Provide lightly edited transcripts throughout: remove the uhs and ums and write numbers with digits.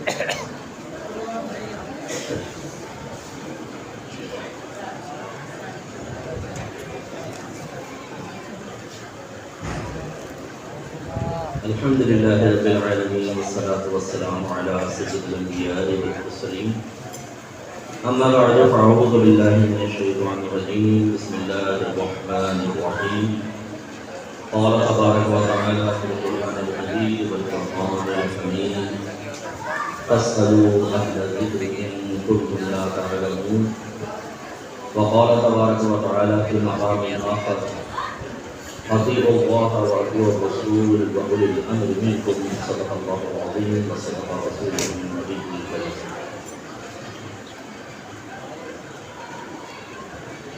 الحمد لله رب العالمين والصلاة والسلام على سيد الأنبياء والمرسلين أما بعد فأعوذ بالله من الشيطان الرجيم بسم الله الرحمن الرحيم قال تبارك وتعالى في القرآن المجيد والفرقان الحميد فاسألوا أهل الذكر إن كنتم لا تعلمون وقال تبارك وتعالى في مقام آخر أطيعوا الله وأطيعوا الرسول وأولي الأمر منكم صدق الله العظيم وصدق رسوله النبي الكريم.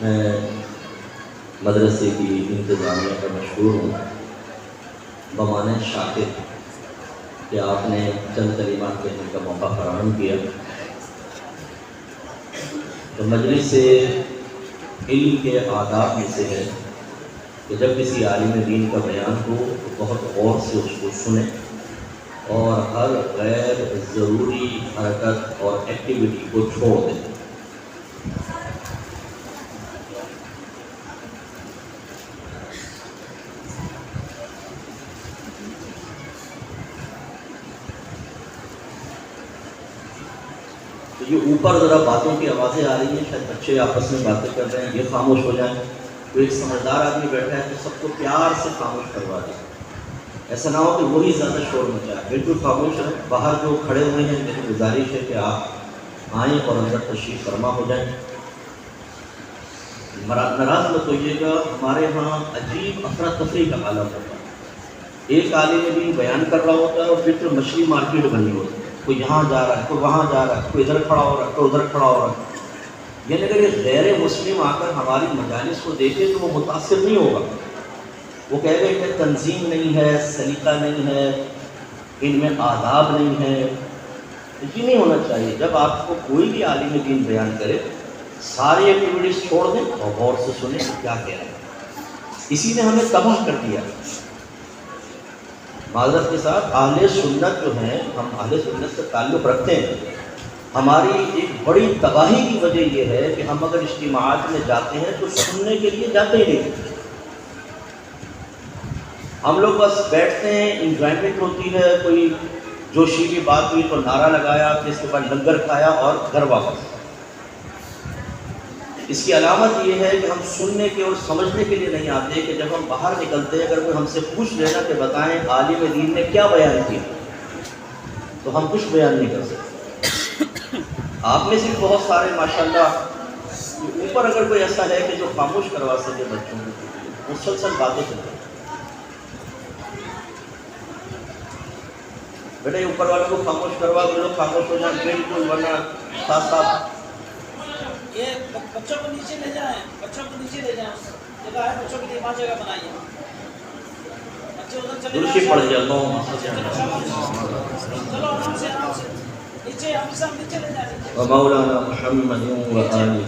میں مدرسے کی انتظامیہ کا مشہور ہوں بمعنی شاکر کہ آپ نے چند کلمات کہنے کا موقع فراہم کیا. تو مجلس علم کے آداب میں سے ہے کہ جب کسی عالم دین کا بیان ہو تو بہت غور سے اس کو سنیں اور ہر غیر ضروری حرکت اور ایکٹیویٹی کو چھوڑ دیں. تو یہ اوپر ذرا باتوں کی آوازیں آ رہی ہیں، شاید بچے آپس میں باتیں کر رہے ہیں، یہ خاموش ہو جائیں. تو ایک سمجھدار آدمی بیٹھا ہے تو سب کو پیار سے خاموش کروا دیں. ایسا نہ ہو کہ وہی زیادہ شور مچائے. بالکل خاموش ہے. باہر جو کھڑے ہوئے ہیں میری گزارش ہے کہ آپ آئیں اور اندر تشریف فرما ہو جائیں. ناراض مت ہوئیے گا. ہمارے ہاں عجیب افراتفری کا عالم ہوتا ہے. ایک عالم دین بیان کر رہا ہوتا ہے اور بالکل مچھلی مارکیٹ بنی ہوتی ہے. کوئی یہاں جا رہا ہے، کوئی وہاں جا رہا ہے، کوئی ادھر کھڑا ہو رہا ہے، کوئی ادھر کھڑا ہو رہا ہے. یعنی اگر یہ غیر مسلم آ کر ہماری مجالس کو دیکھے تو وہ متاثر نہیں ہوگا. وہ کہے گا کہ تنظیم نہیں ہے، سلیقہ نہیں ہے، ان میں آداب نہیں ہے. یہ نہیں ہونا چاہیے. جب آپ کو کوئی بھی عالم دین بیان کرے ساری ایکٹیویٹیز چھوڑ دیں اور غور سے سنیں کہ کیا کہہ رہے ہیں. اسی نے ہمیں تباہ کر دیا. معذرت کے ساتھ اہل سنت جو ہیں، ہم اہل سنت سے تعلق رکھتے ہیں. ہماری ایک بڑی تباہی کی وجہ یہ ہے کہ ہم اگر اجتماعات میں جاتے ہیں تو سننے کے لیے جاتے ہی نہیں. ہم لوگ بس بیٹھتے ہیں، انجوائمنٹ ہوتی ہے، کوئی جوشیلی بات ہوئی تو نعرہ لگایا، پھر اس کے بعد لنگر کھایا اور گھر واپس. اس کی علامت یہ ہے کہ ہم سننے کے اور سمجھنے کے لیے نہیں آتے کہ جب ہم باہر نکلتے ہیں اگر کوئی ہم سے پوچھ لینا کہ بتائیں عالم دین نے کیا بیان کیا تو ہم کچھ بیان نہیں کر سکتے. آپ میں سے بہت سارے ماشاءاللہ اوپر اگر کوئی ایسا ہے کہ جو خاموش کروا سکے بچوں کو، مسلسل باتیں کرتے ہیں. بیٹا یہ اوپر والوں کو خاموش کروا دو، لوگ خاموش ہو جائیں. بالکل ورنہ ساتھ ساتھ یہ بچوں کو نیچے لے جائیں، بچوں کو نیچے لے جائیں. جگہ ہے بچوں کے لیے، وہاں جگہ بنائیے. بچے ادھر چلے درشی پڑھ جاتا ہوں. چلو آرام سے آرام سے نیچے، ہم سب نیچے لے جائیں. مولانا محمد و آلہ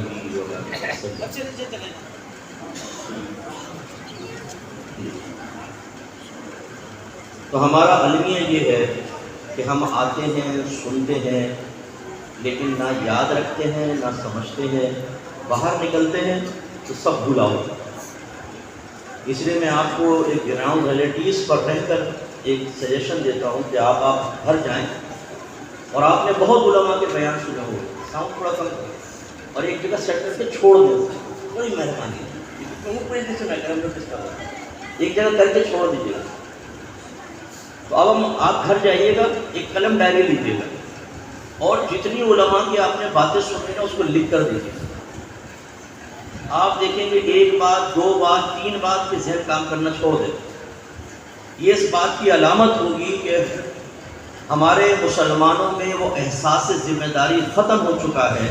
بچے نیچے چلے جائیں. تو ہمارا المیہ یہ ہے کہ ہم آتے ہیں، سنتے ہیں، لیکن نہ یاد رکھتے ہیں نہ سمجھتے ہیں. باہر نکلتے ہیں تو سب بھولا ہوتا ہے. اس لیے میں آپ کو ایک گراؤنڈ ریلیٹیوز پر رہ کر ایک سجیشن دیتا ہوں کہ آپ گھر جائیں اور آپ نے بہت علماء کے بیان سنے ہو، ساؤنڈ تھوڑا کم کریں اور ایک جگہ سیٹ کر کے چھوڑ دیں. بڑی مہربانی ہے. ایک جگہ کر کے چھوڑ دیجیے گا. تو اب آپ گھر جائیے گا، ایک قلم ڈائری لیجیے گا اور جتنی علماء کی آپ نے باتیں سنی نا اس کو لکھ کر دیجیے. آپ دیکھیں گے ایک بات، دو بات، تین بات کے ذہن کام کرنا چھوڑ دے. یہ اس بات کی علامت ہوگی کہ ہمارے مسلمانوں میں وہ احساس ذمہ داری ختم ہو چکا ہے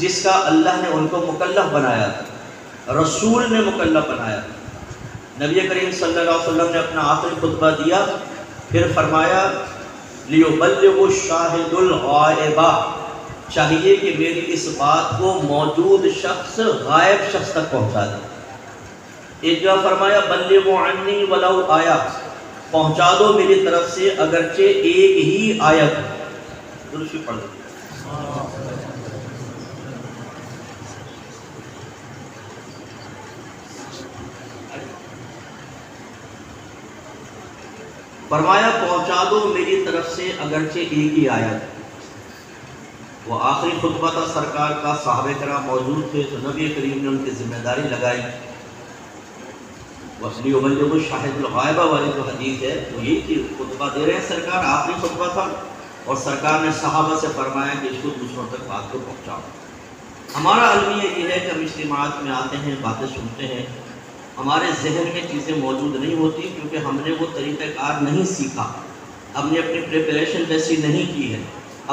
جس کا اللہ نے ان کو مکلف بنایا تھا، رسول نے مکلف بنایا تھا. نبی کریم صلی اللہ علیہ وسلم نے اپنا آخری خطبہ دیا، پھر فرمایا لیبلغ الشاہد الغائب، چاہیے کہ میری اس بات کو موجود شخص غائب شخص تک پہنچا دے. ایک جگہ فرمایا بلغوا عنی ولو آیہ، پہنچا دو میری طرف سے اگرچہ ایک ہی آیت. درود شریف پڑھ لیجیے. فرمایا پہنچا دو میری طرف سے اگرچہ ایک ہی آیت. وہ آخری خطبہ تھا سرکار کا, صحابہ کرام موجود تھے, تو نبی کریم نے ان کی ذمہ داری لگائی. وصلی ابلغ شاہد الغائبہ والی جو حدیث ہے وہ یہی کہ خطبہ دے رہے ہیں سرکار, آخری خطبہ تھا, اور سرکار نے صحابہ سے فرمایا کہ اس کو دوسروں تک بات کو پہنچاؤ. ہمارا المیہ یہ ہے کہ ہم اجتماعات میں آتے ہیں, باتیں سنتے ہیں, ہمارے ذہن میں چیزیں موجود نہیں ہوتی کیونکہ ہم نے وہ طریقہ کار نہیں سیکھا, ہم نے اپنی پریپریشن ویسی نہیں کی ہے,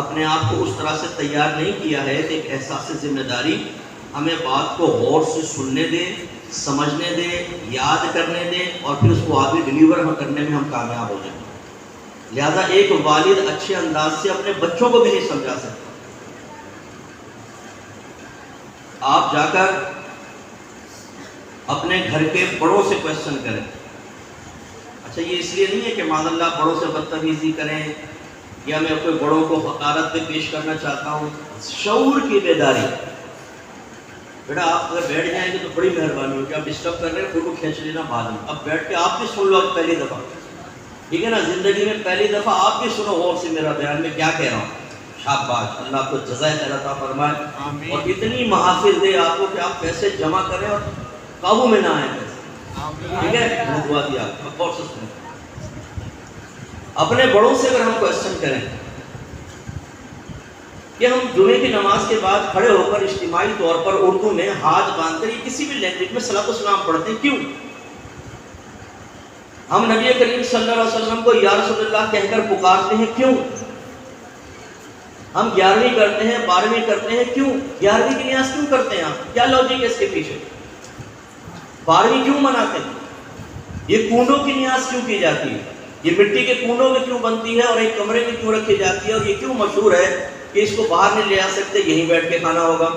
اپنے آپ کو اس طرح سے تیار نہیں کیا ہے کہ ایک احساس ذمہ داری ہمیں بات کو غور سے سننے دے, سمجھنے دے, یاد کرنے دے, اور پھر اس کو آگے ڈیلیور کرنے میں ہم کامیاب ہو جائیں. لہذا ایک والد اچھے انداز سے اپنے بچوں کو بھی نہیں سمجھا سکتا. آپ جا کر اپنے گھر کے بڑوں سے کویسچن کریں. اچھا یہ اس لیے نہیں ہے کہ معاذ اللہ بڑوں سے بدتمیزی کریں یا میں کوئی بڑوں کو حقارت پہ پیش کرنا چاہتا ہوں. شعور کی بیداری. بیٹا آپ اگر بیٹھ جائیں گے تو بڑی مہربانی ہوگی, آپ ڈسٹرب کر رہے ہیں, فوٹو کھینچ لینا بعد میں. اب بیٹھ کے آپ بھی سن لو پہلی دفعہ, ٹھیک ہے نا, زندگی میں پہلی دفعہ آپ بھی سنو غور سے میرا بیان میں کیا کہہ رہا ہوں. شاباش, اللہ آپ کو جزائے خیر عطا فرمائے اور اتنی محافظ دے آپ کو کہ آپ پیسے جمع کریں اور قابو میں نہ آئیں پیسے, ٹھیک ہے, میں دعا دیا آپ کو. غور سے سنیں. اپنے بڑوں سے اگر ہم کویسچن کریں کہ ہم جمعے کی نماز کے بعد کھڑے ہو کر اجتماعی طور پر اردو میں ہاتھ باندھ کر یا کسی بھی لینگویج میں صلاۃ و سلام پڑھتے ہیں, کیوں؟ ہم نبی کریم صلی اللہ علیہ وسلم کو یا رسول اللہ کہہ کر پکارتے ہیں, کیوں؟ ہم 11ویں کرتے ہیں, 12ویں کرتے ہیں, کیوں؟ 11ویں کی نیاز کیوں کرتے ہیں آپ؟ کیا لاجک ہے اس کے پیچھے؟ 12ویں کیوں مناتے ہیں؟ یہ کنڈوں کی نیاز کیوں کی جاتی ہے؟ یہ مٹی کے کنڈوں میں کیوں بنتی ہے اور ایک کمرے میں کیوں رکھی جاتی ہے, اور یہ کیوں مشہور ہے کہ اس کو باہر نہیں لے آ سکتے, یہیں بیٹھ کے کھانا ہوگا؟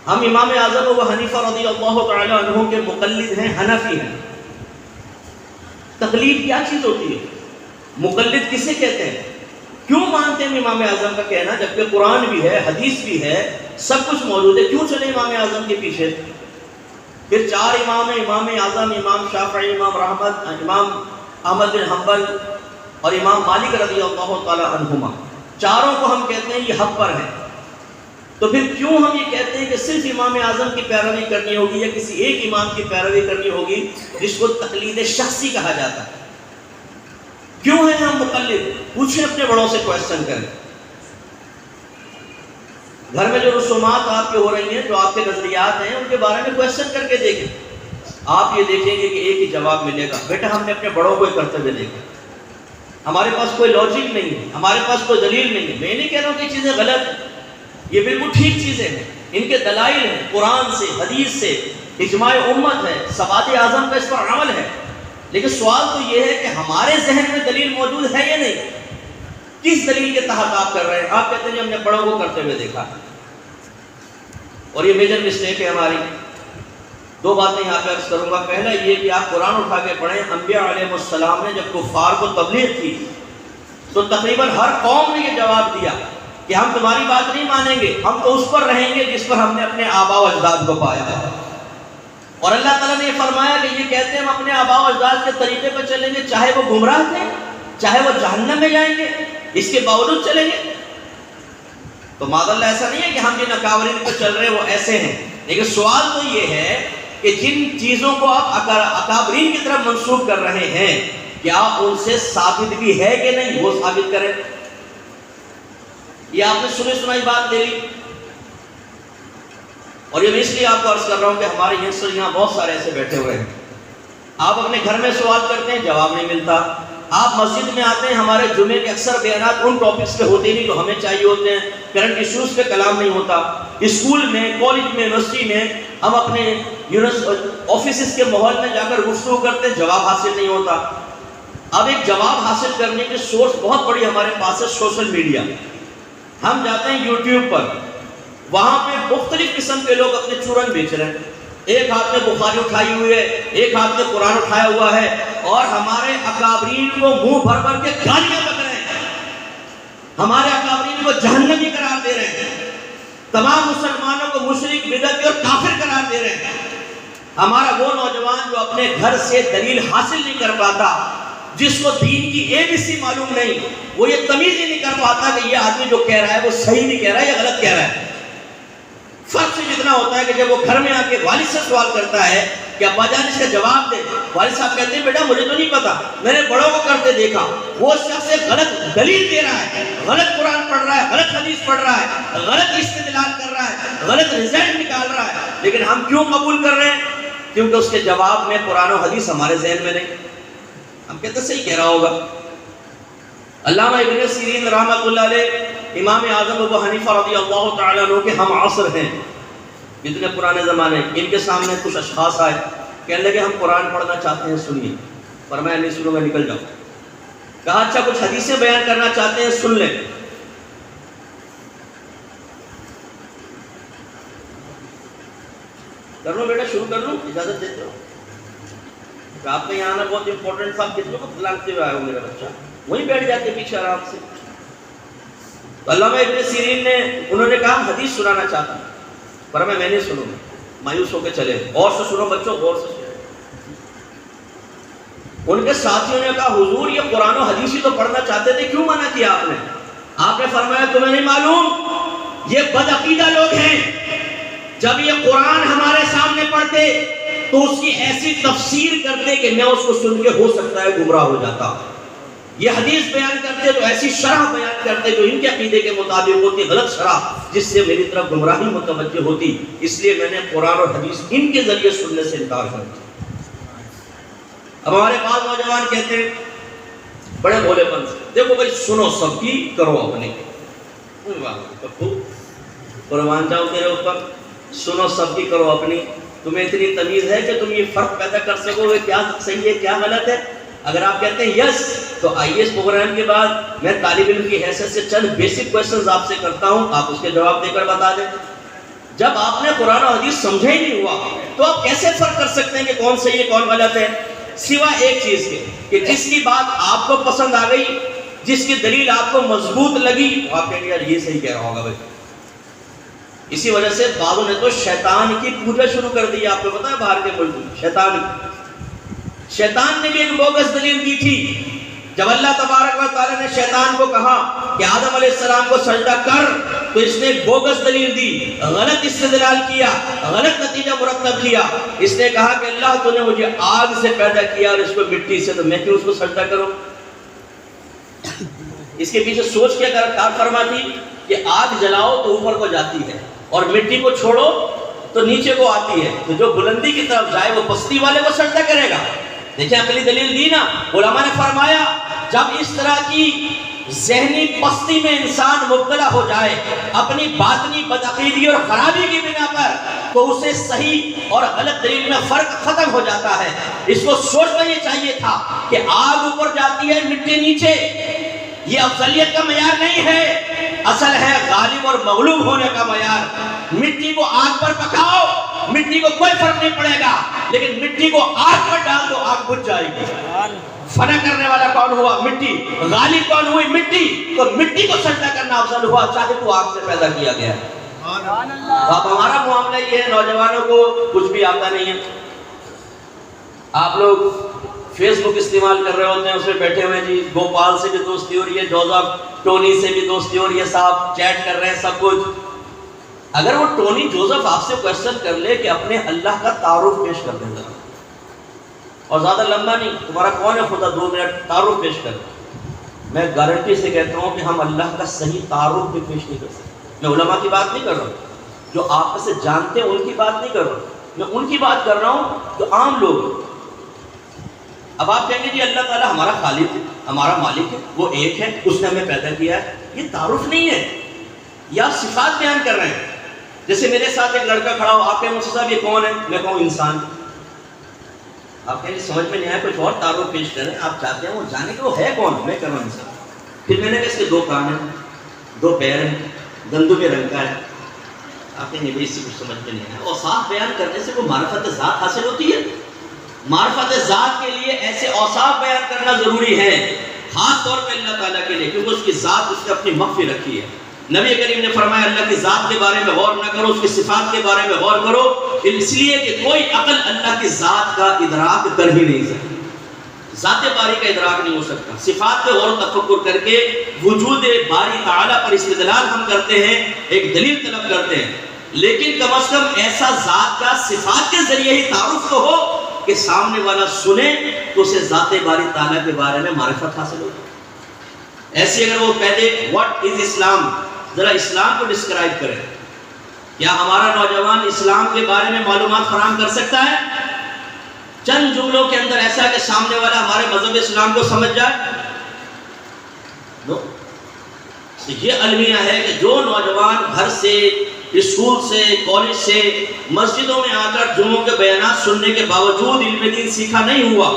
ہم امام اعظم ابو حنیفہ رضی اللہ تعالی عنہ کے مقلد ہیں, حنفی ہیں. تقلید کیا چیز ہوتی ہے؟ مقلد کسے کہتے ہیں؟ کیوں مانتے ہیں امام اعظم کا کہنا جبکہ قرآن بھی ہے, حدیث بھی ہے, سب کچھ موجود ہے, کیوں چلے امام اعظم کے پیچھے؟ پھر 4 امام ہیں, امام اعظم, امام شافعی, امام احمد, امام احمد بن حنبل اور امام مالک رضی اللہ تعالی عنہما, چاروں کو ہم کہتے ہیں یہ حق پر ہیں. تو پھر کیوں ہم یہ کہتے ہیں کہ صرف امام اعظم کی پیروی کرنی ہوگی یا کسی ایک امام کی پیروی کرنی ہوگی, جس کو تقلید شخصی کہا جاتا ہے؟ کیوں ہیں ہم مقلد؟ پوچھیں اپنے بڑوں سے, کویسچن کریں. گھر میں جو رسومات آپ کے ہو رہی ہیں, جو آپ کے نظریات ہیں, ان کے بارے میں کویسچن کر کے دیکھیں. آپ یہ دیکھیں گے کہ ایک ہی جواب ملے گا, بیٹا ہم نے اپنے بڑوں کو کرتے ہوئے دیکھا, ہمارے پاس کوئی لاجک نہیں ہے, ہمارے پاس کوئی دلیل نہیں ہے. میں نہیں کہہ رہا ہوں کہ چیزیں غلط ہیں, یہ بالکل ٹھیک چیزیں ہیں, ان کے دلائل ہیں, قرآن سے, حدیث سے, اجماع امت ہے, سواد اعظم کا اس پر عمل ہے. لیکن سوال تو یہ ہے کہ ہمارے ذہن میں دلیل موجود ہے یا نہیں؟ کس دلیل کے تحت آپ کر رہے ہیں؟ آپ کہتے ہیں ہم نے بڑوں کو کرتے ہوئے دیکھا, اور یہ میجر مسٹیک ہے ہماری. 2 باتیں یہاں پہ عرض کروں گا. پہلا یہ کہ آپ قرآن اٹھا کے پڑھیں. انبیاء علیہ السلام نے جب کفار کو تبلیغ کی تو تقریباً ہر قوم نے یہ جواب دیا کہ ہم تمہاری بات نہیں مانیں گے, ہم تو اس پر رہیں گے جس پر ہم نے اپنے آباء و اجداد کو پایا ہے. اور اللہ تعالیٰ نے یہ فرمایا کہ یہ کہتے ہیں ہم اپنے آباء و اجداد کے طریقے پر چلیں گے, چاہے وہ گمراہ تھے, چاہے وہ جہنم میں جائیں گے, اس کے باوجود چلیں گے. تو معاذ اللہ ایسا نہیں ہے کہ ہم جن اکابرین پہ چل رہے ہیں وہ ایسے ہیں. لیکن سوال تو یہ ہے کہ جن چیزوں کو آپ اکابرین کی طرف منسوب کر رہے ہیں, کیا ان سے ثابت بھی ہے کہ نہیں, وہ ثابت کریں. یہ آپ نے سنائی بات لے لی. اور یہ میں اس لیے آپ کو عرض کر رہا ہوں کہ ہمارے ینگسٹر یہاں بہت سارے ایسے بیٹھے ہوئے ہیں. آپ اپنے گھر میں سوال کرتے ہیں, جواب نہیں ملتا. آپ مسجد میں آتے ہیں, ہمارے جمعے کے اکثر بیانات ان ٹاپکس پہ ہوتے نہیں جو ہمیں چاہیے ہوتے ہیں, کرنٹ ایشوز پہ کلام نہیں ہوتا. اسکول میں, کالج میں, یونیورسٹی میں ہم اپنے آفیسز کے ماحول میں جا کر گفتگو کرتے ہیں, جواب حاصل نہیں ہوتا. اب ایک جواب حاصل کرنے کے سورس بہت بڑی ہمارے پاس ہے, سوشل میڈیا. ہم جاتے ہیں یوٹیوب پر, وہاں پہ مختلف قسم کے لوگ اپنے چورن بیچ رہے ہیں. ایک ہاتھ میں بخاری اٹھائی ہوئی ہے, ایک ہاتھ میں قرآن اٹھایا ہوا ہے, اور ہمارے اکابرین کو منہ بھر بھر کے گالیاں بک رہے ہیں. ہمارے اکابرین کو جہنمی قرار دے رہے ہیں، تمام مسلمانوں کو مشرک، بدعتی اور کافر قرار دے رہے ہیں۔ ہمارا وہ نوجوان جو اپنے گھر سے دلیل حاصل نہیں کر پاتا، جس کو دین کی ABC معلوم نہیں، وہ یہ تمیز ہی نہیں کر پاتا کہ یہ آدمی جو کہہ رہا ہے وہ صحیح نہیں کہہ رہا ہے یا غلط کہہ رہا ہے۔ فرق سے جتنا ہوتا ہے کہ جب وہ گھر میں آ کے والد سے سوال کرتا ہے کہ ابا جان اس کا جواب دے، والد صاحب کہتے ہیں بیٹا مجھے تو نہیں پتا، میں نے بڑوں کو کرتے دیکھا، وہ شخص سے غلط دلیل دے رہا ہے، غلط قرآن پڑھ رہا ہے، غلط حدیث پڑھ رہا ہے، غلط استدلال کر رہا ہے، غلط رزلٹ نکال رہا ہے، لیکن ہم کیوں قبول کر رہے ہیں؟ کیونکہ اس کے جواب میں قرآن و حدیث ہمارے ذہن میں نہیں، ہم کہتے ہیں صحیح کہہ رہا ہوگا۔ علامہ ابن سیرین رحمۃ اللہ علیہ، امام اعظم ابو حنیفہ رضی اللہ تعالیٰ عنہ کے ہم عصر ہیں، اتنے پرانے زمانے، ان کے سامنے کچھ اشخاص آئے، کہنے لگے ہم قرآن پڑھنا چاہتے ہیں، سنیے۔ فرمایا نہیں سنوں گا، نکل جاؤ۔ کہا اچھا کچھ حدیثیں بیان کرنا چاہتے ہیں، سن لیں۔ کر لو بیٹا، شروع کر لوں، اجازت دیتے ہو؟ آپ کا یہاں آنا بہت امپورٹنٹ تھا، کتنے کو لانگتے ہوئے آئے ہو میرا بچہ، وہیں بیٹھ جاتے پیچھے آرام سے۔ تو علامہ ابن سیرین نے، انہوں نے کہا حدیث سنانا چاہتا ہوں۔ فرمایا میں نہیں سنوں گا، مایوس ہو کے چلے۔ اور سے سنو بچوں، غور سے سنو۔ ان کے ساتھیوں نے کہا حضور یہ قرآن و حدیث ہی تو پڑھنا چاہتے تھے، کیوں منع کیا آپ نے؟ آپ نے فرمایا تمہیں نہیں معلوم یہ بدعقیدہ لوگ ہیں، جب یہ قرآن ہمارے سامنے پڑھتے تو اس کی ایسی تفسیر کرتے کہ میں اس کو سن کے ہو سکتا ہے گمراہ ہو جاتا، یہ حدیث بیان کرتے تو ایسی شرح بیان کرتے جو ان کے عقیدے کے مطابق ہوتی، غلط شرح جس سے میری طرف گمراہی متوجہ ہوتی، اس لیے میں نے قرآن اور حدیث ان کے ذریعے سننے سے انکار کر دیا۔ اب ہمارے بعض نوجوان کہتے ہیں بڑے بھولے پن سے، دیکھو بھائی سنو سب کی، کرو اپنی۔ قربان جاؤ تیرے اوپر، سنو سب کی کرو اپنی۔ تمہیں اتنی تمیز ہے کہ تم یہ فرق پیدا کر سکو گے کیا صحیح ہے کیا غلط ہے؟ اگر آپ کہتے ہیں یس، تو آئیے اس پروگرام کے بعد میں طالب علم کی حیثیت سے چند بیسک کوئسچنز آپ سے کرتا ہوں، آپ اس کے جواب دے کر بتا دیں۔ جب آپ نے قرآن و حدیث سمجھا ہی نہیں ہوا تو آپ کیسے فرق کر سکتے ہیں کہ کون صحیح ہے کون غلط ہے؟ سوائے ایک چیز کے کہ جس کی بات آپ کو پسند آ گئی، جس کی دلیل آپ کو مضبوط لگی، آپ کہیں گے یار یہ صحیح کہہ رہا ہوگا بھائی۔ اسی وجہ سے بعضوں نے تو شیطان کی پوجا شروع کر دی، آپ کو پتا ہے باہر کے ملک میں شیطان نے بھی ایک بوگس دلیل دی تھی۔ جب اللہ تبارک و تعالی نے شیطان کو کہا کہ آدم علیہ السلام کو سجدہ کر، تو اس نے ایک بوگس دلیل دی، غلط استدلال کیا، غلط نتیجہ مرتب کیا۔ اس نے کہا کہ اللہ تو نے مجھے آگ سے پیدا کیا اور اس کو مٹی سے، تو میں کیوں اس کو سجدہ کروں؟ اس کے پیچھے سوچ کیا کار فرما تھی کہ آگ جلاؤ تو اوپر کو جاتی ہے اور مٹی کو چھوڑو تو نیچے کو آتی ہے، تو جو بلندی کی طرف جائے وہ پستی والے کو سجدہ کرے گا۔ دیکھیں عقلی دلیل دی نا، علماء نے فرمایا جب اس طرح کی ذہنی پستی میں انسان مبتلا ہو جائے اپنی باطنی بدعقیدگی اور خرابی کی بنا پر، تو اسے صحیح اور غلط دلیل میں فرق ختم ہو جاتا ہے۔ اس کو سوچنا یہ چاہیے تھا کہ آگ اوپر جاتی ہے مٹی نیچے، یہ افضلیت کا معیار نہیں ہے، اصل ہے غالب اور مغلوب ہونے کا معیار۔ مٹی کو آگ پر پکاؤ، مٹی کو کوئی فرق نہیں پڑے گا، لیکن مٹی کو آگ پر ڈال دو آگ بجھ جائے گی۔ فنا کرنے والا کون ہوا؟ مٹی۔ غالب کون ہوئی؟ مٹی۔ تو مٹی کو سجدہ کرنا افضل ہوا، چاہے تو آگ سے پیدا کیا گیا۔ اب ہمارا معاملہ یہ ہے، نوجوانوں کو کچھ بھی آتا نہیں ہے۔ آپ لوگ فیس بک استعمال کر رہے ہوتے ہیں، اس میں بیٹھے ہوئے جی گوپال سے بھی دوستی ہو رہی ہے، جوزف ٹونی سے بھی دوستی ہو رہی ہے، صاحب چیٹ کر رہے ہیں سب کچھ۔ اگر وہ ٹونی جوزف آپ سے کوشچن کر لے کہ اپنے اللہ کا تعارف پیش کر دیں، اور زیادہ لمبا نہیں، تمہارا کون ہے خدا، 2 منٹ تعارف پیش کر، میں گارنٹی سے کہتا ہوں کہ ہم اللہ کا صحیح تعارف بھی پیش نہیں کر سکتے۔ میں علماء کی بات نہیں کر رہا ہوں، جو آپ سے جانتے ہیں ان کی بات نہیں کر رہا ہوں، میں ان کی بات کر رہا ہوں جو عام لوگ ہیں۔ اب آپ کہیں گے جی اللہ تعالیٰ ہمارا خالق ہے، ہمارا مالک ہے، وہ ایک ہے، اس نے ہمیں پیدا کیا ہے، یہ تعارف نہیں ہے، یہ آپ صفات بیان کر رہے ہیں۔ جیسے میرے ساتھ ایک لڑکا کھڑا ہو، آپ کہیں مجھ سے صاحب یہ کون ہے، میں کہوں انسان۔ آپ کہیں سمجھ میں نہیں آیا، کچھ اور تعارف پیش کریں، آپ چاہتے ہیں وہ جانے کہ وہ ہے کون، میں کہوں انسان۔ پھر میں نے کہا اس کے 2 کان ہیں، 2 پیر ہیں، گندم کے رنگ کا ہے، آپ کہیں نہیں اس سے کچھ سمجھ میں نہیں آیا۔ اوصاف بیان کرنے سے کوئی معرفت ذات حاصل ہوتی ہے؟ معرفت ذات کے لیے ایسے اوصاف بیان کرنا ضروری ہے۔ خاص طور پہ اللہ تعالیٰ کے لیے، کیونکہ اس کی ذات اس نے اپنی مخفی رکھی ہے۔ نبی کریم نے فرمایا اللہ کی ذات کے بارے میں غور نہ کرو، اس کی صفات کے بارے میں غور کرو، اس لیے کہ کوئی عقل اللہ کی ذات کا ادراک کر ہی نہیں سکتی، ذات باری کا ادراک نہیں ہو سکتا۔ صفات پہ غور و تفکر کر کے وجود باری تعالیٰ پر استدلال ہم کرتے ہیں، ایک دلیل طلب کرتے ہیں، لیکن کم از کم ایسا ذات کا صفات کے ذریعے ہی تعارف تو ہو کہ سامنے والا سنے تو اسے ذات باری تعالیٰ کے بارے میں معرفت حاصل ہو۔ ایسے اگر وہ کہہ دے واٹ از اسلام، ذرا اسلام کو ڈسکرائب کریں، کیا ہمارا نوجوان اسلام کے بارے میں معلومات فراہم کر سکتا ہے؟ چند جملوں کے اندر ایسا کہ سامنے والا ہمارے مذہب اسلام کو سمجھ جائے؟ یہ المیہ ہے کہ جو نوجوان گھر سے، اسکول سے، کالج سے، مسجدوں میں آ کر جمعوں کے بیانات سننے کے باوجود علم دین سیکھا نہیں ہوا،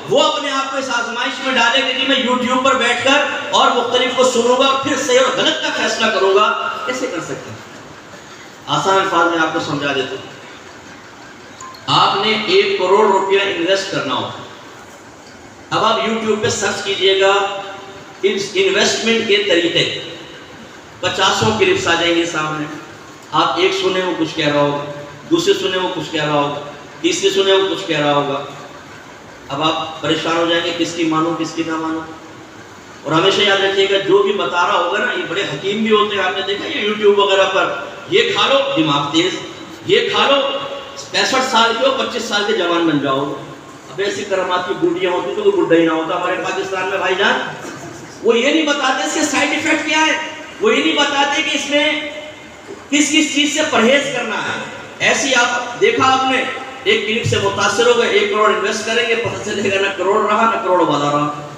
وہ اپنے آپ کو اس آزمائش میں ڈالے کہ میں یوٹیوب پر بیٹھ کر اور مختلف کو سنوں گا اور پھر صحیح اور غلط کا فیصلہ کروں گا، کیسے کر سکتے ہیں؟ آسان الفاظ میں آپ کو سمجھا دیتا ہوں۔ آپ نے 1 کروڑ روپیہ انویسٹ کرنا ہو، اب آپ یوٹیوب پہ سرچ کیجئے گا انویسٹمنٹ کے طریقے، 50 کلپس آ جائیں گے سامنے، آپ ایک سنے وہ کچھ کہہ رہا ہوگا، دوسرے سنے وہ کچھ کہہ رہا ہوگا، تیسرے سنے وہ کچھ کہہ رہا ہوگا، اب آپ پریشان ہو جائیں گے کس کی مانو کس کی نہ مانو۔ اور ہمیشہ یاد رکھیے گا جو بھی بتا رہا ہوگا نا، یہ بڑے حکیم بھی ہوتے ہیں، آپ نے دیکھا یہ یوٹیوب وغیرہ پر، یہ کھا لو دماغ تیز، یہ کھا لو 65 سال کے ہو 25 سال کے جوان بن جاؤ۔ اب ایسی کرامات کی بوٹیاں ہوتی تو کوئی بڈھا ہی نہ ہوتا ہمارے پاکستان میں بھائی جان۔ وہ یہ نہیں بتاتے اس کے سائیڈ ایفیکٹ کیا ہے، وہ یہ نہیں بتاتے کہ اس میں کس کس چیز سے پرہیز کرنا ہے۔ ایسی آپ دیکھا آپ نے ایک کلپ سے متاثر ہو گئے، 1 کروڑ انویسٹ کریں گے، پتہ چلے گا نہ کروڑ رہا نہ کروڑ والا رہا،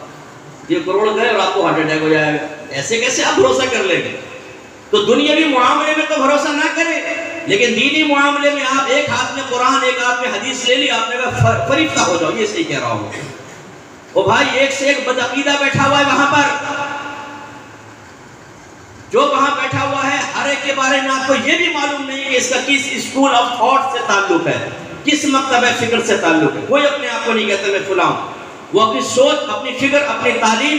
یہ کروڑ گئے اور آپ کو ہارٹ اٹیک ہو جائے گا۔ ایسے کیسے آپ بھروسہ کر لیں گے؟ تو دنیاوی معاملے میں تو بھروسہ نہ کریں، لیکن دینی معاملے میں آپ ایک ہاتھ میں قرآن ایک ہاتھ میں حدیث لے لی، آپ نے کہا فریفتہ ہو جاؤ، یہ صحیح کہہ رہا ہوں۔ وہ بھائی ایک سے ایک بدعقیدہ بیٹھا ہوا ہے وہاں پر، جو وہاں بیٹھا ہوا ہے ہر ایک کے بارے میں آپ کو یہ بھی معلوم نہیں کہ اس کا کس اسکول آف تھاٹ سے تعلق ہے، کس مکتب فکر سے تعلق ہے۔ کوئی اپنے آپ کو نہیں کہتا میں فلاں، وہ اپنی سوچ، اپنی فکر، اپنی تعلیم،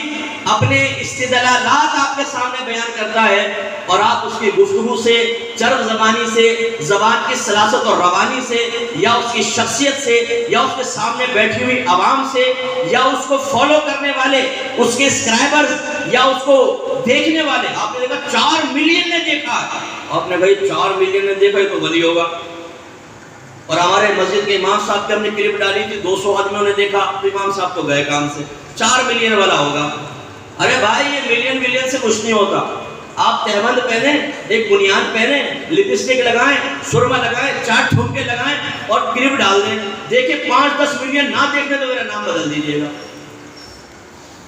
اپنے استدلالات آپ کے سامنے بیان کرتا ہے، اور آپ اس کی گفتگو سے، چرب زبانی سے، زبان کی سلاست اور روانی سے، یا اس کی شخصیت سے، یا اس کے سامنے بیٹھی ہوئی عوام سے، یا اس کو فالو کرنے والے اس کے سبسکرائبرز، یا اس کو دیکھنے والے، آپ نے دیکھا 4 ملین نے دیکھا، آپ نے کہا 4 ملین نے دیکھا تو ولی ہوگا۔ اور ہمارے مسجد کے امام صاحب کی ہم نے کلپ ڈالی تھی، 200 آدمیوں نے دیکھا، تو امام صاحب تو گئے کام سے، 4 ملین والا ہوگا۔ ارے بھائی یہ ملین سے کچھ نہیں ہوتا۔ آپ تہبند پہنیں، ایک بنیان پہنیں، لپسٹک لگائیں، سرما لگائیں، 4 ٹھمکے لگائیں اور کلپ ڈال دیں، دیکھیں 5-10 ملین نہ دیکھنے تو میرا نام بدل دیجیے گا۔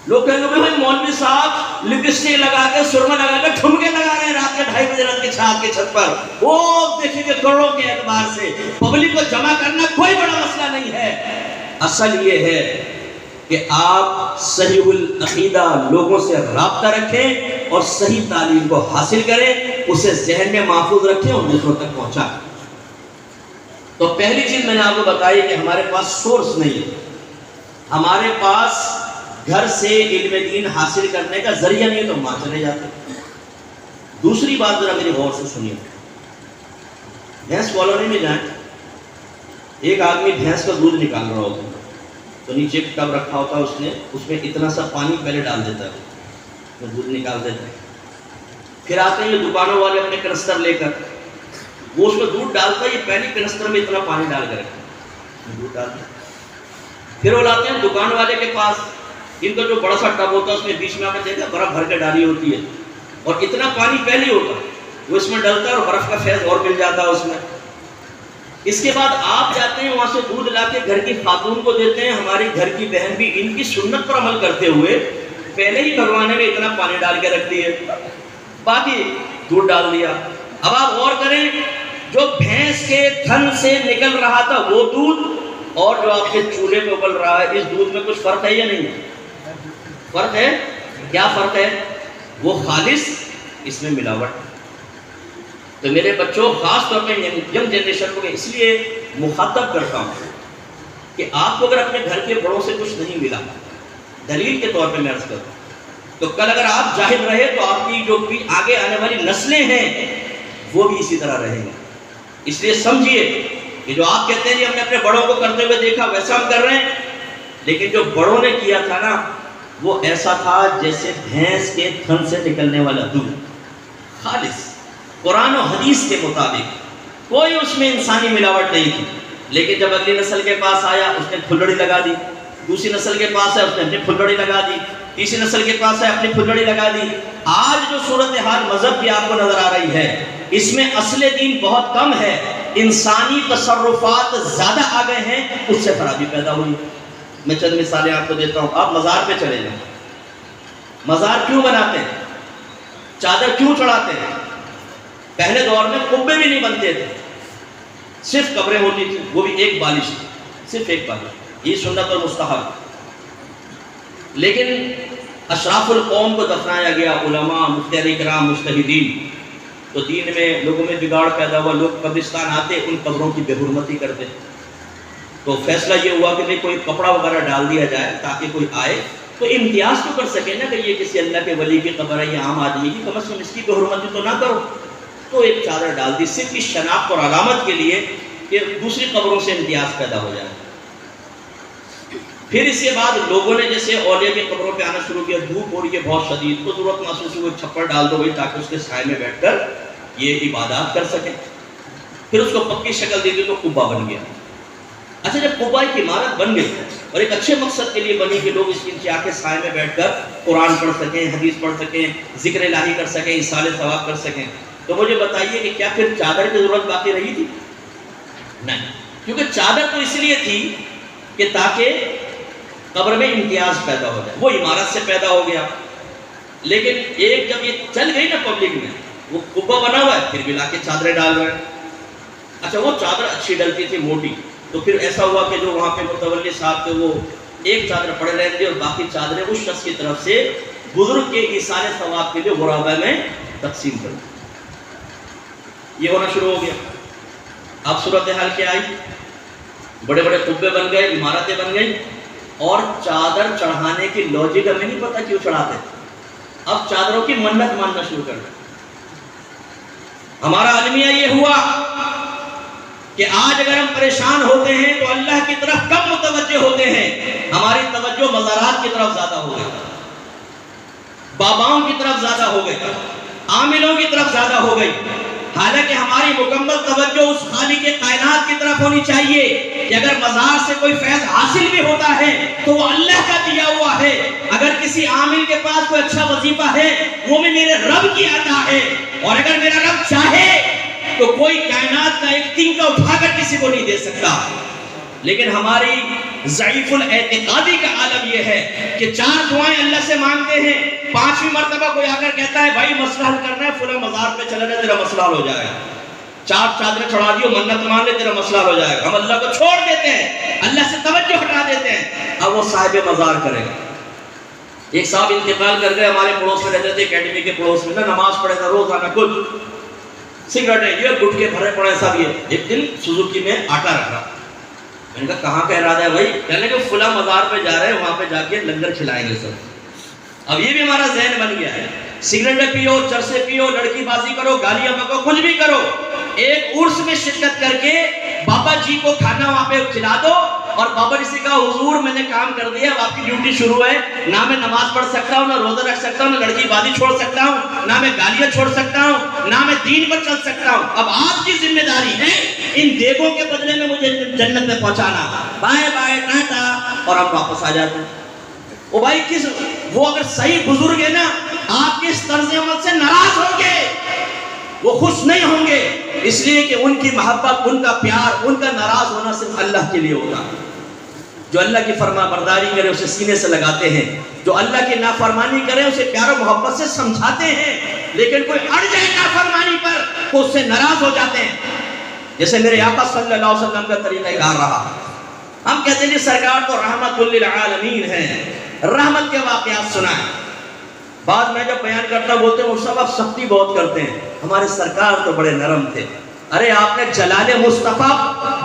لوگ کہیں گے بھائی مولوی صاحب لپسٹک لگا کے، سرما لگا کے ٹھمکے لگا رہے ہیں رات کے 2:30 بجے رات کے چھت پر، وہ دیکھیں گے کروڑوں کے اعتبار سے۔ پبلک کو جمع کرنا کوئی بڑا مسئلہ نہیں ہے، اصل یہ ہے کہ آپ صحیح العقیدہ لوگوں سے رابطہ رکھیں اور صحیح تعلیم کو حاصل کریں، اسے ذہن میں محفوظ رکھیں اور دوسروں تک پہنچائیں۔ تو پہلی چیز میں نے آپ کو بتائی کہ ہمارے پاس سورس نہیں ہے، ہمارے پاس گھر سے علم دین حاصل کرنے کا ذریعہ نہیں ہے، تو ہم وہاں چلے جاتے۔ دوسری بات ذرا میری غور سے سنیے، بھینس کالونی میں جائیں، ایک آدمی بھینس کا دودھ نکال رہا ہوتا ہے، تو نیچے ایک ٹب رکھا ہوتا ہے، اس میں اتنا سا پانی پہلے ڈال دیتا ہے، وہ دودھ نکال دیتا ہے، پھر آتے ہیں یہ دکانوں والے اپنے کنسٹر لے کر، وہ اس میں دودھ ڈالتا ہے، یہ پہلی کنسٹر میں اتنا پانی ڈال کر دودھ ڈالتا ہے، پھر وہ لاتے ہیں دکان والے کے پاس، ان کا جو بڑا سا ٹب ہوتا ہے اس میں بیچ میں آپ نے دیکھا برف بھر کے ڈالی ہوتی ہے، اور اتنا پانی پہلے ہوتا ہے، وہ اس میں ڈلتا ہے اور برف کا فیض اور مل جاتا ہے اس میں۔ اس کے بعد آپ جاتے ہیں وہاں سے دودھ لا کے گھر کی خاتون کو دیتے ہیں، ہماری گھر کی بہن بھی ان کی سنت پر عمل کرتے ہوئے پہلے ہی بھگوانے میں اتنا پانی ڈال کے رکھتی ہے، باقی دودھ ڈال دیا۔ اب آپ غور کریں، جو بھینس کے تھن سے نکل رہا تھا وہ دودھ اور جو آپ کے چولہے پہ ابل رہا ہے، اس دودھ میں کچھ فرق ہے یا نہیں؟ فرق ہے؟ کیا فرق ہے؟ وہ خالص، اس میں ملاوٹ۔ تو میرے بچوں، خاص طور پہ ینگ جنریشن کو اس لیے مخاطب کرتا ہوں کہ آپ کو اگر اپنے گھر کے بڑوں سے کچھ نہیں ملا، دلیل کے طور پہ میں عرض کرتا ہوں، تو کل اگر آپ جاہل رہے تو آپ کی جو بھی آگے آنے والی نسلیں ہیں وہ بھی اسی طرح رہیں گے. اس لیے سمجھیے کہ جو آپ کہتے ہیں ہم نے اپنے بڑوں کو کرتے ہوئے دیکھا ویسا ہم کر رہے ہیں، لیکن جو بڑوں نے کیا تھا نا وہ ایسا تھا جیسے بھینس کے تھن سے نکلنے والا دودھ، خالص قرآن و حدیث کے مطابق، کوئی اس میں انسانی ملاوٹ نہیں تھی. لیکن جب اگلی نسل کے پاس آیا اس نے پھلڑی لگا دی، دوسری نسل کے پاس ہے اس نے اپنی پھلڑی لگا دی، تیسری نسل کے پاس ہے اپنی پھلڑی لگا دی. آج جو صورتحال مذہب کی آپ کو نظر آ رہی ہے اس میں اصل دین بہت کم ہے، انسانی تصرفات زیادہ آ گئے ہیں، اس سے خرابی پیدا ہوئی. میں چند مثالیں آپ کو دیتا ہوں. آپ مزار پہ چلے جائیں، مزار کیوں بناتے ہیں، چادر کیوں چڑھاتے ہیں؟ پہلے دور میں قبے بھی نہیں بنتے تھے، صرف قبریں ہوتی تھی، وہ بھی ایک بالش تھی، صرف ایک بالش، یہ سنت اور مستحب. لیکن اشراف القوم کو دفنایا گیا، علماء، مفتیان کرام، مجتہدین، تو دین میں لوگوں میں بگاڑ پیدا ہوا، لوگ قبرستان آتے ان قبروں کی بے حرمتی کرتے. تو فیصلہ یہ ہوا کہ نہیں کوئی کپڑا وغیرہ ڈال دیا جائے تاکہ کوئی آئے تو امتیاز تو کر سکے نا کہ یہ کسی اللہ کے ولی کی قبر ہے، یہ عام آدمی کی، کم از کم اس کی بے حرمتی تو نہ کرو. تو ایک چادر ڈال دی صرف اس شناخت اور علامت کے لیے کہ دوسری قبروں سے امتیاز پیدا ہو جائے. پھر اس کے بعد لوگوں نے جیسے اولیاء کی قبروں پہ آنا شروع کیا، دھوپ ہو رہی ہے بہت شدید، تو ضرورت محسوس ہوئی چھپر ڈال دو گئی تاکہ اس کے سائے میں بیٹھ کر یہ عبادات کر سکیں. پھر اس کو پکی شکل دے دی تو قبہ بن گیا. اچھا جب قبہ کی عمارت بن گئی اور ایک اچھے مقصد کے لیے بنی کہ لوگ اس کے آ کے سائے میں بیٹھ کر قرآن پڑھ سکیں، حدیث پڑھ سکیں، ذکر الہی کر سکیں، ایصال ثواب کر سکیں، تو مجھے بتائیے کہ کیا پھر چادر کی ضرورت باقی رہی تھی؟ نہیں، کیونکہ چادر تو اس لیے تھی کہ تاکہ قبر میں امتیاز پیدا ہو جائے، وہ عمارت سے پیدا ہو گیا. لیکن ایک جب یہ چل گئی نا پبلک میں، وہ قبہ بنا ہوا ہے پھر بھی لا کے چادریں ڈال رہے ہیں. اچھا وہ چادر اچھی ڈلتی تھی موٹی، تو پھر ایسا ہوا کہ جو وہاں پہ متولی صاحب تھے وہ ایک چادر پڑے رہتے اور باقی چادریں اس شخص کی طرف سے بزرگ کے ایصال ثواب کے لیے غربا میں تقسیم کر دی. یہ ہونا شروع ہو گیا. اب صورتحال کیا آئی؟ بڑے بڑے قبے بن گئے، عمارتیں بن گئی، اور چادر چڑھانے کی لاجک ہمیں نہیں پتہ کیوں چڑھاتے. اب چادروں کی منت ماننا شروع کر دیں. ہمارا المیہ یہ ہوا کہ آج اگر ہم پریشان ہوتے ہیں تو اللہ کی طرف کم متوجہ ہوتے ہیں، ہماری توجہ مزارات کی طرف زیادہ ہو گئی، باباؤں کی طرف زیادہ ہو گئی، عاملوں کی طرف زیادہ ہو گئی. حالانکہ ہماری مکمل توجہ اس خالق کائنات کی طرف ہونی چاہیے کہ اگر مزار سے کوئی فیض حاصل بھی ہوتا ہے تو وہ اللہ کا دیا ہوا ہے. اگر کسی عامل کے پاس کوئی اچھا وظیفہ ہے وہ بھی میرے رب کی عطا ہے، اور اگر میرا رب چاہے تو کوئی کائنات کا ایک تنکا اٹھا کر کسی کو نہیں دے سکتا. لیکن ہماری ضعیف الاعتقادی کا عالم یہ ہے کہ 4 دعائیں اللہ سے مانگتے ہیں، 5ویں مرتبہ کوئی آ کر کہتا ہے بھائی مسئلہ حل کرنا ہے، فلاں مزار پہ چلا جائے تیرا مسئلہ حل ہو جائے گا، 4 چادریں چڑھا دیو، منت مان لے تیرا مسئلہ حل ہو جائے گا. ہم اللہ کو چھوڑ دیتے ہیں، اللہ سے توجہ ہٹا دیتے ہیں. اب وہ صاحب مزار کرے گا. ایک صاحب انتقال کر گئے، ہمارے پڑوس میں رہتے تھے، اکیڈمی کے پڑوس میں، نماز پڑھے تھا روزانہ، کچھ سگریٹیں یہ گٹکے بھرے پڑے سب. یہ ایک دن سوزوکی میں آٹا رکھا، میں نے کہا کہاں کا ارادہ ہے بھائی؟ کہنے کہ فلاں مزار پہ جا رہے ہیں، وہاں پہ جا کے لنگر کھلائیں گے سب. اب یہ بھی ہمارا ذہن بن گیا ہے، سگریٹیں پیو، چرسے پیو، لڑکی بازی کرو، گالیاں بکو، کچھ بھی کرو. ایک عرس میں شرکت کر کے بابا جی کو کھانا وہاں پہ کھلا دو، اور بابا جی سے کہا حضور میں نے کام کر دیا، اب آپ کی ڈیوٹی شروع ہے، نہ میں نماز پڑھ سکتا ہوں، نہ روزہ رکھ سکتا ہوں، نہ لڑکی بازی چھوڑ سکتا ہوں، نہ میں گالیاں چھوڑ سکتا ہوں، نہ میں دین پر چل سکتا ہوں. اب آپ کی ذمہ داری ہے ان دیگوں کے بدلے میں مجھے جنت میں پہنچانا. بائے بائے ٹاٹا، اور ہم واپس آ جاتے ہیں. او بھائی وہ اگر صحیح بزرگ ہے نا، آپ کے اس طرز عمل سے ناراض ہوں گے، وہ خوش نہیں ہوں گے، اس لیے کہ ان کی محبت، ان کا پیار، ان کا ناراض ہونا صرف اللہ کے لیے ہوتا ہے. جو اللہ کی فرما برداری کرے اسے سینے سے لگاتے ہیں، جو اللہ کی نافرمانی کرے اسے پیار و محبت سے سمجھاتے ہیں، لیکن کوئی اڑ جائے نافرمانی پر تو اس سے ناراض ہو جاتے ہیں. جیسے میرے آقا صلی اللہ علیہ وسلم کا طریقہ کار رہا. ہم کہتے ہیں سرکار تو رحمت للعالمین ہیں، رحمت کے واقعات سنائیں. بعد میں جب بیان کرتا بولتے ہیں مصطفیٰ آپ سختی بہت کرتے ہیں، ہمارے سرکار تو بڑے نرم تھے. ارے آپ نے جلال مصطفیٰ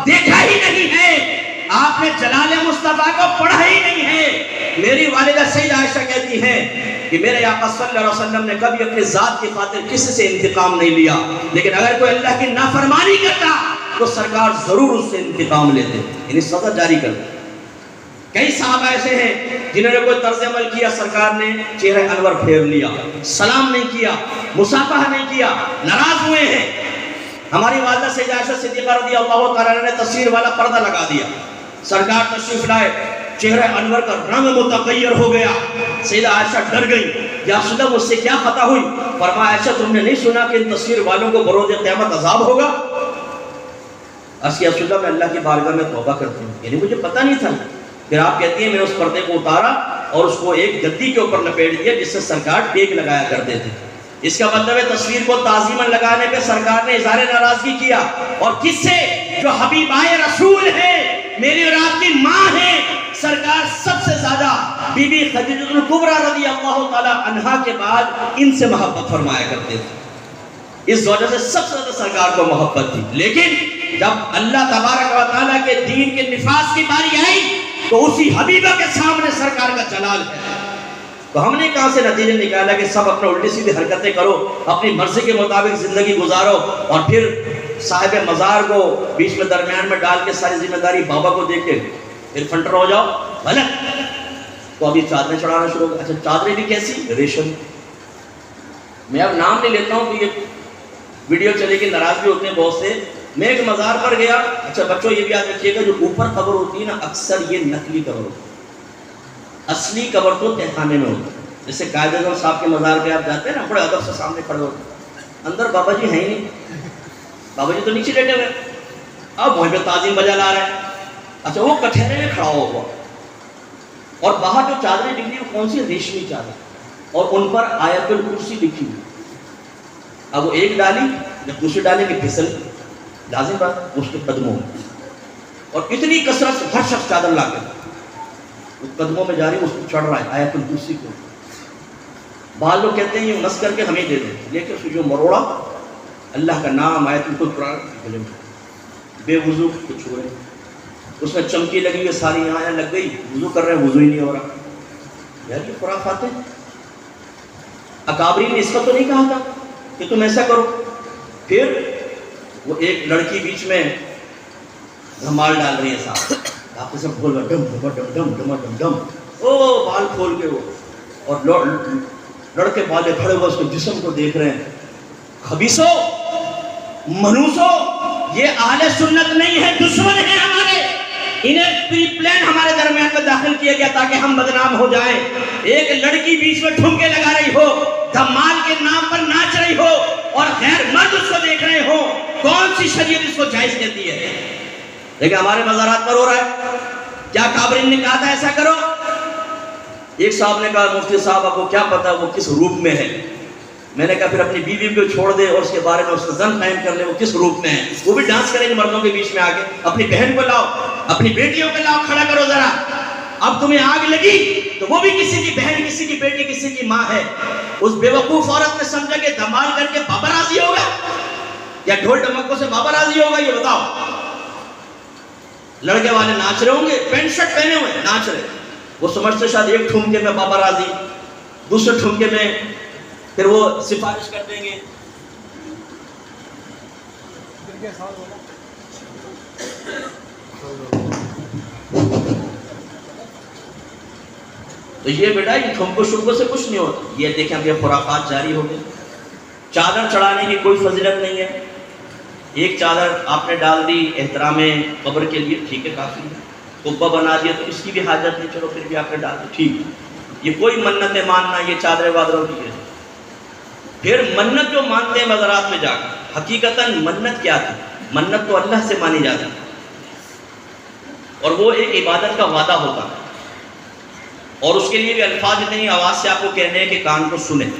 دیکھا ہی نہیں ہے، آپ نے جلال مصطفیٰ کو پڑھا ہی نہیں ہے. میری والدہ سید عائشہ کہتی ہیں کہ میرے آقا صلی اللہ علیہ وسلم نے کبھی اپنے ذات کی خاطر کسی سے انتقام نہیں لیا، لیکن اگر کوئی اللہ کی نافرمانی کرتا تو سرکار ضرور اس سے انتقام لیتے، یعنی سزا جاری کرتے۔ کئی صحابہ ایسے ہیں جنہوں نے کوئی طرز عمل کیا، سرکار نے چہرہ انور پھیر لیا، سلام نہیں کیا، مصافحہ نہیں کیا، ناراض ہوئے ہیں۔ ہماری والدہ سیدہ عائشہ صدیقہ رضی اللہ تعالیٰ عنہ نے تصویر والا پردہ لگا دیا، سرکار تشریف لائے، چہرہ انور کا رنگ متغیر ہو گیا، سیدہ عائشہ ڈر گئی، یا رسول اللہ مجھ سے کیا خطا ہوئی؟ فرمایا عائشہ تم نے نہیں سنا کہ ان تصویر والوں کو بروز قیامت عذاب ہوگا؟ رسول اللہ میں اللہ کی بارگاہ میں توبہ کرتی ہوں، یعنی مجھے پتہ نہیں تھا۔ پھر آپ کہتی ہیں میں نے اس پردے کو اتارا اور اس کو ایک گدی کے اوپر لپیٹ دیا جس سے سرکار ٹیک لگایا کرتے تھے۔ اس کا مطلب ہے تصویر کو تعظیماً لگانے پہ سرکار نے اظہار ناراضگی کیا، اور کس سے؟ جو حبیبائے رسول ہے، میری اور آپ کی ماں ہے۔ سرکار سب سے زیادہ بی بی خدیجہ الکبریٰ رضی اللہ تعالی عنہا کے بعد ان سے محبت فرمایا کرتے تھے، اس وجہ سے سب سے زیادہ سرکار کو محبت تھی۔ لیکن جب اللہ تبارک و تعالیٰ کے دین کے نفاذ کی باری آئی تو اسی حبیبہ کے سامنے سرکار کا جلال ہے۔ تو ہم نے کہاں سے نتیجہ نکالا کہ سب اپنا الٹی سیدھی حرکتیں کرو، اپنی مرضی کے مطابق زندگی گزارو، اور پھر صاحب مزار کو بیچ میں درمیان میں ڈال کے ساری ذمہ داری بابا کو دے کے پھر فنٹر ہو جاؤ؟ غلط۔ تو ابھی چادریں چڑھانا شروع ہو گئے۔ اچھا چادریں بھی کیسی؟ ریشم۔ میں اب نام نہیں لیتا ہوں کہ یہ ویڈیو چلے گی، ناراض بھی ہوتے ہیں بہت سے۔ میں ایک مزار پر گیا، اچھا بچوں یہ بھی یاد رکھیے گا جو اوپر قبر ہوتی ہے نا اکثر یہ نقلی قبر ہوتی ہے، اصلی قبر تو تہخانے میں ہوتی ہے۔ جیسے قائد اعظم صاحب کے مزار پہ آپ جاتے ہیں نا، بڑے ادب سے سامنے کھڑے ہوتے ہیں، اندر بابا جی ہیں ہی نہیں، بابا جی تو نیچے لیٹے ہوئے، اب وہیں پہ تعظیم بجا لا رہے ہیں۔ اچھا وہ کٹہرے میں کھڑا ہوا، اور باہر جو چادریں لکھی وہ کون سی؟ ریشمی چادر، اور ان پر آیت الکرسی لکھی ہوئی۔ اب وہ ایک ڈالی جب دوسری ڈالیں گے پھسل، لازم بات اس کے قدموں میں، اور اتنی کثرت سے ہر شخص چادر لا کے اس قدموں میں جاری اس کو چڑھ رہا ہے آیت الکرسی کو۔ بعض لوگ کہتے ہیں یہ مس کر کے ہمیں دے دیں، لیکن اس جو مروڑا اللہ کا نام آیت الکرسی بے وضو کو چھوڑے، اس میں چمکی لگی ہوئی ساری آیاں لگ گئی، وضو کر رہے ہیں وضو ہی نہیں ہو رہا۔ یار یہ خرافات ہیں۔ اکابرین نے اس کا تو نہیں کہا تھا کہ تم ایسا کرو۔ پھر وہ ایک لڑکی بیچ میں دھمال ڈال رہی ہے، صاحب آپ سب بول رہے ڈم ڈم ڈم ڈم ڈم ڈم ڈم، او بال کھول کے وہ، اور لڑکے بالے کھڑے ہوئے اس کے جسم کو دیکھ رہے ہیں۔ خبیثو منوسو، یہ اہل سنت نہیں ہے، دشمن ہیں ہمارے، انہیں پری پلان ہمارے درمیان میں داخل کیا گیا تاکہ ہم بدنام ہو جائیں۔ ایک لڑکی بیچ میں ٹھمکے لگا رہی ہو، دھمال کے نام پر ناچ رہی ہو، اور غیر مرد اس کو دیکھ رہے ہو، کون سی شریعت اس کو جائز کہتی ہے؟ لیکن ہمارے مزارات پر ہو رہا ہے۔ کیا کابرین نے کہا تھا ایسا کرو؟ ایک صاحب نے کہا مفتی صاحب آپ کو کیا پتا وہ کس روپ میں ہے؟ میں نے کہا پھر اپنی بیوی کو چھوڑ دے اور اس کے بارے میں اس کا ظن قائم کر لے وہ کس روپ میں ہے، وہ بھی ڈانس کریں گے مردوں کے بیچ میں آ کے۔ اپنی بہن کو لاؤ، اپنی بیٹیوں کو لاؤ، کھڑا کرو ذرا۔ اب تمہیں آگ لگی تو وہ بھی کسی کی بہن، کسی کی بیٹی، کسی کی ماں ہے۔ اس بے وقوف عورت نے سمجھا کہ دھمال کر کے بابا راضی ہوگا یا ڈھول ڈمکوں سے بابا راضی ہوگا؟ یہ بتاؤ۔ لڑکے والے ناچ رہے ہوں گے، پینٹ شرٹ پہنے ہوئے ناچ رہے، وہ سمجھتے شاید ایک ٹھمکے میں بابا راضی، دوسرے ٹھمکے میں پھر وہ سفارش کر دیں گے۔ تو یہ بیٹا یہ ٹھمکو شمکو سے کچھ نہیں ہوتا۔ یہ دیکھیں اب یہ خرافات جاری ہو گئے۔ چادر چڑھانے کی کوئی فضیلت نہیں ہے، ایک چادر آپ نے ڈال دی احترام قبر کے لیے، ٹھیک ہے کافی ہے، قبہ بنا دیا تو اس کی بھی حاجت نہیں، چلو پھر بھی آپ نے ڈال دی، ٹھیک ہے۔ یہ کوئی منتیں ماننا یہ چادریں وادروں کی ہے۔ پھر منت جو مانتے ہیں مزارات میں جا کر، حقیقتاً منت کیا تھی؟ منت تو اللہ سے مانی جاتی اور وہ ایک عبادت کا وعدہ ہوتا ہے، اور اس کے لیے بھی الفاظ اتنی آواز سے آپ کو کہنے ہیں کہ کان کو سنیں۔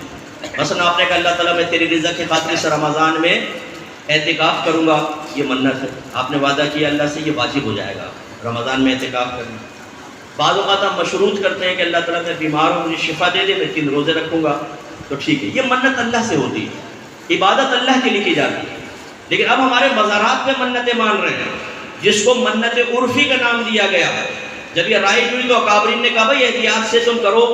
مثلا آپ نے کہا اللہ تعالیٰ میں تیری رضا کی خاطر اس رمضان میں اعتکاف کروں گا، یہ منت ہے، آپ نے وعدہ کیا اللہ سے یہ واجب ہو جائے گا رمضان میں اعتکاف کرنا۔ بعض اوقات ہم مشروط کرتے ہیں کہ اللہ تعالیٰ میں بیمار ہوں مجھے شفا دے دے، میں 3 روزے رکھوں گا، تو ٹھیک ہے، یہ منت اللہ سے ہوتی ہے، عبادت اللہ کے لیے کی جاتی ہے۔ لیکن اب ہمارے مزارات میں منتیں مان رہے ہیں، جس کو منت عرفی کا نام دیا گیا۔ جب یہ رائج ہوئی تو اکابرین نے کہا بھائی احتیاط سے تم کرو،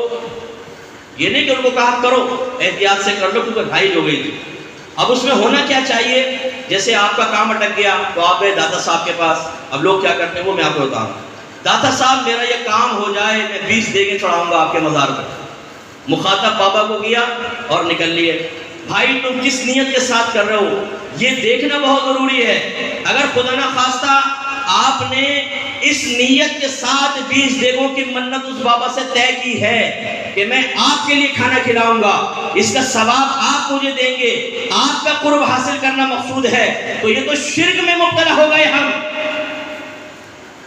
یہ نہیں کہ ان کو کہا کرو احتیاط سے کر لو کیونکہ بھائی ہو گئی تھی. اب اس میں ہونا کیا چاہیے, جیسے آپ کا کام اٹک گیا تو آپ گئے داتا صاحب کے پاس. اب لوگ کیا کرتے ہیں وہ میں آپ کو بتاؤں. داتا صاحب میرا یہ کام ہو جائے میں 20 دیگیں چڑھاؤں گا آپ کے مزار پر. مخاطب بابا کو کیا اور نکل لیے. بھائی تم کس نیت کے ساتھ کر رہے ہو یہ دیکھنا بہت ضروری ہے. اگر خدا نہ خواستہ آپ نے اس نیت کے ساتھ 20 دیگوں کی منت اس بابا سے طے کی ہے کہ میں آپ کے لیے کھانا کھلاؤں گا, اس کا ثواب آپ مجھے دیں گے, آپ کا قرب حاصل کرنا مقصود ہے, تو یہ تو شرک میں مبتلا ہو گئے ہم.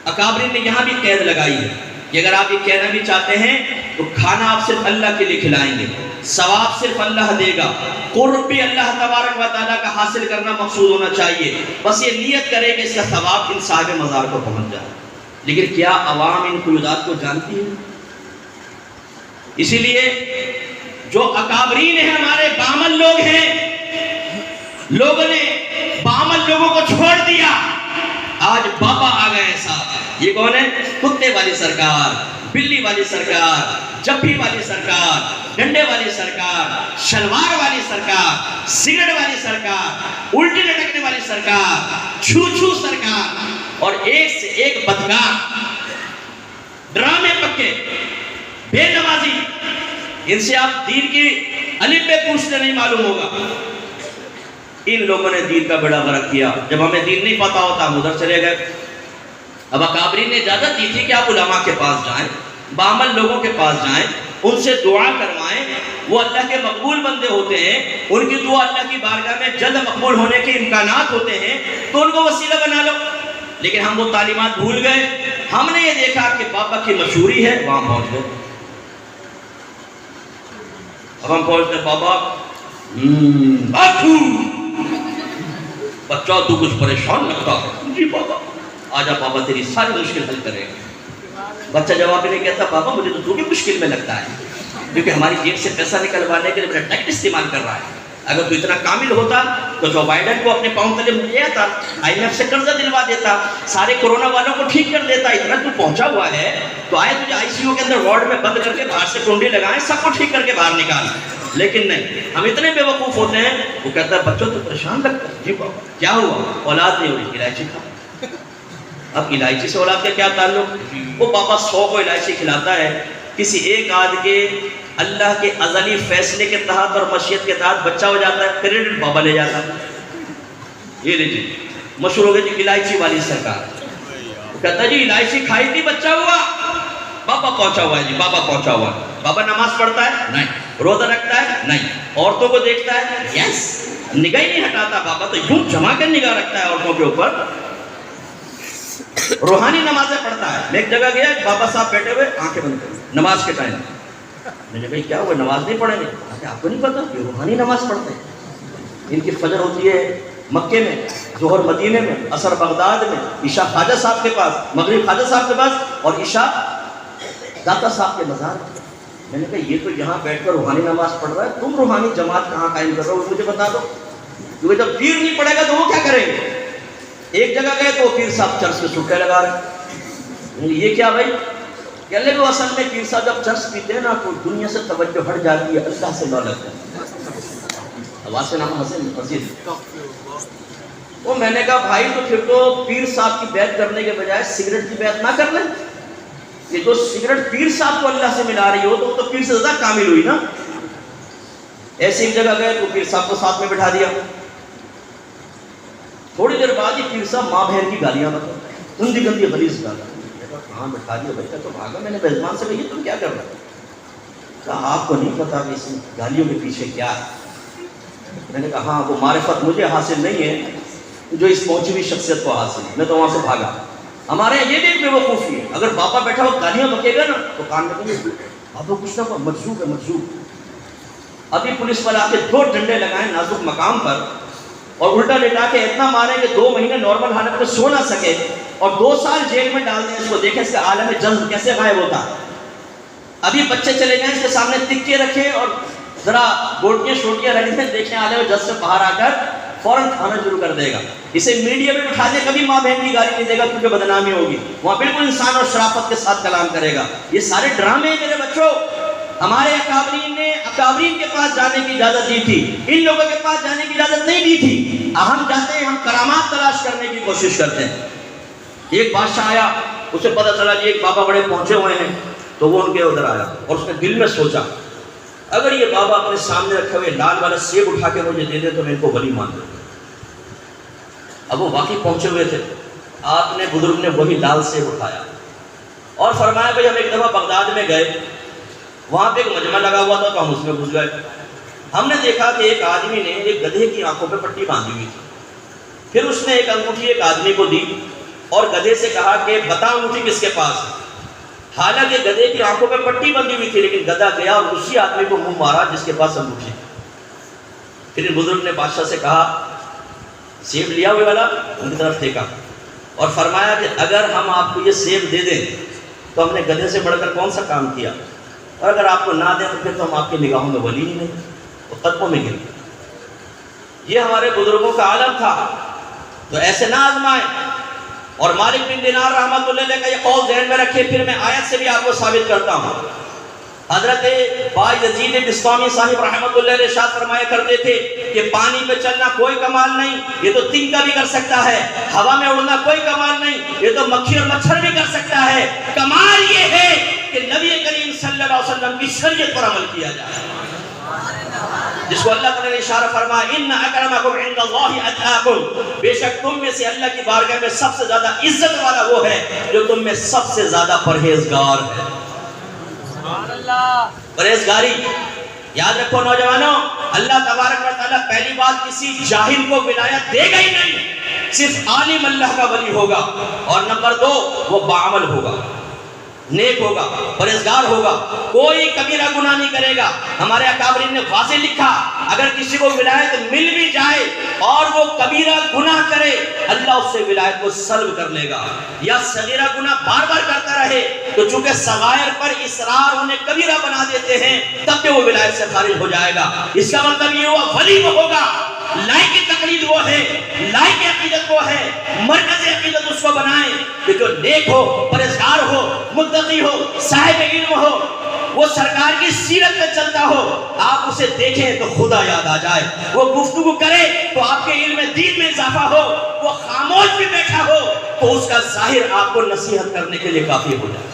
اکابرین نے یہاں بھی قید لگائی ہے کہ اگر آپ یہ کہنا بھی چاہتے ہیں تو کھانا آپ صرف اللہ کے لیے کھلائیں گے, ثواب صرف اللہ دے گا, قرب بھی اللہ تبارک و تعالیٰ کا حاصل کرنا مقصود ہونا چاہیے. بس یہ نیت کرے کہ اس کا ثواب ان صاحب مزار کو پہنچ جائے. لیکن کیا عوام ان قیودات کو جانتی ہے؟ اسی لیے جو اکابرین ہیں ہمارے بامل لوگ ہیں, لوگوں نے بامل لوگوں کو چھوڑ دیا, آج بابا آ گئے ہیں صاحب. یہ کون ہے؟ کتے والی سرکار, بلی والی سرکار, جپھی والی سرکار, ڈنڈے والی سرکار, شلوار والی سرکار, سگریٹ والی سرکار, الٹی لٹکنے والی سرکار, چھو چھو سرکار, اور ایک سے ایک بدکار, ڈرامے پکے, بے نمازی. ان سے آپ دین کی الف بے پوچھنے نہیں معلوم ہوگا. ان لوگوں نے دین کا بڑا غرق کیا. جب ہمیں دین نہیں پتا ہوتا ہم ادھر چلے گئے. اب اکابرین نے اجازت دی تھی کہ آپ علماء کے پاس جائیں, بامل لوگوں کے پاس جائیں, ان سے دعا کروائیں, وہ اللہ کے مقبول بندے ہوتے ہیں, ان کی دعا اللہ کی بارگاہ میں جلد مقبول ہونے کے امکانات ہوتے ہیں, تو ان کو وسیلہ بنا لو. لیکن ہم وہ تعلیمات بھول گئے. ہم نے یہ دیکھا کہ بابا کی مشہوری ہے, وہاں پہنچ گئے. اب ہم پہنچ گئے, بابا بچہ تو کچھ پریشان لگتا ہے. جی بابا. آجا بابا تیری ساری مشکل حل کرے گا. بچہ جواب نہیں کہتا, بابا مجھے تو بھی مشکل میں لگتا ہے کیونکہ ہماری جیب سے پیسہ نکلوانے کے لیے میرا ٹیکٹ استعمال کر رہا ہے. اگر تو اتنا کامل ہوتا تو جو بائیڈن کو اپنے پاؤں تلے لے آتا, IMF سے قرضہ دلوا دیتا, سارے کورونا والوں کو ٹھیک کر دیتا. اتنا تو پہنچا ہوا ہے تو آئے تجھے ICU کے اندر وارڈ میں بند کر کے باہر سے کنڈی لگائیں, سب کو ٹھیک کر کے باہر نکال. لیکن نہیں, ہم اتنے بے وقوف ہوتے ہیں. وہ کہتا ہے بچوں تو پریشان لگتا ہے. جی بابا کیا ہوا؟ اولاد نہیں ہوئی, الائچی کھا. اب الائچی سے اولاد کا کیا تعلق؟ وہ بابا 100 کو الائچی کھلاتا ہے, کسی ایک آدھ کے اللہ کے ازلی فیصلے کے تحت اور مشیت کے تحت بچہ ہو جاتا ہے, کریڈٹ بابا لے جاتا ہے. یہ لے جی مشہور ہو گئی جی الائچی والی سرکار. وہ کہتا ہے جی الائچی کھائی تھی بچہ ہوا. بابا پہنچا ہوا ہے جی, بابا پہنچا ہوا ہے. بابا نماز پڑھتا ہے؟ نہیں. روزہ رکھتا ہے؟ نہیں. عورتوں کو دیکھتا ہے؟ یس. نگاہ ہی نہیں ہٹاتا. بابا تو یوں جما کر نگاہ رکھتا ہے عورتوں کے اوپر. روحانی نمازیں پڑھتا ہے. میں ایک جگہ گیا, بابا صاحب بیٹھے ہوئے آنکھیں بند کر نماز کے ٹائم. میں نے کہا کیا ہوا, نماز نہیں پڑھیں گے؟ آپ کو نہیں پتا یہ روحانی نماز پڑھتے ہیں. ان کی فجر ہوتی ہے مکے میں, ظہر مدینے میں, عصر بغداد میں, عشاء خواجہ صاحب کے پاس, مغرب خواجہ صاحب کے پاس, اور عشاء داتا صاحب کے مزار. میں نے کہا یہ تو یہاں بیٹھ کر روحانی نماز پڑھ رہا ہے, تم روحانی جماعت کہاں قائم کر رہے ہو مجھے بتا دو. کیونکہ جب پیر نہیں پڑے گا تو وہ کیا کریں گے؟ ایک جگہ گئے تو پیر صاحب چرس میں سٹے لگا رہے. یہ کیا بھائی؟ کہ اللہ کو اصل میں پیر صاحب جب چرس پیتے ہیں نا تو دنیا سے توجہ ہٹ جاتی ہے, اللہ سے نہ لگتا ہے. آواز سے نام حسین مسجد. وہ میں نے کہا بھائی تو پھر تو پیر صاحب کی بیعت کرنے کے بجائے سگریٹ کی بیعت نہ کر لیں. یہ جو سگریٹ پیر صاحب کو اللہ سے ملا رہی ہو تو پیر سے زیادہ کامل ہوئی نا. ایسی ایک جگہ گئے تو پیر صاحب کو ساتھ میں بٹھا دیا. تھوڑی دیر بعد ہی پیر صاحب ماں بہن کی گالیاں بتاتے ہیں, گندی گندی غلیظ گالیاں. کہاں بٹھا دیا بچہ تو بھاگا. میں نے میزبان سے کہا تم کیا کر رہے ہو؟ کہا آپ کو نہیں پتا کہ اس گالیوں کے پیچھے کیا ہے. میں نے کہا ہاں وہ معرفت مجھے حاصل نہیں ہے جو اس پہنچی ہوئی شخصیت کو حاصل ہے. میں تو وہاں سے بھاگا. ہمارے یہ بھی ایک بے وقوفی ہے, اگر بابا بیٹھا ہو گالیاں بکے گا نا تو کان میں کہیں بابا کچھ نہ مجذوب ہے مجذوب. ابھی پولیس والے آ کے 2 ڈنڈے لگائیں نازک مقام پر اور الٹا لٹا کے اتنا مارے کہ 2 مہینے نارمل حالت میں سو نہ سکے اور 2 سال جیل میں ڈال دیں اس کو. دیکھیں اس کا عالم جذب کیسے غائب ہوتا. ابھی بچے چلے جائیں اس کے سامنے تکے رکھیں اور ذرا گوٹیاں شوٹیاں رکھ دیں, دیکھیں عالم جذب سے باہر آ کر فوراً کھانا شروع کر دے گا. اسے میڈیا میں بٹھا دیں کبھی ماں بہن کی گالی نہیں دے گا کیونکہ بدنامی ہوگی. وہاں بالکل انسان اور شرافت کے ساتھ کلام کرے گا. یہ سارے ڈرامے ہیں میرے بچوں. ہمارے اکابرین نے اکابرین کے پاس جانے کی اجازت دی تھی، ان لوگوں کے پاس جانے کی اجازت نہیں دی تھی. ہم جاتے ہیں، ہم کرامات تلاش کرنے کی کوشش کرتے ہیں. ایک بادشاہ آیا، اسے پتہ چلا کہ ایک بابا بڑے پہنچے ہوئے ہیں، تو وہ ان کے ادھر آیا اور اس نے دل میں سوچا اگر یہ بابا اپنے سامنے رکھے ہوئے لال والا سیب اٹھا کے مجھے دے دے تو میں ان کو ولی مان لوں. اب وہ واقعی پہنچے ہوئے تھے. آپ نے بزرگ نے وہی لال سیب اٹھایا اور فرمایا بھائی ہم ایک دفعہ بغداد میں گئے، وہاں پہ ایک مجمع لگا ہوا تھا تو ہم اس میں گھس گئے. ہم نے دیکھا کہ ایک آدمی نے ایک گدھے کی آنکھوں پہ پٹی باندھی ہوئی تھی. پھر اس نے ایک انگوٹھی ایک آدمی کو دی اور گدھے سے کہا کہ بتا انگوٹھی کس کے پاس ہے. حالانکہ گدھے کی آنکھوں پہ پٹی بندھی ہوئی تھی، لیکن گدھا گیا اور اسی آدمی کو منہ مارا جس کے پاس انگوٹھی. پھر بزرگ نے بادشاہ سے کہا سیب لیا ہوئے والا ان کی طرف پھینکا اور فرمایا کہ اگر ہم آپ کو یہ سیب دے دیں تو ہم نے گدھے سے بڑھ کر کون سا کام کیا، اور اگر آپ کو نہ دیں تو پھر تو ہم آپ کی نگاہوں میں ولی ہی نہیں. وہ قدموں میں گر گئے. یہ ہمارے بزرگوں کا عالم تھا. تو ایسے نہ آزمائیں. اور مالک بن دینار رحمۃ اللہ علیہ کا یہ قول ذہن میں رکھے. پھر میں آیت سے بھی آپ کو ثابت کرتا ہوں. حضرت با یزید بستامی صاحب رحمۃ اللہ علیہ ارشاد فرمایا کرتے تھے کہ پانی پہ چلنا کوئی کمال نہیں، یہ تو تنکا بھی کر سکتا ہے. ہوا میں اڑنا کوئی کمال نہیں، یہ تو مکھی اور مچھر بھی کر سکتا ہے. کمال یہ ہے کہ نبی کریم صلی اللہ علیہ وسلم کی شریعت پر عمل کیا جائے، جس کو اللہ تعالیٰ نے اشارہ فرمایا ان اکرمکم عند اللہ اتقاکم، بے شک تم میں سے اللہ کی بارگاہ میں سب سے زیادہ عزت والا وہ ہے جو تم میں سب سے زیادہ پرہیزگار ہے. پرہیزگاری یاد رکھو نوجوانوں. اللہ تبارک و تعالیٰ پہلی بات کسی جاہل کو ولایت دے گا ہی نہیں، صرف عالم اللہ کا ولی ہوگا. اور نمبر 2 وہ باعمل ہوگا، نیک ہوگا، پرہیزگار ہوگا، کوئی کبیرہ گناہ نہیں کرے گا. ہمارے اکابرین نے واضح لکھا اگر کسی کو ولایت مل بھی جائے اور وہ کبیرہ گناہ کرے اللہ اس سے ولایت کو سلب کر لے گا. یا صغیرہ گناہ بار بار کرتا رہے تو چونکہ صغائر پر اصرار انہیں کبیرہ بنا دیتے ہیں تب بھی وہ ولایت سے خارج ہو جائے گا. اس کا مطلب یہ ہوا ولی وہ ہوگا لائق تقلید وہ ہے، لائق عقیدت وہ ہے، مرکز عقیدت اس کو بنائیں کہ جو نیک ہو، پرہیزگار ہو، متقی ہو، صاحب علم ہو، وہ سرکار کی سیرت میں چلتا ہو. آپ اسے دیکھیں تو خدا یاد آ جائے، وہ گفتگو کرے تو آپ کے علم دین میں اضافہ ہو، وہ خاموش بھی بیٹھا ہو تو اس کا ظاہر آپ کو نصیحت کرنے کے لیے کافی ہو جائے.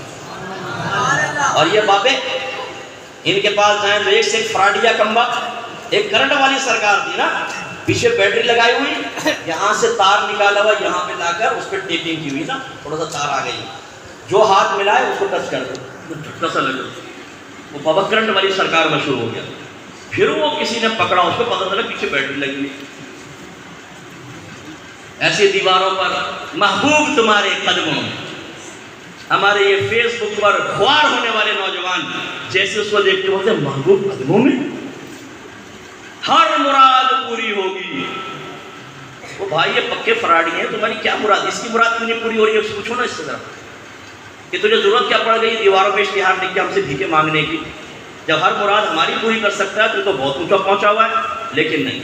اور یہ بابے ان کے پاس جائیں تو ایک سے ایک فراڈیا کمبا. ایک کرنٹ والی سرکار تھی نا، پیچھے بیٹری لگائی ہوئی، یہاں سے تار نکالا ہوا یہاں پہ لا کر اس پہ ٹیپنگ کی ہوئی نا، تھوڑا سا تار آ گئی، جو ہاتھ ملائے اس کو ٹچ کر دو، جھٹکا سا لگا. وہ بابا کرنٹ والی سرکار مشہور ہو گیا. پھر وہ کسی نے پکڑا، اس کو پتہ چلا پیچھے بیٹری لگی ہوئی. ایسی دیواروں پر محبوب تمہارے قدموں میں. ہمارے یہ فیس بک پر خوار ہونے والے نوجوان جیسے اس کو دیکھتے ہوتے محبوب قدموں میں ہر مراد پوری ہوگی. وہ بھائی یہ پکے فراڈی ہیں، تمہاری کیا مراد، اس کی مراد کیوں نہیں پوری ہو رہی ہے اس پوچھو نا اس سے ذرا کہ تجھے ضرورت کیا پڑ گئی دیواروں پہ اشتہار لکھ کے ہم سے بھیکے مانگنے کی. جب ہر مراد ہماری پوری کر سکتا ہے تو بہت اونچا پہنچا ہوا ہے. لیکن نہیں،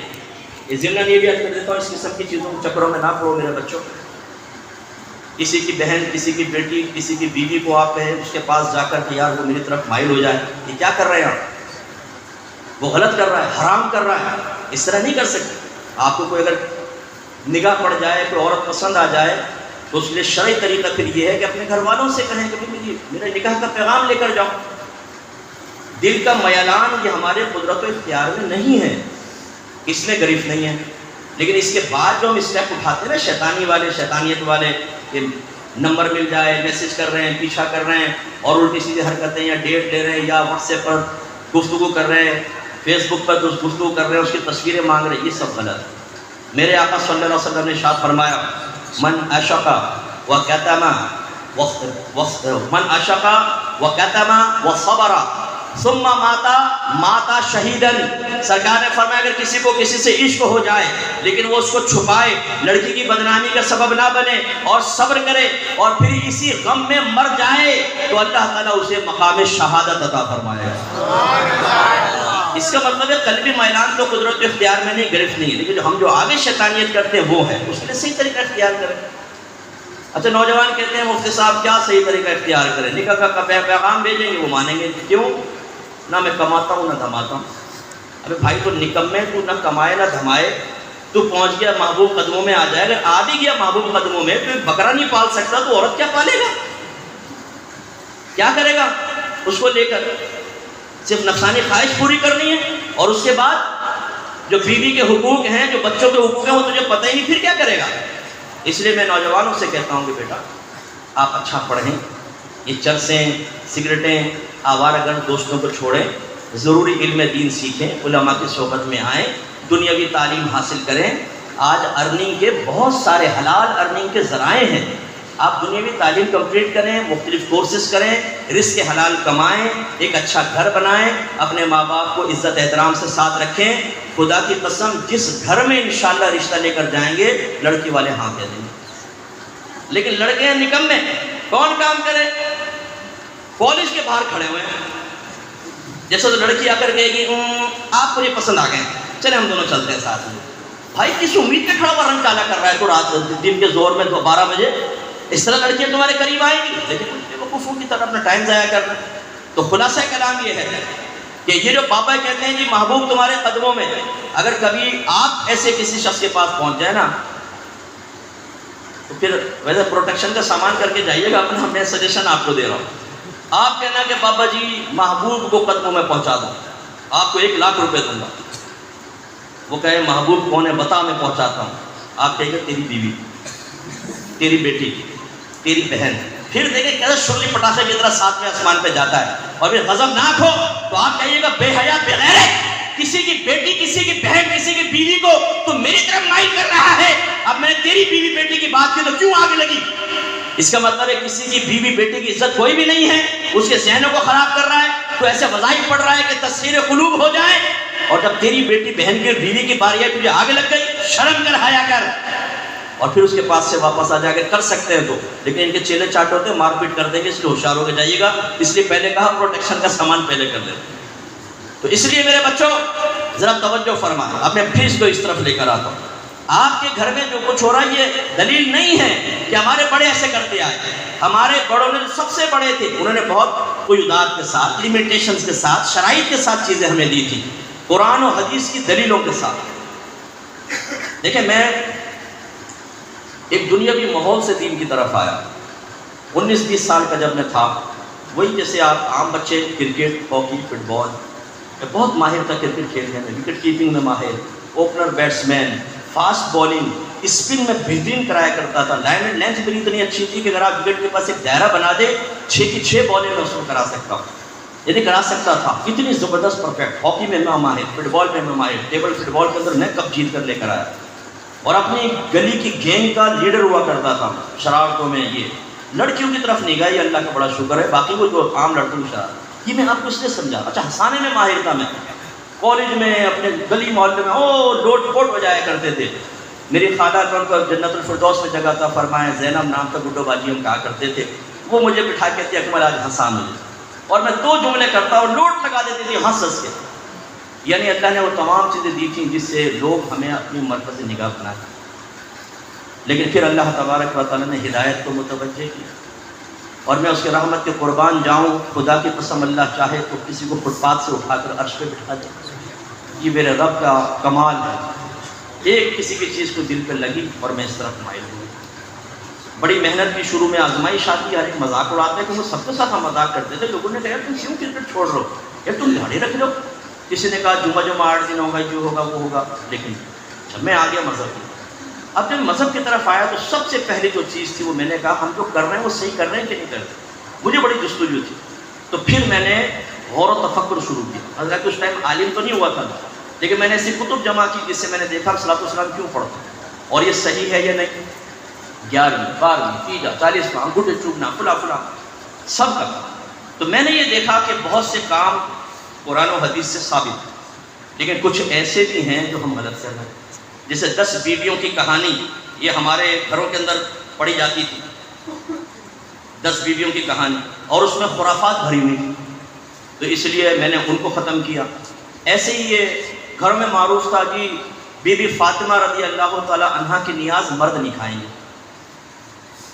اس ضمن یہ بھی عرض کر دیتا ہوں اس قسم کی چیزوں کے چکروں میں نہ پڑو میرے بچوں. کسی کی بہن، کسی کی بیٹی، کسی کی بیوی کو آپ کہیں اس کے پاس جا کر کہ یار وہ میری طرف مائل ہو جائے، یہ کیا کر رہے ہیں آپ؟ وہ غلط کر رہا ہے، حرام کر رہا ہے. اس طرح نہیں کر سکتے. آپ کو کوئی اگر نگاہ پڑ جائے، کوئی عورت پسند آ جائے تو اس لیے شرعی طریقہ پھر یہ ہے کہ اپنے گھر والوں سے کہیں کہ میرے نکاح کا پیغام لے کر جاؤ. دل کا میلان یہ ہمارے قدرت و اختیار میں نہیں ہے، اس میں گرفت نہیں ہے. لیکن اس کے بعد جو ہم اسٹیپ اٹھاتے ہیں نا شیطانی والے، شیطانیت والے، کہ نمبر مل جائے، میسج کر رہے ہیں، پیچھا کر رہے ہیں اور الٹی سیدھی حرکتیں، یا ڈیٹ لے رہے ہیں، یا واٹس ایپ پر گفتگو کر رہے ہیں، فیس بک پر گفتگو کر رہے ہیں، اس کی تصویریں مانگ رہے ہیں، یہ سب غلط ہے. میرے آقا صلی اللہ علیہ وسلم نے ارشاد فرمایا من عشق وکتم وصبر ثم ماتا شہیدن. سرکار نے فرمایا اگر کسی کو کسی سے عشق ہو جائے لیکن وہ اس کو چھپائے، لڑکی کی بدنامی کا سبب نہ بنے اور صبر کرے اور پھر اسی غم میں مر جائے تو اللہ تعالیٰ اسے مقام شہادت عطا فرمائے گا. اس کا مطلب ہے قلبی میلان تو قدرت اختیار میں نہیں، گرفت نہیں ہے. لیکن ہم جو آگے شیطانیت کرتے ہیں وہ ہے، اس کے لیے صحیح طریقہ اختیار کریں. اچھا نوجوان کہتے ہیں مفتی صاحب کیا صحیح طریقہ اختیار کریں؟ نکاح کا پیغام بھیجیں گے وہ مانیں گے. کیوں؟ نہ میں کماتا ہوں نہ دھماتا ہوں. ابے بھائی تو نکمے, تو نہ کمائے نہ دھمائے, تو پہنچ گیا محبوب قدموں میں آ جائے. اگر آ بھی گیا محبوب قدموں میں تو ایک بکرا نہیں پال سکتا تو عورت کیا پالے گا؟ کیا کرے گا اس کو لے کر؟ صرف نفسانی خواہش پوری کرنی ہے, اور اس کے بعد جو بیوی کے حقوق ہیں, جو بچوں کے حقوق ہیں, وہ تجھے پتہ ہی نہیں, پھر کیا کرے گا؟ اس لیے میں نوجوانوں سے کہتا ہوں کہ بیٹا آپ اچھا پڑھیں, یہ چرسیں سگریٹیں آوارہ گرد دوستوں کو چھوڑیں, ضروری علم دین سیکھیں, علماء کی صحبت میں آئیں, دنیاوی تعلیم حاصل کریں. آج ارننگ کے بہت سارے حلال ارننگ کے ذرائع ہیں. آپ دنیاوی تعلیم کمپلیٹ کریں, مختلف کورسز کریں, رزق حلال کمائیں, ایک اچھا گھر بنائیں, اپنے ماں باپ کو عزت احترام سے ساتھ رکھیں. خدا کی قسم جس گھر میں انشاءاللہ رشتہ لے کر جائیں گے لڑکی والے ہاں کہہ دیں گے. لیکن لڑکے ہیں نکمے, کون کام کرے؟ کالج کے باہر کھڑے ہوئے ہیں. جیسے تو لڑکی آ کر کہے گی آپ مجھے پسند آ گئے, چلے ہم دونوں چلتے ہیں ساتھ میں. بھائی کس امید پہ کھڑا ہوا رنگ کالا کر رہا ہے تو رات دن کے زور میں 12 بجے اس طرح لڑکیاں تمہارے قریب آئیں گی؟ لیکن بیوقوفوں کی طرح اپنا ٹائم ضائع کرنا. تو خلاصہ کلام یہ ہے کہ یہ جو بابا کہتے ہیں جی محبوب تمہارے قدموں میں, اگر کبھی آپ ایسے کسی شخص کے پاس پہنچ جائے نا تو پھر ویسے پروٹیکشن کا سامان کر کے جائیے گا اپنا. میں سجیشن آپ کو دے رہا ہوں. آپ کہنا کہ بابا جی محبوب کو قدموں میں پہنچا دوں, آپ کو 1 لاکھ روپے دوں گا. وہ کہے محبوب کون ہے بتا, میں پہنچاتا ہوں. آپ کہیں گے تیری بیوی, تیری بیٹی, تیری بہن. پھر دیکھیں کیسے شرلی پٹاخے کی طرح 7ویں آسمان پہ جاتا ہے. اور پھر غضبناک ہو تو آپ کہیے گا بے حیا بے غیرت, کسی کی بیٹی, کسی کی بہن, کسی کی بیوی کو تو میری طرف مائل کر رہا ہے. اب میں نے تیری بیوی بیٹی کی بات کی تو کیوں آگے لگی؟ اس کا مطلب ہے کسی کی بیوی بیٹی کی عزت کوئی بھی نہیں ہے, اس کے ذہنوں کو خراب کر رہا ہے. تو ایسے وظائف پڑھ رہا ہے کہ تسخیر قلوب ہو جائیں. اور جب تیری بیٹی بہن کی بیوی کی باری ہے تجھے آگے لگ گئی, شرم کر, حیا کر. اور پھر اس کے پاس سے واپس آ جا کے کر سکتے ہیں تو, لیکن ان کے چیلے چاٹ ہوتے ہیں, مار پیٹ کر دیں گے, اس لیے ہوشیار ہو کے جائیے گا. اس لیے پہلے کہا پروٹیکشن کا سامان پہلے کر دیں. تو اس لیے میرے بچوں ذرا توجہ فرمائیں. اب میں پھر اس کو اس طرف لے کر آتا ہوں. آپ کے گھر میں جو کچھ ہو رہا ہے یہ دلیل نہیں ہے کہ ہمارے بڑے ایسے کرتے آئے. ہمارے بڑوں نے سب سے بڑے تھے, انہوں نے بہت قیودات کے ساتھ, لیمیٹیشنز کے ساتھ, شرائط کے ساتھ چیزیں ہمیں دی تھی, قرآن و حدیث کی دلیلوں کے ساتھ. دیکھیں میں ایک دنیاوی ماحول سے دین کی طرف آیا. 19-20 سال کا جب میں تھا, وہی جیسے آپ عام بچے کرکٹ, ہاکی, فٹ بال, میں بہت ماہر تھا کرکٹ کھیلنے میں, وکٹ کیپنگ میں ماہر, opener batsman, fast bowling, spin میں بہترین کرایا کرتا تھا. لائن اینڈ لینتھ میری اتنی اچھی تھی کہ اگر آپ وکٹ کے پاس ایک دائرہ بنا دے 6 کی 6 بالیں میں اس کو کرا سکتا ہوں, یعنی کرا سکتا تھا. اتنی زبردست پرفیکٹ. ہاکی میں میں ماہر, فٹ بال میں میں ماہر, ٹیبل فٹ بال کے اندر میں کپ جیت کر لے کر آیا. اور اپنی گلی کی گینگ کا لیڈر ہوا کرتا تھا. شرارتوں میں یہ لڑکیوں کی طرف نہیں گیا, یہ اللہ کا بڑا شکر ہے. باقی وہ جو عام لڑکوں کی شرارت, یہ میں آپ کو اس لیے سمجھا. اچھا ہنسانے میں ماہر تھا میں. کالج میں اپنے گلی محلے میں لوٹ پوٹ بجایا کرتے تھے. میری خالہ کا جنت الفردوس میں جگہ تھا, فرمایا زینب نام کا گڈو باجی ہم کہا کرتے تھے. وہ مجھے بٹھا کے کہتے اکمل آج ہنسا مجھے, اور میں 2 جملے کرتا اور لوٹ لگا دیتی تھی ہنس ہنس کے. یعنی اللہ نے وہ تمام چیزیں دی تھیں جس سے لوگ ہمیں اپنی مرکز سے نگاہ بنا کر. لیکن پھر اللہ تبارک و تعالیٰ نے ہدایت کو متوجہ کیا, اور میں اس کے رحمت کے قربان جاؤں. خدا کی قسم اللہ چاہے تو کسی کو فٹ پاتھ سے اٹھا کر عرش پہ بٹھا دے. یہ میرے رب کا کمال ہے. ایک کسی کی چیز کو دل پہ لگی اور میں اس طرف مائل ہوں. بڑی محنت کی, شروع میں آزمائش آتی ہے, ہر ایک مذاق اڑاتے ہیں کہ وہ سب کے ساتھ ہم مذاق کرتے تھے. لوگوں نے کہا تم کیوں کرکٹ چھوڑ رہے ہو, یا تم داڑھی رکھ لو. کسی نے کہا جمعہ 8 دن ہوگا, جو ہوگا وہ ہوگا. لیکن جب میں آ گیا مذہب کی, اب جب مذہب کی طرف آیا تو سب سے پہلی جو چیز تھی وہ میں نے کہا ہم جو کر رہے ہیں وہ صحیح کر رہے ہیں کہ نہیں کر رہے. مجھے بڑی جستجو تھی. تو پھر میں نے غور و تفکر شروع کیا. حضرت اس ٹائم عالم تو نہیں ہوا تھا, لیکن میں نے ایسی کتب جمع کی جس سے میں نے دیکھا صلاۃ والسلام کیوں پڑھتا اور یہ صحیح ہے یا نہیں. 11ویں 12ویں تیجا 40واں انگوٹھے چوبنا فلاں فلاں سب کا. تو میں نے یہ دیکھا کہ بہت سے کام قرآن و حدیث سے ثابت ہیں, لیکن کچھ ایسے بھی ہیں جو ہم غلط کر رہے ہیں. جیسے 10 بیویوں کی کہانی, یہ ہمارے گھروں کے اندر پڑھی جاتی تھی. 10 بیویوں کی کہانی, اور اس میں خرافات بھری ہوئی تھی. تو اس لیے میں نے ان کو ختم کیا. ایسے ہی یہ گھر میں معروف تھا جی بی بی فاطمہ رضی اللہ تعالیٰ عنہا کی نیاز مرد نہیں کھائیں گے.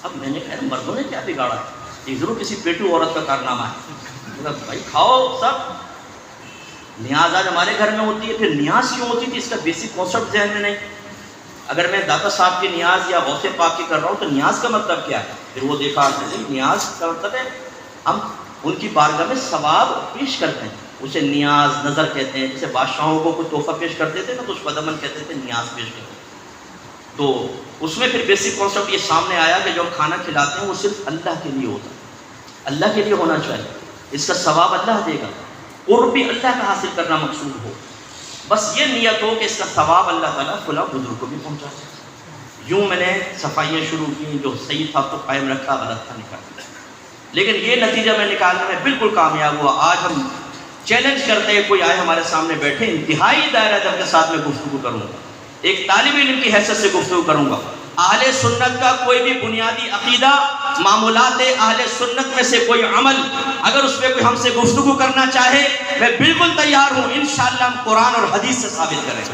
اب میں نے کہا مردوں نے کیا بگاڑا ہے, یہ ضرور کسی پیٹو عورت کا کارنامہ ہے. بھائی کھاؤ سب, نیاز آج ہمارے گھر میں ہوتی ہے، پھر نیاز کیوں ہوتی تھی اس کا بیسک کانسیپٹ ذہن میں نہیں. اگر میں داتا صاحب کی نیاز یا غوث پاک کی کر رہا ہوں تو نیاز کا مطلب کیا ہے؟ پھر وہ دیکھا نہیں، نیاز کا مطلب ہے ہم ان کی بارگاہ میں ثواب پیش کرتے ہیں، اسے نیاز نظر کہتے ہیں. جیسے بادشاہوں کو کوئی تحفہ پیش کرتے تھے نا تو اس کو ادمن کہتے تھے، نیاز پیش کرتے ہیں. تو اس میں پھر بیسک کانسیپٹ یہ سامنے آیا کہ جو ہم کھانا کھلاتے ہیں وہ صرف اللہ کے لیے ہوتا ہے، اللہ کے لیے ہونا چاہیے، اس کا ثواب اللہ دے گا، قرب بھی اللہ کا حاصل کرنا مقصود ہو. بس یہ نیت ہو کہ اس کا ثواب اللہ تعالیٰ فلاں بزرگ کو بھی پہنچا سکے. یوں میں نے صفائیاں شروع کی، جو صحیح تھا تو قائم رکھا، غلط تھا نکال دیا. لیکن یہ نتیجہ میں نکالنے میں بالکل کامیاب ہوا. آج ہم چیلنج کرتے ہیں، کوئی آئے ہمارے سامنے بیٹھے، انتہائی دائرہ ادب کے ساتھ میں گفتگو کروں گا، ایک طالب علم کی حیثیت سے گفتگو کروں گا. اہل سنت کا کوئی بھی بنیادی عقیدہ، معمولات اہل سنت میں سے کوئی عمل اگر اس پہ کوئی ہم سے گفتگو کرنا چاہے، میں بالکل تیار ہوں. انشاءاللہ ہم قرآن اور حدیث سے ثابت کریں گے.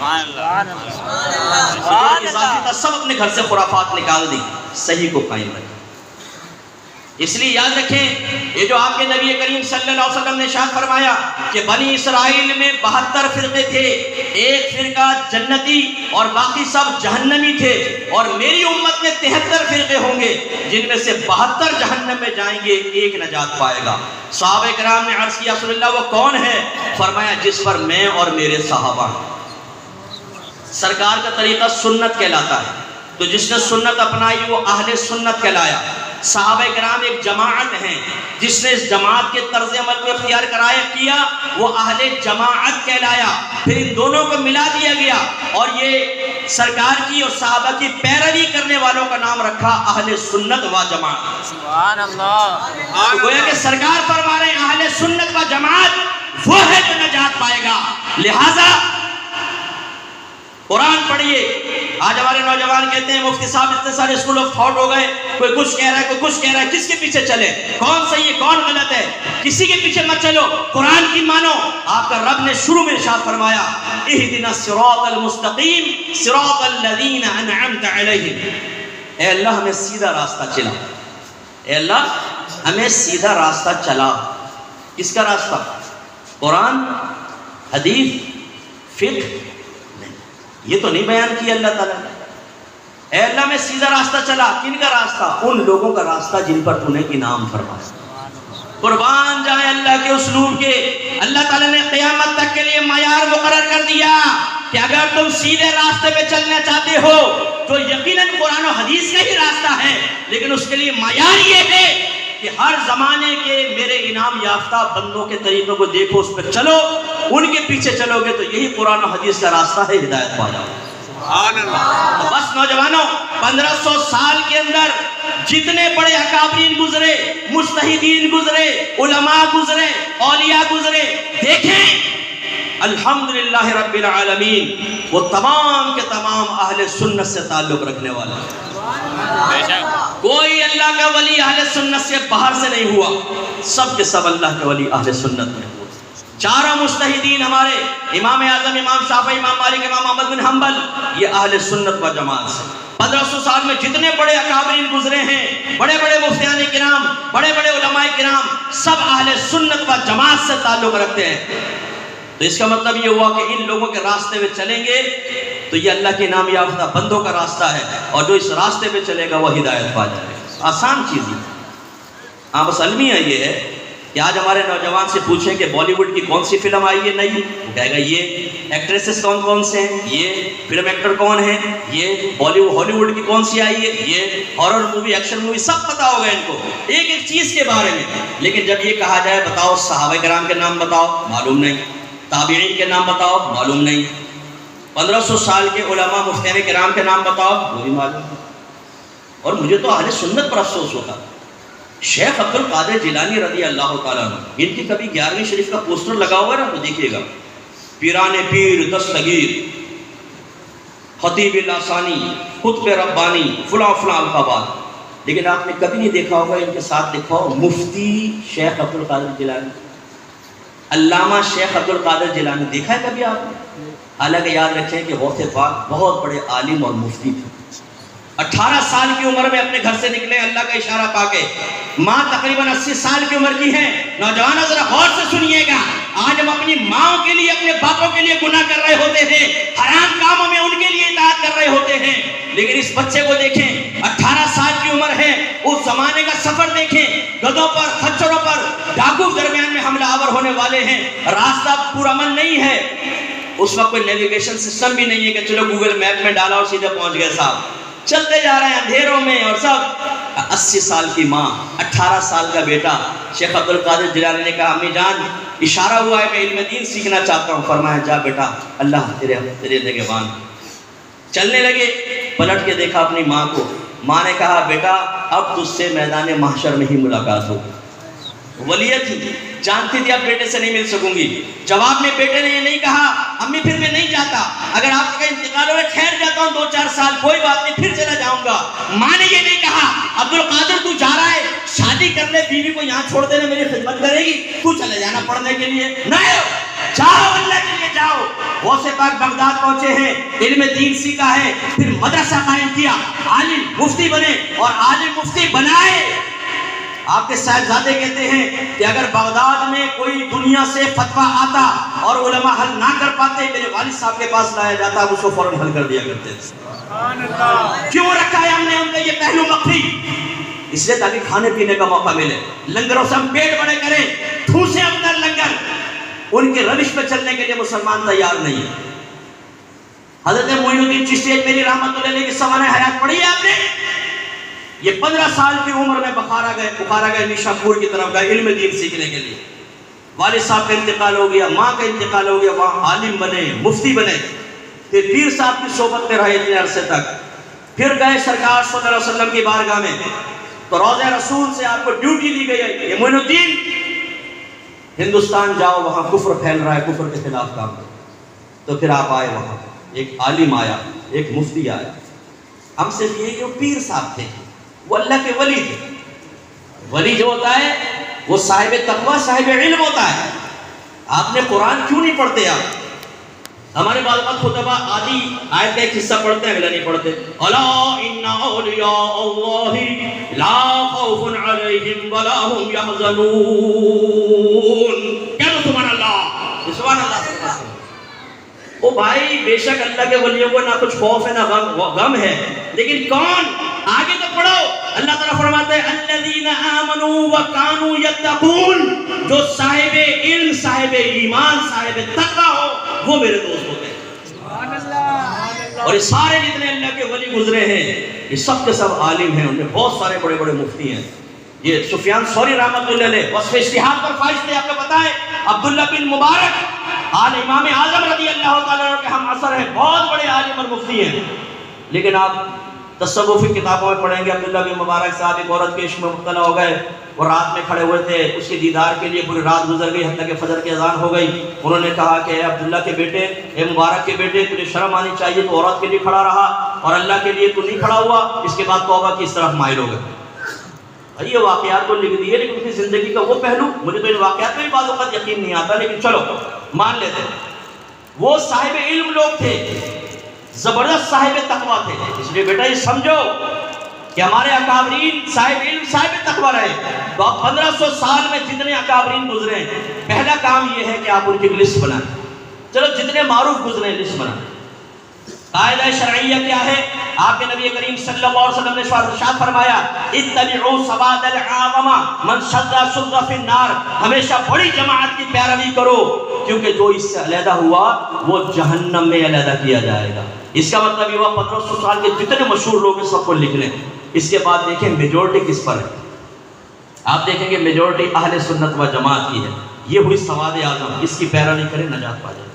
سب اپنے گھر سے خرافات نکال دی، صحیح کو قائم رکھیں. اس لیے یاد رکھیں، یہ جو آپ کے نبی کریم صلی اللہ علیہ وسلم نے ارشاد فرمایا کہ بنی اسرائیل میں 72 فرقے تھے، ایک فرقہ جنتی اور باقی سب جہنمی تھے، اور میری امت میں 73 فرقے ہوں گے جن میں سے 72 جہنم میں جائیں گے، ایک نجات پائے گا. صحابہ کرام نے عرض کیا رسول اللہ وہ کون ہے؟ فرمایا جس پر میں اور میرے صحابہ. سرکار کا طریقہ سنت کہلاتا ہے، تو جس نے سنت اپنائی وہ اہل سنت کہلایا. صحابہ کرام ایک جماعت ہیں، جس نے اس جماعت کے طرز عمل کو اختیار کیا وہ اہل جماعت کہلایا. پھر ان دونوں کو ملا دیا گیا اور یہ سرکار کی اور صحابہ کی پیروی کرنے والوں کا نام رکھا اہل سنت و جماعت. سبحان اللہ. تو گویا کہ سرکار فرما رہے ہیں اہل سنت و جماعت وہ ہے جو نجات پائے گا. لہذا قرآن پڑھیے. آج ہمارے نوجوان کہتے ہیں مفتی صاحب اتنے سارے اسکول آف تھاٹ ہو گئے، کوئی کچھ کہہ رہا ہے کوئی کچھ کہہ رہا ہے، کس کے پیچھے چلے؟ کون صحیح ہے کون غلط ہے؟ کسی کے پیچھے مت چلو، قرآن کی مانو. آپ کا رب نے شروع میں ارشاد فرمایا اہدنا الصراط المستقیم صراط الذین انعمت علیہم. اے اللہ ہمیں سیدھا راستہ چلا، اے اللہ ہمیں سیدھا راستہ چلا. کس کا راستہ؟ قرآن، حدیث، فقہ؟ یہ تو نہیں بیان کیا اللہ تعالیٰ نے. اے اللہ میں سیدھا راستہ چلا. کن کا راستہ؟ ان لوگوں کا راستہ جن پر تو نے انعام فرمایا. قربان جائیں اللہ کے اسلوب کے. اللہ تعالیٰ نے قیامت تک کے لیے معیار مقرر کر دیا کہ اگر تم سیدھے راستے پہ چلنا چاہتے ہو تو یقیناً قرآن و حدیث کا ہی راستہ ہے، لیکن اس کے لیے معیار یہ ہے کہ ہر زمانے کے میرے انعام یافتہ بندوں کے طریقوں کو دیکھو، اس پہ چلو. ان کے پیچھے چلو گے تو یہی قرآن و حدیث کا راستہ ہے، ہدایت پا جاؤ. سبحان اللہ. تو بس نوجوانوں، 1500 سال کے اندر جتنے بڑے اکابرین گزرے، مجتہدین گزرے، علماء گزرے، اولیاء گزرے، دیکھیں الحمدللہ رب العالمین وہ تمام کے تمام اہل سنت سے تعلق رکھنے والا ہے. کوئی اللہ کا ولی اہل سنت سے باہر سے نہیں ہوا، سب کے سب اللہ کے ولی اہل سنت میں ہوئے. چاروں مجتہدین ہمارے امام اعظم، امام شافعی، امام مالک، امام احمد بن حنبل، یہ اہل سنت و جماعت سے. 1500 سال میں جتنے بڑے اکابرین گزرے ہیں، بڑے بڑے مفتیان کرام، بڑے بڑے علماء کرام، سب اہل سنت و جماعت سے تعلق رکھتے ہیں. تو اس کا مطلب یہ ہوا کہ ان لوگوں کے راستے میں چلیں گے تو یہ اللہ کے نام یافتہ بندوں کا راستہ ہے، اور جو اس راستے پہ چلے گا وہ ہدایت پا جائے گا. آسان چیز ہے. ہاں بس المیہ یہ ہے کہ آج ہمارے نوجوان سے پوچھیں کہ بالی ووڈ کی کون سی فلم آئی ہے نئی، وہ کہے گا یہ. ایکٹریسز کون کون سے ہیں، یہ. فلم ایکٹر کون ہیں، یہ. ہالی ووڈ کی کون سی آئی ہے، یہ. ہارر مووی، ایکشن مووی، سب پتا ہوگا ان کو ایک ایک چیز کے بارے میں. لیکن جب یہ کہا جائے بتاؤ صحابہ کرام کے نام بتاؤ، معلوم نہیں. تابعین کے نام بتاؤ، معلوم نہیں. 1500 سال کے علماء مفتیان کرام کے نام بتاؤ، وہ بھی معلوم نہیں. اور مجھے تو اہل سنت پر افسوس ہوتا. شیخ عبد القادر جیلانی رضی اللہ تعالیٰ عنہ، ان کی کبھی 11ویں شریف کا پوسٹر لگا ہوا ہے نا تو دیکھیے گا، پیران پیر دستگیر، خطیب لاسانی، خطب ربانی، فلاں فلاں القابات. لیکن آپ نے کبھی نہیں دیکھا ہوگا ان کے ساتھ لکھا ہو مفتی شیخ عبد القادر جیلانی، علامہ شیخ عبد القادر جیلانی. دیکھا ہے کبھی آپ نے؟ حالانکہ یاد رکھیں کہ غوث پاک بہت بڑے عالم اور مفتی تھے. 18 سال کی عمر میں اپنے گھر سے نکلے، اللہ کا اشارہ پا کے. ماں تقریباً 80 سال کی عمر کی ہیں. نوجوانوں ذرا غور سے سنیے گا، آج ہم اپنی ماں کے لیے اپنے باپوں کے لیے گناہ کر رہے ہوتے ہیں, حرام کاموں میں ان کے لیے اطاعت کر رہے ہوتے ہیں. لیکن اس بچے کو دیکھیں, 18 سال کی عمر ہے, اس زمانے کا سفر دیکھیں, گدھوں پر, خچروں پر, ڈاکو درمیان میں حملہ آور ہونے والے ہیں, راستہ پورا امن نہیں ہے. اس وقت کوئی نیویگیشن سسٹم بھی نہیں ہے کہ چلو گوگل میپ میں ڈالا اور سیدھے پہنچ گئے صاحب. چلتے جا رہے ہیں اندھیروں میں, اور سب 80 سال کی ماں, 18 سال کا بیٹا. شیخ عبد القادر جیلانی نے کہا امی جان اشارہ ہوا ہے میں علم دین سیکھنا چاہتا ہوں. فرمایا جا بیٹا, اللہ تیرے نگہبان. چلنے لگے, پلٹ کے دیکھا اپنی ماں کو. ماں نے کہا بیٹا اب تجھ سے میدان محشر میں ہی ملاقات ہو. ولیت تھی, جانتی تھی اب بیٹے سے نہیں مل سکوں گی. جواب میں بیٹے نے یہ نہیں کہا امی پھر میں نہیں جاتا, اگر آپ کا انتقال ہو ٹھہر جاتا ہوں 2-4 سال, کوئی بات نہیں پھر چلا جاؤں گا. ماں نے یہ نہیں کہا عبد القادر تو جا رہا ہے, شادی کر لے, بیوی کو یہاں چھوڑ دینا, میری خدمت کرے گی, تو چلے جانا پڑھنے کے لیے. نہیں, جاؤ اللہ کے لیے جاؤ. غوث پاک بغداد پہنچے ہیں, علم دین سیکھا ہے, پھر مدرسہ قائم کیا, عالم مفتی بنے, اور عالم مفتی بنائے. آپ کے صاحبزادے کہتے ہیں کہ اگر بغداد میں کوئی دنیا سے فتویٰ آتا اور علماء حل نہ کر پاتے, میرے والد صاحب کے پاس لایا جاتا, اس کو فوراً حل کر دیا کرتے تھے. کیوں رکھا ہے ہم نے ان کا یہ پہلو مخفی؟ اس لیے تاکہ کھانے پینے کا موقع ملے, لنگروں سے ہم پیٹ بڑے کریں, ٹھوسے اندر لنگر. ان کے روش پہ چلنے کے لیے مسلمان تیار نہیں ہے. حضرت معین الدین چشتی اجمیری رحمۃ اللہ علیہ کی سوانح حیات پڑھی ہے آپ نے؟ یہ 15 سال کی عمر میں بخارا گئے نیشاپور کی طرف گئے علم دین سیکھنے کے لیے. والد صاحب کا انتقال ہو گیا, ماں کا انتقال ہو گیا, وہاں عالم بنے, مفتی بنے. پھر پیر صاحب کی صحبت میں رہے اتنے عرصے تک. پھر گئے سرکار صلی اللہ علیہ وسلم کی بارگاہ میں, تو روضہ رسول سے آپ کو ڈیوٹی دی گئی ہے کہ معین الدین ہندوستان جاؤ, وہاں کفر پھیل رہا ہے, کفر کے خلاف کام کرو. تو پھر آپ آئے, وہاں ایک عالم آیا, ایک مفتی آیا. ہم صرف یہ جو پیر صاحب تھے وہ اللہ کے ولی تھے. ولی جو ہوتا ہے وہ صاحب تقوی, صاحب علم ہوتا ہے. آپ نے قرآن کیوں نہیں پڑھتے؟ آپ ہمارے بعض خطبہ آدھی آیت کا ایک حصہ پڑھتے ہیں, اگلا نہیں پڑھتے. الا ان اولیاء اللہ لا خوف علیہم ولا هم يحزنون. کیا تو سبحان اللہ, سبحان اللہ. او بھائی بے شک اللہ کے ولیوں کو نہ کچھ خوف ہے نہ غم ہے, لیکن کون؟ آگے تو پڑھو. اللہ تعالیٰ فرماتے ہیں الذین آمنوا وکانوا یتقون, جو صاحب علم, صاحب ایمان, صاحب تقوی ہو وہ میرے دوست ہوتے ہیں. سبحان اللہ. اور یہ سارے جتنے اللہ کے ولی گزرے ہیں یہ سب کے سب عالم ہیں, ان میں بہت سارے بڑے بڑے مفتی ہیں. یہ سفیان ثوری رحمۃ اللہ علیہ وصف اجتہاد پر فائز تھے, آپ کو پتہ ہے. عبداللہ بن مبارک آل امام اعظم رضی اللہ تعالیٰ عنہ کے ہم اثر ہیں, بہت بڑے عالم اور مفتی ہیں. لیکن آپ تصوفی کتابوں میں پڑھیں گے عبداللہ بن مبارک صاحب ایک عورت کے عشق میں مبتلا ہو گئے, وہ رات میں کھڑے ہوئے تھے, اس کے دیدار کے لیے پوری رات گزر گئی, حتیٰ کہ فجر کی اذان ہو گئی. انہوں نے کہا کہ اے عبداللہ کے بیٹے, اے مبارک کے بیٹے, تجھے شرم آنی چاہیے, تو عورت کے لیے کھڑا رہا اور اللہ کے لیے تو نہیں کھڑا ہوا. اس کے بعد توبہ کی اس طرف مائل ہو گئے. یہ واقعات تو لکھ دیے, لیکن اس کی زندگی کا وہ پہلو مجھے تو ان واقعات میں بھی بعض اوقات یقین نہیں آتا, لیکن چلو مان لیتے ہیں. وہ صاحب علم لوگ تھے, زبردست صاحب تقویٰ تھے. اس لیے بیٹا یہ سمجھو کہ ہمارے اکابرین صاحب علم, صاحب تقویٰ رہے. تو آپ 1500 سال میں جتنے اکابرین گزرے ہیں, پہلا کام یہ ہے کہ آپ ان کی لسٹ بنائیں. چلو جتنے معروف گزرے ہیں لسٹ بنائیں. قاعدہ شرعیہ کیا ہے؟ آپ کے نبی کریم صلی اللہ علیہ وسلم نے ارشاد فرمایا اتبعوا سواد العظم من شد شد فی النار. ہمیشہ بڑی جماعت کی پیروی کرو, کیونکہ جو اس سے علیحدہ ہوا وہ جہنم میں علیحدہ کیا جائے گا. اس کا مطلب یہ ہوا 1500 سال کے جتنے مشہور لوگ ہیں سب کو لکھ لیں. اس کے بعد دیکھیں میجورٹی کس پر ہے. آپ دیکھیں گے میجورٹی اہل سنت و جماعت کی ہے. یہ ہوئی سواد اعظم, اس کی پیروی کریں نجات پا جائیں.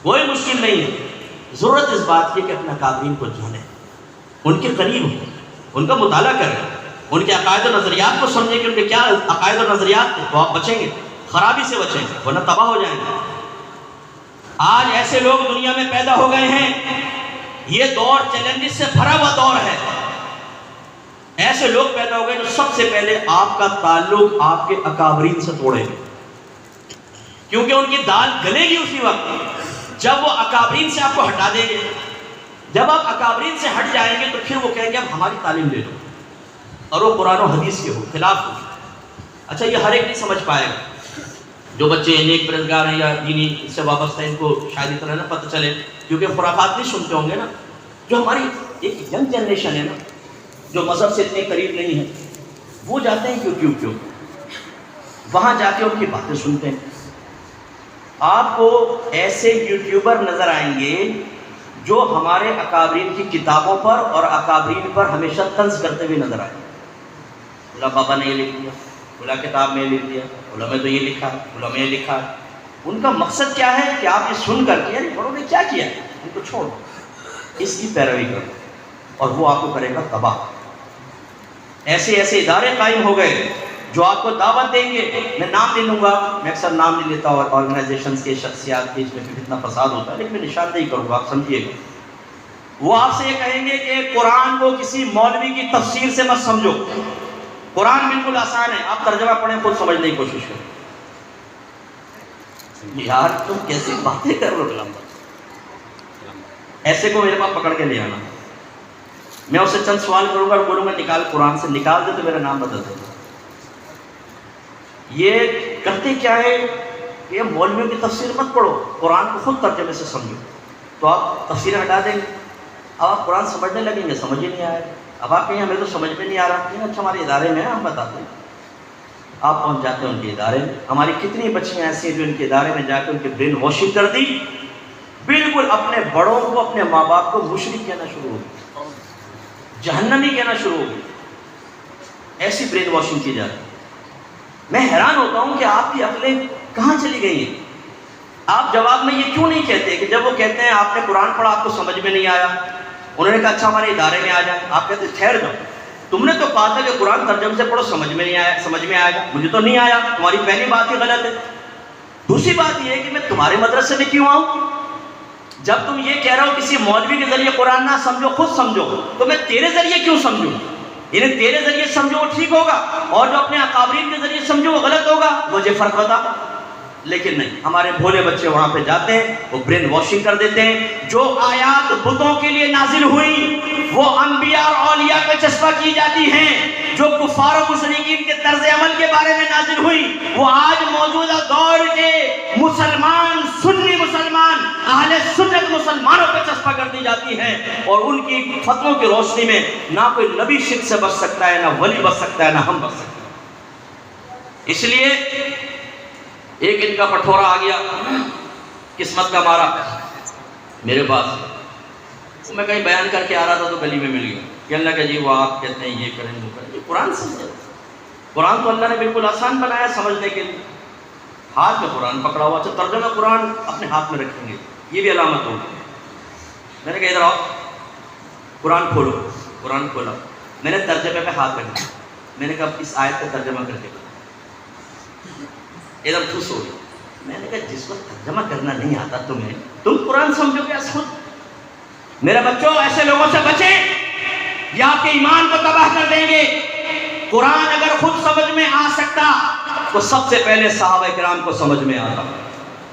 کوئی مشکل نہیں ہے. ضرورت اس بات کی کہ اپنے اکابرین کو جانیں, ان کے قریب ہوں, ان کا مطالعہ کریں, ان کے عقائد و نظریات کو سمجھیں کہ ان کے کیا عقائد و نظریات تھے, تو آپ بچیں گے, خرابی سے بچیں گے, ورنہ تباہ ہو جائیں گے. آج ایسے لوگ دنیا میں پیدا ہو گئے ہیں, یہ دور چیلنجز سے بھرا ہوا دور ہے. ایسے لوگ پیدا ہو گئے جو سب سے پہلے آپ کا تعلق آپ کے اکابرین سے توڑیں گے, کیونکہ ان کی دال گلے گی اسی وقت جب وہ اکابرین سے آپ کو ہٹا دیں گے. جب آپ اکابرین سے ہٹ جائیں گے تو پھر وہ کہیں گے اب ہماری تعلیم لے لو, اور وہ قرآن و حدیث کے ہو خلاف ہو. اچھا یہ ہر ایک نہیں سمجھ پائے گا. جو بچے نیک پرہیزگار ہیں یا دینی اس سے وابستہ ہیں ان کو شاید اتنا نہ پتہ چلے، کیونکہ خرافات نہیں سنتے ہوں گے نا. جو ہماری ایک ینگ جنریشن ہے نا، جو مذہب سے اتنے قریب نہیں ہے، وہ جاتے ہیں یوٹیوب پہ، وہاں جا کے ان کی باتیں سنتے ہیں. آپ کو ایسے یوٹیوبر نظر آئیں گے جو ہمارے اکابرین کی کتابوں پر اور اکابرین پر ہمیشہ طنز کرتے ہوئے نظر آئیں گے. بولا بابا نے یہ لکھ دیا، بولا کتاب میں لکھ دیا، بولا میں تو یہ لکھا ہے، بولا میں یہ لکھا ہے. ان کا مقصد کیا ہے کہ آپ یہ سن کر کے یعنی بڑوں نے کیا کیا ہے ان کو چھوڑ دو، اس کی پیروی کرو اور وہ آپ کو کرے گا تباہ. ایسے ایسے ادارے قائم ہو گئے جو آپ کو دعوت دیں گے. میں نام نہیں لوں گا، میں اکثر نام نہیں لیتا اور آرگنائزیشنز کے شخصیات کے اس میں بھی اتنا فساد ہوتا ہے، لیکن میں نشاندہی کروں گا، آپ سمجھیے گا. وہ آپ سے یہ کہیں گے کہ قرآن کو کسی مولوی کی تفسیر سے مت سمجھو، قرآن بالکل آسان ہے، آپ ترجمہ پڑھیں خود سمجھنے کی کوشش کریں. یار تم کیسی باتیں کر رہے ہو؟ ایسے کو میرے پاس پکڑ کے لے آنا، میں اسے چند سوال کروں گا اور بولوں گا نکال قرآن سے، نکال دے تو میرا نام بدل دے. یہ کرتے کیا ہے کہ مولویوں کی تفسیر مت پڑھو، قرآن کو خود ترجمے سے سمجھو. تو آپ تفسیریں ہٹا دیں گے، اب آپ قرآن سمجھنے لگیں گے، سمجھ ہی نہیں آئے. اب آپ کہیں ہمیں تو سمجھ میں نہیں آ رہا، کہ اچھا ہمارے ادارے میں ہیں ہم بتاتے ہیں. آپ پہنچ جاتے ہیں ان کے ادارے میں. ہماری کتنی بچیاں ایسی ہیں جو ان کے ادارے میں جا کے ان کے برین واشنگ کر دی، بالکل اپنے بڑوں کو اپنے ماں باپ کو مشرک کہنا شروع ہو گئی، جہنمی کہنا شروع ہو گئی. ایسی برین واشنگ کی جاتی. میں حیران ہوتا ہوں کہ آپ کی عقلیں کہاں چلی گئی ہیں. آپ جواب میں یہ کیوں نہیں کہتے کہ جب وہ کہتے ہیں آپ نے قرآن پڑھا آپ کو سمجھ میں نہیں آیا، انہوں نے کہا اچھا ہمارے ادارے میں آ جائیں، آپ کہتے ٹھہر جاؤ، تم نے تو کہا تھا کہ قرآن ترجمے سے پڑھو، سمجھ میں نہیں آیا، سمجھ میں آئے گا. مجھے تو نہیں آیا، تمہاری پہلی بات ہی غلط ہے. دوسری بات یہ ہے کہ میں تمہارے مدرسے میں کیوں آؤں؟ جب تم یہ کہہ رہے ہو کسی مولوی کے ذریعے قرآن نہ سمجھو خود سمجھو، تو میں تیرے ذریعے کیوں سمجھوں؟ یعنی تیرے ذریعے سمجھو وہ ٹھیک ہوگا اور جو اپنے اکابرین کے ذریعے سمجھو وہ غلط ہوگا. مجھے فرق بتا. لیکن نہیں، ہمارے بھولے بچے وہاں پہ جاتے ہیں، وہ برین واشنگ کر دیتے ہیں. جو آیات بتوں کے لیے نازل ہوئی وہ انبیاء اور اولیاء پہ چسپاں کی جاتی ہیں. جو کفار و مشرکین کے طرز عمل کے بارے میں نازل ہوئی وہ آج موجودہ دور کے مسلمان، سنی مسلمان، اہل سنت مسلمانوں پہ چسپاں کر دی جاتی ہیں. اور ان کی فتووں کی روشنی میں نہ کوئی نبی شرک سے بچ سکتا ہے، نہ ولی بچ سکتا ہے، نہ ہم بچ سکتے ہیں. اس لیے ایک ان کا پٹھورا آ گیا قسمت کا مارا میرے پاس. میں کہیں بیان کر کے آ رہا تھا تو گلی میں مل گیا کہ اللہ کا جی وہ آپ کہتے ہیں یہ کریں وہ کریں. یہ قرآن سمجھے، قرآن تو اللہ نے بالکل آسان بنایا سمجھنے کے لیے. ہاتھ میں قرآن پکڑا ہوا، اچھا ترجمہ قرآن اپنے ہاتھ میں رکھیں گے، یہ بھی علامت ہوگی. میں نے کہا ادھر آؤ، قرآن کھولو. قرآن کھولا، میں نے ترجمے پہ ہاتھ رکھا. میں نے کہا اس آیت کا ترجمہ کر کے ایک دم خوش ہو گئی. میں نے کہا جس کو ترجمہ کرنا نہیں آتا تمہیں، تم قرآن سمجھو گے خود. میرے بچوں ایسے لوگوں سے بچیں، یہ آپ کے ایمان کو تباہ کر دیں گے. قرآن اگر خود سمجھ میں آ سکتا تو سب سے پہلے صحابہ کرام کو سمجھ میں آتا.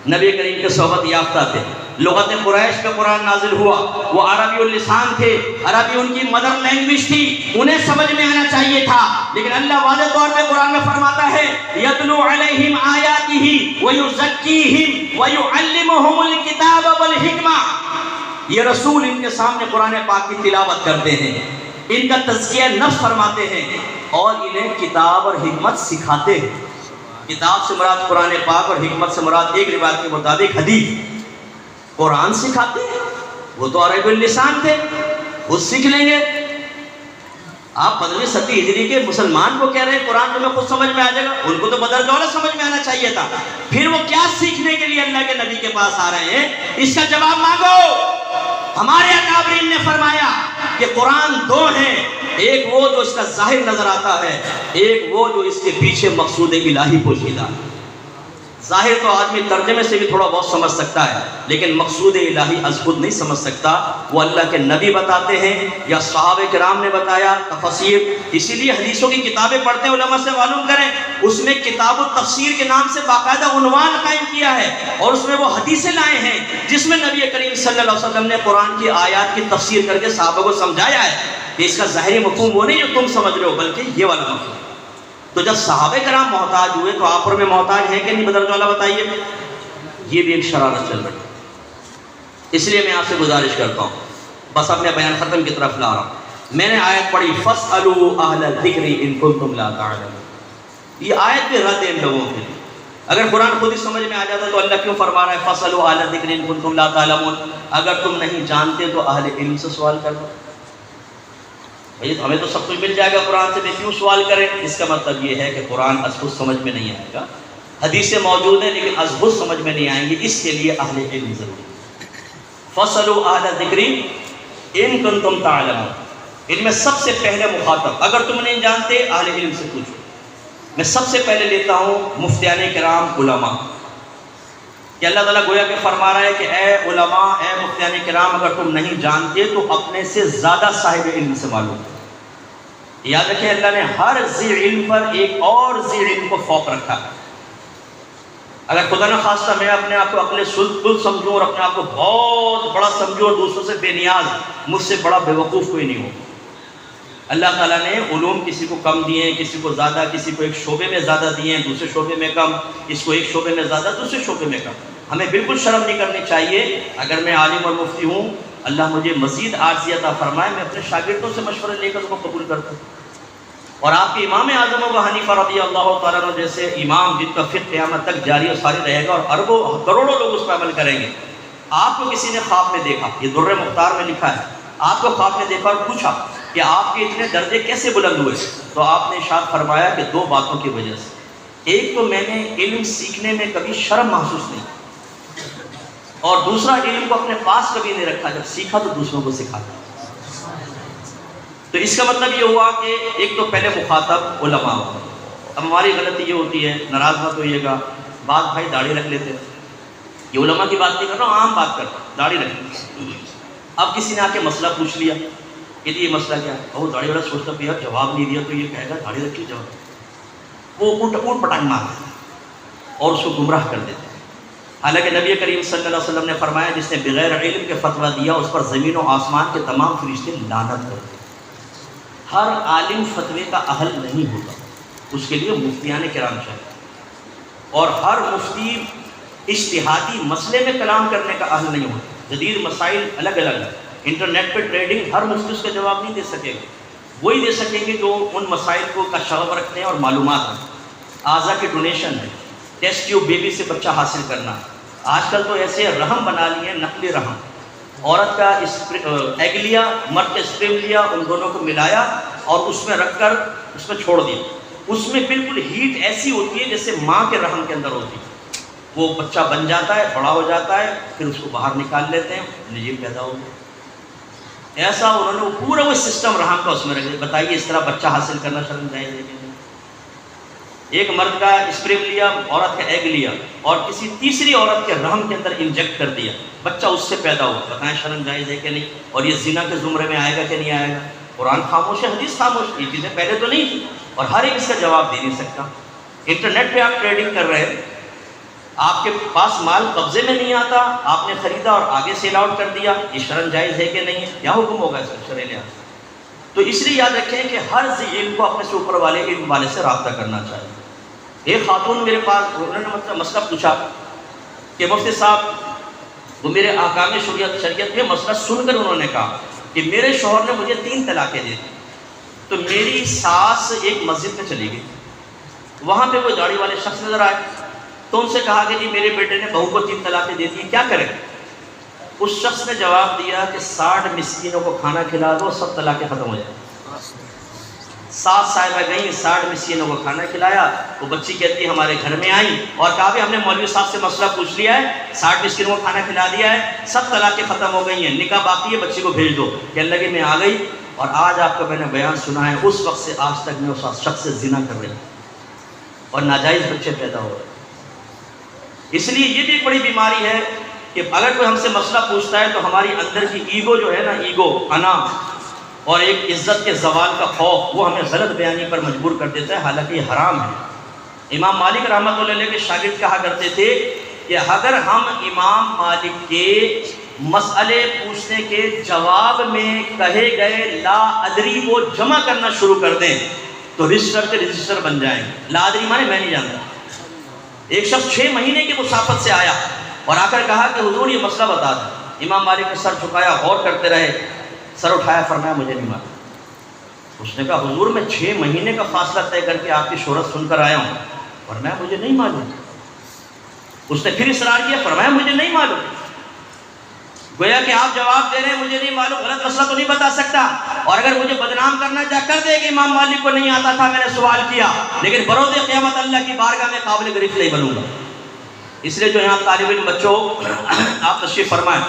نبی کریم کے صحبت یافتہ تھے، لغت قریش پہ قرآن نازل ہوا، وہ عربی اللسان تھے، عربی ان کی مدر لینگویج تھی، انہیں سمجھ میں آنا چاہیے تھا. لیکن اللہ واضح طور پہ قرآن میں فرماتا ہے یتلو علیہم آیاتہ ویزکیہم ویعلمہم الکتاب والحکمہ. یہ رسول ان کے سامنے قرآن پاک کی تلاوت کرتے ہیں، ان کا تزکیہ نفس فرماتے ہیں اور انہیں کتاب اور حکمت سکھاتے ہیں. کتاب سے مراد قرآن پاک اور حکمت سے مراد ایک روایت کے مطابق حدیث. قرآن سکھاتے ہیں، وہ تو عربی اللسان تھے، وہ سیکھ لیں گے. آپ 15ویں صدی ہجری کے مسلمان کو کہہ رہے ہیں قرآن تمہیں خود سمجھ میں آ جائے گا، ان کو تو بدر دولت سمجھ میں آنا چاہیے تھا. پھر وہ کیا سیکھنے کے لیے اللہ کے نبی کے پاس آ رہے ہیں؟ اس کا جواب مانگو. ہمارے اکابرین نے فرمایا کہ قرآن دو ہیں، ایک وہ جو اس کا ظاہر نظر آتا ہے، ایک وہ جو اس کے پیچھے مقصود الہی پوشیدہ ہے. ظاہر تو آدمی ترجمے سے بھی تھوڑا بہت سمجھ سکتا ہے، لیکن مقصود الہی از خود نہیں سمجھ سکتا. وہ اللہ کے نبی بتاتے ہیں یا صحابہ کرام نے بتایا تفسیر. اسی لیے حدیثوں کی کتابیں پڑھتے ہیں، علماء سے معلوم کریں، اس میں کتاب التفسیر کے نام سے باقاعدہ عنوان قائم کیا ہے اور اس میں وہ حدیثیں لائے ہیں جس میں نبی کریم صلی اللہ علیہ وسلم نے قرآن کی آیات کی تفسیر کر کے صحابہ کو سمجھایا ہے کہ اس کا ظاہری مفہوم وہ نہیں جو تم سمجھ رہے ہو، بلکہ یہ والا مفہوم. تو جب صحابہ کرام محتاج ہوئے تو آپ اور میں محتاج ہیں کہ نہیں بدرجہ والا بتائیے؟ یہ بھی ایک شرارت چل رہی ہے۔ اس لیے میں آپ سے گزارش کرتا ہوں، بس اب میں بیان ختم کی طرف لا رہا ہوں۔ میں نے آیت پڑھی فَاسْأَلُوا أَهْلَ الذِّكْرِ إِن كُنتُمْ لَا تَعْلَمُونَ، یہ آیت بھی رد ہے ان لوگوں کے لیے۔ اگر قرآن خود ہی سمجھ میں آ جاتا تو اللہ کیوں فرما رہا ہے فَاسْأَلُوا أَهْلَ الذِّكْرِ إِن كُنتُمْ لَا تَعْلَمُونَ؟ اگر تم نہیں جانتے تو اہل علم سے سوال کر دو۔ بھئی ہمیں تو سب کچھ مل جائے گا قرآن سے، میں کیوں سوال کریں؟ اس کا مطلب یہ ہے کہ قرآن از خود سمجھ میں نہیں آئے گا، حدیثیں موجود ہیں لیکن از خود سمجھ میں نہیں آئیں گی، اس کے لیے اہل علم ضروری ہے۔ فَاسْأَلُوا أَهْلَ الذِّكْرِ إِن كُنتُمْ تَعْلَمُونَ، ان میں سب سے پہلے مخاطب، اگر تم نہیں جانتے اہل علم سے پوچھو۔ میں سب سے پہلے لیتا ہوں مفتیان کرام، علماء، کہ اللہ تعالیٰ گویا کہ فرما رہا ہے کہ اے علماء، اے مفتیان کرام، اگر تم نہیں جانتے تو اپنے سے زیادہ صاحب علم سے معلوم۔ یاد رکھیں اللہ نے ہر ذی علم پر ایک اور ذی علم کو فوق رکھا ہے۔ اگر خدا نہ خواستہ میں اپنے آپ کو عقل کل سمجھوں اور اپنے آپ کو بہت بڑا سمجھوں اور دوسروں سے بے نیاز، مجھ سے بڑا بیوقوف کوئی نہیں ہو۔ اللہ تعالیٰ نے علوم کسی کو کم دیے ہیں، کسی کو زیادہ، کسی کو ایک شعبے میں زیادہ دیے ہیں، دوسرے شعبے میں کم، اس کو ایک شعبے میں زیادہ، دوسرے شعبے میں کم۔ ہمیں بالکل شرم نہیں کرنی چاہیے اگر میں عالم اور مفتی ہوں، اللہ مجھے مزید عاجزی عطا فرمائے، میں اپنے شاگردوں سے مشورے لے کر اس کو قبول کرتا ہوں۔ اور آپ کے امام اعظم ابو حنیفہ رضی اللہ تعالیٰ عنہ جیسے امام جن کا فقہ قیامت تک جاری و ساری رہے گا اور اربوں کروڑوں لوگ اس پر عمل کریں گے، آپ کو کسی نے خواب میں دیکھا، یہ در مختار میں لکھا ہے، آپ کو خواب میں دیکھا اور پوچھا کہ آپ کے اتنے درجے کیسے بلند ہوئے، تو آپ نے ارشاد فرمایا کہ دو باتوں کی وجہ سے، ایک تو میں نے علم سیکھنے میں کبھی شرم محسوس نہیں، اور دوسرا علم کو اپنے پاس کبھی نہیں رکھا، جب سیکھا تو دوسروں کو سکھاتا۔ تو اس کا مطلب یہ ہوا کہ ایک تو پہلے مخاطب علماء ہو۔ اب ہماری غلطی یہ ہوتی ہے، ناراض مت ہوئیے گا، بعض بھائی داڑھی رکھ لیتے ہیں، یہ علماء کی بات نہیں کر رہا ہوں، عام بات کر رہا ہوں، داڑھی رکھ لیتے۔ اب کسی نے آ کے مسئلہ پوچھ لیا کہ یہ مسئلہ کیا ہے، وہ داڑھی والا سوچتا پیا جواب نہیں دیا تو یہ کہے گا داڑھی رکھی جواب، وہ اونٹ پٹانگ مارتے اور اس کو گمراہ کر دیتے ہیں۔ حالانکہ نبی کریم صلی اللہ علیہ وسلم نے فرمایا جس نے بغیر علم کے فتویٰ دیا اس پر زمین و آسمان کے تمام فرشتے لعنت کرتے ہیں۔ ہر عالم فتوے کا اہل نہیں ہوتا، اس کے لیے مفتیان کرام چاہیے، اور ہر مفتی اجتہادی مسئلے میں کلام کرنے کا اہل نہیں ہوتا۔ جدید مسائل الگ الگ ہیں، انٹرنیٹ پہ ٹریڈنگ، ہر مفتی اس کا جواب نہیں دے سکے گا، وہی دے سکیں گے جو ان مسائل کو کا شغف رکھتے ہیں اور معلومات ہیں۔ اعضا کی ڈونیشن ہے، ٹیسٹ ٹیوب بیبی سے بچہ حاصل کرنا، آج کل تو ایسے رحم بنا لیے ہیں، نقلی رحم، عورت کا ایگ لیا، مرد کا اسپرم لیا، ان دونوں کو ملایا اور اس میں رکھ کر اس میں چھوڑ دیا، اس میں بالکل ہیٹ ایسی ہوتی ہے جیسے ماں کے رحم کے اندر ہوتی ہے، وہ بچہ بن جاتا ہے، بڑا ہو جاتا ہے، پھر اس کو باہر نکال لیتے ہیں، نجیب پیدا ہو گیا۔ ایسا انہوں نے وہ پورا وہ سسٹم رحم کا اس میں رکھ دیا۔ بتائیے اس طرح بچہ حاصل کرنا شرم جائز ہے کہ نہیں؟ ایک مرد کا اسپرم لیا، عورت کا ایگ لیا اور کسی تیسری عورت کے رحم کے اندر انجیکٹ کر دیا، بچہ اس سے پیدا ہوا، بتائیں شرم جائز ہے کہ نہیں؟ اور یہ زنا کے زمرے میں آئے گا کہ نہیں آئے گا؟ قرآن خاموش ہے، حدیث خاموش، یہ چیزیں پہلے تو نہیں تھی اور ہر ایک اس کا جواب دے نہیں سکتا۔ انٹرنیٹ پہ آپ ٹریڈنگ کر رہے ہیں، آپ کے پاس مال قبضے میں نہیں آتا، آپ نے خریدا اور آگے سیل آؤٹ کر دیا، یہ شرم جائز ہے کہ نہیں ہے؟ کیا حکم ہوگا اس کا شرعی لحاظ؟ تو اس لیے یاد رکھیں کہ ہر ذی علم کو اپنے سے اوپر والے علم والے سے رابطہ کرنا چاہیے۔ ایک خاتون میرے پاس، انہوں نے مسئلہ پوچھا کہ مفتی صاحب وہ میرے احکام شریعت میں مسئلہ سن کر انہوں نے کہا کہ میرے شوہر نے مجھے 3 طلاقیں دے دی، تو میری ساس ایک مسجد میں چلی گئی، وہاں پہ وہ داڑھی والے شخص نظر آئے، تو ان سے کہا کہ جی میرے بیٹے نے بہو کو 3 طلاقیں دے دی، کیا کریں؟ اس شخص نے جواب دیا کہ 60 مسکینوں کو کھانا کھلا دو، سب طلاقیں ختم ہو جائیں۔ 7 صاحبہ گئیں، 60 مسکینوں کو کھانا کھلایا، وہ بچی کہتی ہے ہمارے گھر میں آئیں اور کہا بھی ہم نے مولوی صاحب سے مسئلہ پوچھ لیا ہے، 60 مسکینوں کو کھانا کھلا دیا ہے، سب طلاقیں ختم ہو گئی ہیں، نکاح باقی ہے، بچی کو بھیج دو۔ کہنے لگے میں آ گئی اور آج آپ کا میں نے بیان سنا ہے، اس وقت سے آج تک میں اس شخص سے زنا کر رہی ہوں اور ناجائز بچے پیدا ہو رہے ہیں۔ اس لیے یہ بھی ایک بڑی بیماری ہے کہ اگر کوئی ہم سے مسئلہ پوچھتا ہے تو ہماری اندر کی ایگو جو ہے نا، ایگو، انا اور ایک عزت کے زوال کا خوف، وہ ہمیں غلط بیانی پر مجبور کر دیتا ہے، حالانکہ یہ حرام ہے۔ امام مالک رحمۃ اللہ علیہ کے شاگرد کہا کرتے تھے کہ اگر ہم امام مالک کے مسئلے پوچھنے کے جواب میں کہے گئے لا ادری کو جمع کرنا شروع کر دیں تو رجسٹر کے رجسٹر بن جائیں گے. لا ادری مانے میں نہیں جانتا. ایک شخص 6 مہینے کی مسافت سے آیا اور آ کر کہا کہ حضور یہ مسئلہ بتا دیں. امام مالک نے سر جھکایا، غور کرتے رہے، سر اٹھایا، فرمایا مجھے نہیں معلوم. اس نے کہا حضور میں 6 مہینے کا فاصلہ طے کر کے آپ کی شہرت سن کر آیا ہوں، فرمایا مجھے نہیں معلوم. اس نے پھر اصرار کیا، فرمایا مجھے نہیں معلوم. گویا کہ آپ جواب دے رہے ہیں مجھے نہیں معلوم، غلط مسئلہ تو نہیں بتا سکتا، اور اگر مجھے بدنام کرنا چاہ کر دے کہ امام مالک کو نہیں آتا تھا، میں نے سوال کیا، لیکن بروز قیامت اللہ کی بارگاہ میں قابل گرفت نہیں بنوں گا. اس لیے جو یہاں طالب علم بچوں آپ تشریف فرمائیں،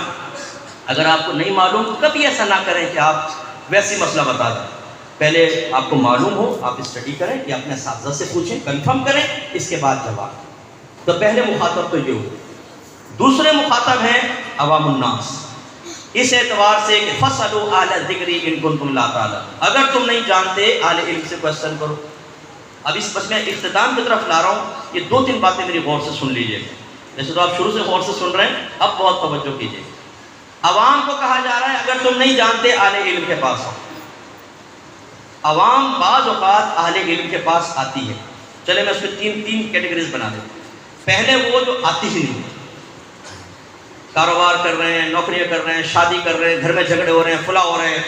اگر آپ کو نہیں معلوم کبھی ایسا نہ کریں کہ آپ ویسی مسئلہ بتا دیں. پہلے آپ کو معلوم ہو، آپ اسٹڈی کریں یا اپنے اساتذہ سے پوچھیں، کنفرم کریں، اس کے بعد جواب. تو پہلے مخاطب تو یہ ہو. دوسرے مخاطب ہیں عوام الناس، اس اعتبار سے کہ فَاسْأَلُوا أَهْلَ الذِّكْرِ إِن كُنتُمْ لَا تَعْلَمُونَ، اگر تم نہیں جانتے اہل علم سے کوشچن کرو. اب اس بس میں اختتام کی طرف لا رہا ہوں، یہ 2-3 باتیں میری غور سے سن لیجئے. ویسے تو آپ شروع سے غور سے سن رہے ہیں، اب بہت توجہ کیجئے. عوام کو کہا جا رہا ہے اگر تم نہیں جانتے اہل علم کے پاس آؤ. عوام بعض اوقات اہل علم کے پاس آتی ہے. چلے میں اس میں تین کیٹیگریز بنا دیں. پہلے وہ جو آتی ہی نہیں، کاروبار کر رہے ہیں، نوکریاں کر رہے ہیں، شادی کر رہے ہیں، گھر میں جھگڑے ہو رہے ہیں، فلاں ہو رہے ہیں،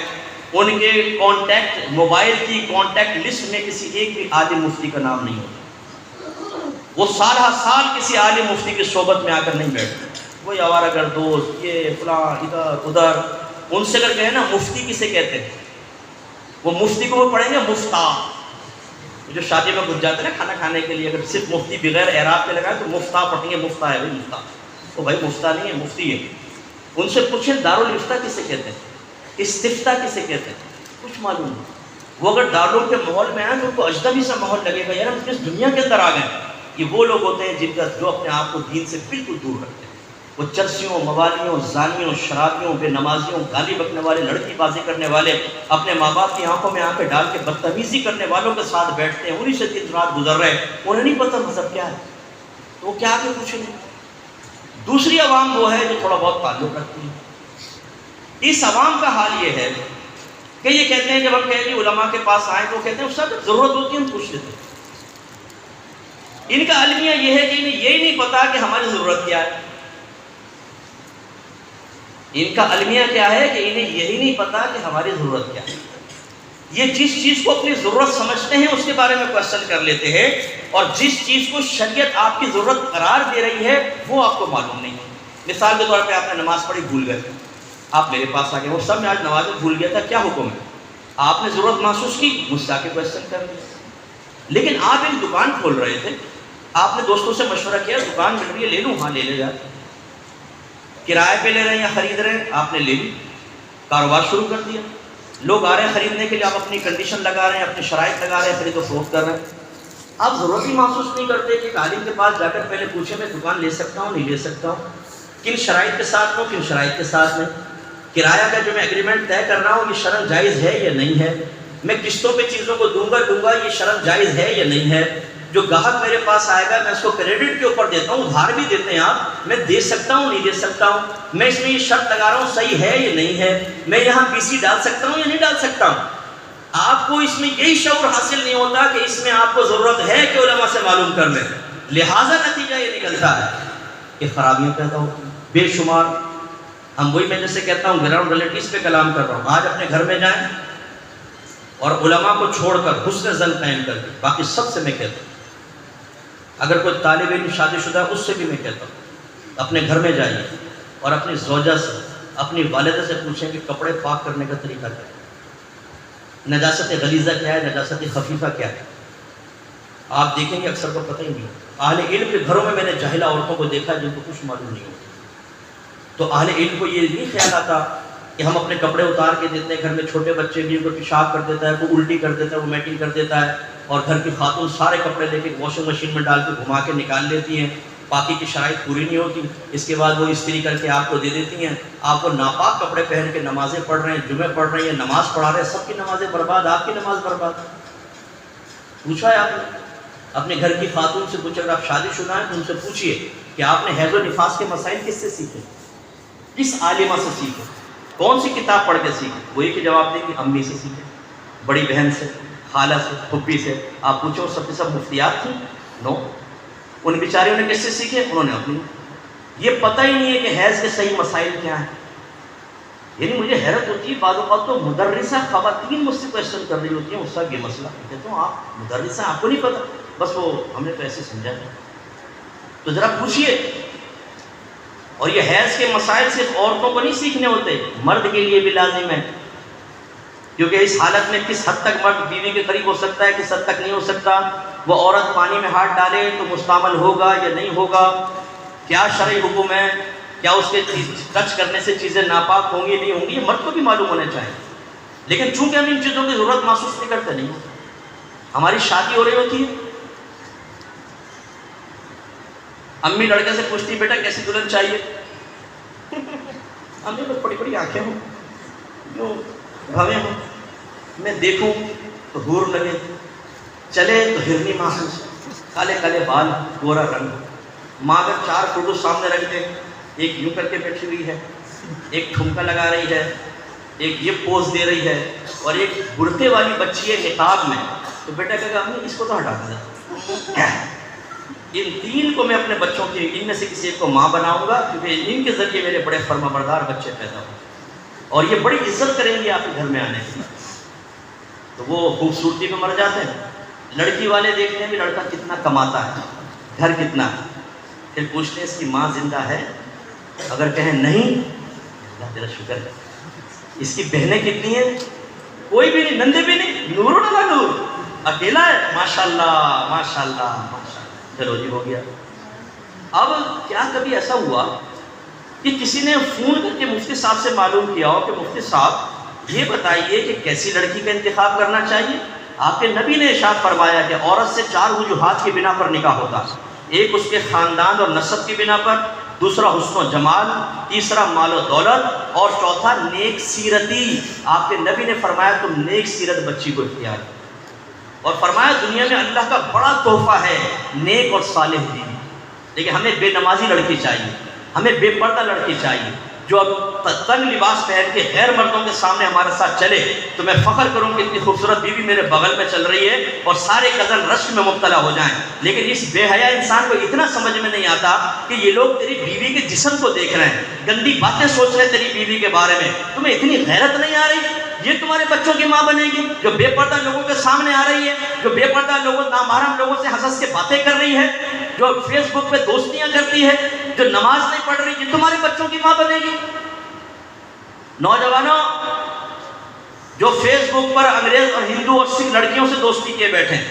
ان کے کانٹیکٹ موبائل کی کانٹیکٹ لسٹ میں کسی ایک بھی عالم مفتی کا نام نہیں ہوتا. وہ سال ہر سال کسی عالم مفتی کی صحبت میں آ کر نہیں بیٹھتے. وہی آوارہ گر دوست، یہ فلاں ادھر ادھر. ان سے اگر کہیں نا مفتی کسے کہتے ہیں، وہ مفتی کو وہ پڑھیں گے مفتا. جو شادی میں گھس جاتے ہیں نا کھانا کھانے کے لیے، اگر صرف مفتی بغیر اعراب کے لگائے تو مفتا پڑھیں گے. مفتا ہے بھائی مفتا. وہ بھائی مفتا نہیں ہے، مفتی ہے. ان سے پوچھیں دارالفتہ کسے کہتے ہیں، استفتاء کسے کہتے ہیں، کچھ معلوم نہیں. وہ اگر دارالعلوم کے ماحول میں آئیں تو ان کو اجنبی سا ماحول لگے گا، یار ہم کس دنیا کے اندر آ گئے. یہ وہ لوگ ہوتے ہیں جن کا جو اپنے آپ کو دین سے بالکل دور رکھتے ہیں. وہ چرسیوں، موالیوں، زانیوں، شرابیوں، بے نمازیوں، گالی بکنے والے، لڑکی بازی کرنے والے، اپنے ماں باپ کی آنکھوں میں آنکھیں ڈال کے بدتمیزی کرنے والوں کے ساتھ بیٹھتے ہیں. انہی سے دن رات گزر رہے ہیں، انہیں نہیں پتہ مذہب کیا ہے، تو وہ کیا آگے پوچھیں گے. دوسری عوام وہ ہے جو تھوڑا بہت تعلق رکھتی ہے. اس عوام کا حال یہ ہے کہ یہ کہتے ہیں جب ہم کہیں گے علماء کے پاس آئیں تو کہتے ہیں استاد ضرورت ہوتی ہے ہم پوچھ لیتے ہیں. ان کا المیہ یہ ہے کہ انہیں یہی نہیں پتا کہ ہماری ضرورت کیا ہے. ان کا المیہ کیا ہے کہ انہیں یہی نہیں پتا کہ ہماری ضرورت کیا ہے. یہ جس چیز کو اپنی ضرورت سمجھتے ہیں اس کے بارے میں کوشچن کر لیتے ہیں، اور جس چیز کو شریعت آپ کی ضرورت قرار دے رہی ہے وہ آپ کو معلوم نہیں ہے. مثال کے طور پہ آپ نے نماز پڑھی بھول گئے، آپ میرے پاس آ گئے، وہ سب میں آج نماز بھول گیا تھا، کیا حکم ہے؟ آپ نے ضرورت محسوس کی، مجھ سے آ کے کوشچن کر لیا. لیکن آپ ایک دکان کھول رہے تھے، آپ نے دوستوں سے مشورہ کیا دکان مل رہی ہے لے لوں، ہاں لے لے جا. کرائے پہ لے رہے ہیں یا خرید رہے ہیں، آپ نے لے لی، کاروبار شروع کر دیا. لوگ آ رہے ہیں خریدنے کے لیے، آپ اپنی کنڈیشن لگا رہے ہیں، اپنی شرائط لگا رہے ہیں، خرید و فروخت کر رہے ہیں. آپ ضرورت ہی محسوس نہیں کرتے کہ عالم کے پاس جا کر پہلے پوچھیں میں دکان لے سکتا ہوں نہیں لے سکتا ہوں، کن شرائط کے ساتھ ہوں کن شرائط کے ساتھ نہیں، کرایہ کا جو میں ایگریمنٹ طے کر رہا ہوں یہ شرعاً جائز ہے یا نہیں ہے، میں قسطوں پہ چیزوں کو دوں گا یہ شرعاً جائز ہے یا نہیں ہے. جو گاہک میرے پاس آئے گا میں اس کو کریڈٹ کے اوپر دیتا ہوں، ادھار بھی دیتے ہیں آپ، میں دے سکتا ہوں نہیں دے سکتا ہوں، میں اس میں یہ شرط لگا رہا ہوں صحیح ہے یا نہیں ہے، میں یہاں BC ڈال سکتا ہوں یا نہیں ڈال سکتا ہوں. آپ کو اس میں یہی شعور حاصل نہیں ہوتا کہ اس میں آپ کو ضرورت ہے کہ علماء سے معلوم کر لیں. لہٰذا نتیجہ یہ نکلتا ہے کہ خرابیاں پیدا ہوتی ہیں بے شمار. ہم وہی میں جیسے کہتا ہوں گراؤنڈ ریلیٹیوز پہ کلام کر رہا ہوں. آج اپنے گھر میں جائیں اور علماء کو چھوڑ کر حسن ظن قائم کر کے، باقی سب سے میں کہتا ہوں، اگر کوئی طالب علم شادی شدہ ہے اس سے بھی میں کہتا ہوں اپنے گھر میں جائیے اور اپنی زوجہ سے، اپنی والدہ سے پوچھیں کہ کپڑے پاک کرنے کا طریقہ کیا ہے، نجاست غلیظہ کیا ہے، نجاست خفیفہ کیا ہے. آپ دیکھیں گے اکثر کو پتہ ہی نہیں. اہل علم کے گھروں میں میں نے جاہلہ عورتوں کو دیکھا جن کو کچھ معلوم نہیں ہوتا. تو اہل علم کو یہ نہیں خیال آتا کہ ہم اپنے کپڑے اتار کے دیتے ہیں. گھر میں چھوٹے بچے بھی ان کو پیشاب کر دیتا ہے، کوئی الٹی کر دیتا ہے، وہ میٹنگ کر دیتا ہے، اور گھر کی خاتون سارے کپڑے لے کے واشنگ مشین میں ڈال کے گھما کے نکال لیتی ہیں. پاکی کی شرائط پوری نہیں ہوتی، اس کے بعد وہ استری کر کے آپ کو دے دیتی ہیں. آپ کو ناپاک کپڑے پہن کے نمازیں پڑھ رہے ہیں، جمعے پڑھ رہے ہیں، نماز پڑھا رہے ہیں، سب کی نمازیں برباد، آپ کی نماز برباد. پوچھا ہے آپ نے اپنے گھر کی خاتون سے؟ پوچھا اگر آپ شادی شدہ ہیں تو ان سے پوچھئے کہ آپ نے حیض و نفاس کے مسائل کس سے سیکھے، کس عالمہ سے سیکھے، کون سی کتاب پڑھ کے سیکھے؟ وہی کہ جواب دیں کہ امی سے سیکھے، بڑی بہن سے، خالہ سے, پھپھی سے. آپ پوچھو سب کے سب مفتیات تھیں؟ نو. ان بیچاریوں نے کس سے سیکھے؟ انہوں نے اپنی. یہ پتہ ہی نہیں ہے کہ حیض کے صحیح مسائل کیا ہیں. یعنی مجھے حیرت ہوتی ہے بعض اوقات تو مدرسہ خواتین مجھ سے کویشچن کر رہی ہوتی ہیں, اس کا یہ مسئلہ. کہتا ہوں آپ مدرسہ, آپ کو نہیں پتہ؟ بس وہ ہم نے تو ایسے سمجھا ہے. تو ذرا پوچھئے. اور یہ حیض کے مسائل صرف عورتوں کو نہیں سیکھنے ہوتے, مرد کے لیے بھی لازم ہے. کیونکہ اس حالت میں کس حد تک مرد بیوی کے قریب ہو سکتا ہے, کس حد تک نہیں ہو سکتا. وہ عورت پانی میں ہاتھ ڈالے تو مستعمل ہوگا یا نہیں ہوگا, کیا شرعی حکم ہے, کیا اس کے ٹچ کرنے سے چیزیں ناپاک ہوں گی نہیں ہوں گی, یہ مرد کو بھی معلوم ہونا چاہیے. لیکن چونکہ ہم ان چیزوں کی ضرورت محسوس نہیں کرتے, نہیں. ہماری شادی ہو رہی ہوتی ہے, امی لڑکے سے پوچھتی بیٹا کیسی دلہن چاہیے. امی بس بڑی بڑی آنکھیں ہوں, جو بھویں ہوں, میں دیکھوں تو حور لگے, چلے تو ہرنی محسوس, کالے کالے بال, گورا رنگ. ماں اگر 4 فوٹو سامنے رکھ دے, ایک یوں کر کے بیٹھی ہوئی ہے, ایک ٹھمکا لگا رہی ہے, ایک یہ پوز دے رہی ہے, اور ایک برقعے والی بچی ہے نقاب میں, تو بیٹا کہے گا امی اس کو تو ہٹا دیں. ان 3 کو میں اپنے بچوں کی, ان میں سے کسی ایک کو ماں بناؤں گا, کیونکہ ان کے ذریعے میرے بڑے فرما بردار بچے پیدا ہوں, اور یہ بڑی عزت کریں گے آپ کے گھر میں آنے کے بعد. تو وہ خوبصورتی میں مر جاتے ہیں. لڑکی والے دیکھتے ہیں بھی لڑکا کتنا کماتا ہے, گھر کتنا ہے, پھر پوچھتے ہیں اس کی ماں زندہ ہے, اگر کہیں نہیں, اللہ تیرا شکر ہے. اس کی بہنیں کتنی ہیں؟ کوئی بھی نہیں, نندے بھی نہیں, نور نہ نور, اکیلا ہے, ماشاءاللہ ماشاءاللہ ماشاءاللہ. چلو جی ہو گیا. اب کیا کبھی ایسا ہوا کہ کسی نے فون کر کے مفتی صاحب سے معلوم کیا ہو کہ مفتی صاحب یہ بتائیے کہ کیسی لڑکی کا انتخاب کرنا چاہیے؟ آپ کے نبی نے ارشاد فرمایا کہ عورت سے 4 وجوہات کی بنا پر نکاح ہوتا ہے. ایک اس کے خاندان اور نسب کی بنا پر, دوسرا حسن و جمال, تیسرا مال و دولت, اور چوتھا نیک سیرتی. آپ کے نبی نے فرمایا تم نیک سیرت بچی کو اختیار کرو, اور فرمایا دنیا میں اللہ کا بڑا تحفہ ہے نیک اور صالح بیوی. لیکن ہمیں بے نمازی لڑکی چاہیے, ہمیں بے پردہ لڑکی چاہیے, جو اب تنگ لباس پہن کے غیر مردوں کے سامنے ہمارے ساتھ چلے تو میں فخر کروں کہ اتنی خوبصورت بیوی میرے بغل میں چل رہی ہے, اور سارے کزن رشک میں مبتلا ہو جائیں. لیکن اس بے حیا انسان کو اتنا سمجھ میں نہیں آتا کہ یہ لوگ تیری بیوی کے جسم کو دیکھ رہے ہیں, گندی باتیں سوچ رہے ہیں تیری بیوی کے بارے میں, تمہیں اتنی غیرت نہیں آ رہی. یہ تمہارے بچوں کی ماں بنے گی جو بے پردہ لوگوں کے سامنے آ رہی ہے, جو بے پردہ لوگوں نامحرم لوگوں سے ہنس ہنس کے باتیں کر رہی ہے, جو فیس بک پہ دوستیاں کرتی ہے, جو نماز نہیں پڑھ رہی, یہ تمہارے بچوں کی ماں بنے گی. نوجوانوں جو فیس بک پر انگریز اور ہندو اور سکھ لڑکیوں سے دوستی کیے بیٹھے ہیں,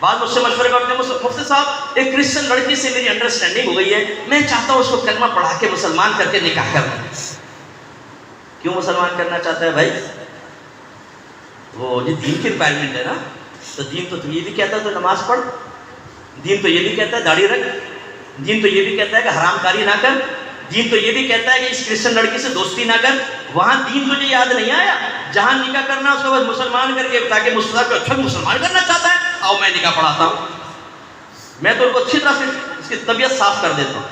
بعض مجھ سے مشورے کرتے ہیں مفتی صاحب ایک کرسچن لڑکی سے میری انڈرسٹینڈنگ ہو گئی ہے, میں چاہتا ہوں اس کو کلمہ پڑھا کے مسلمان کر کے نکاح کرنا. کیوں مسلمان کرنا چاہتا ہے بھائی؟ وہ یہ دین کی ریکوائرمنٹ ہے نا. تو دین تو یہ بھی کہتا ہے تو نماز پڑھ, دین تو یہ بھی کہتا ہے داڑھی رکھ, دین تو یہ بھی کہتا ہے کہ حرام کاری نہ کر, دین تو یہ بھی کہتا ہے کہ اس کرسچن لڑکی سے دوستی نہ کر. وہاں دین تجھے یاد نہیں آیا؟ جہاں نکاح کرنا اس کو بس مسلمان کر کے, تاکہ مصطفیٰ کو اچھا مسلمان کرنا چاہتا ہے, آؤ میں نکاح پڑھاتا ہوں. میں تو ان کو اچھی طرح سے اس کی طبیعت صاف کر دیتا ہوں.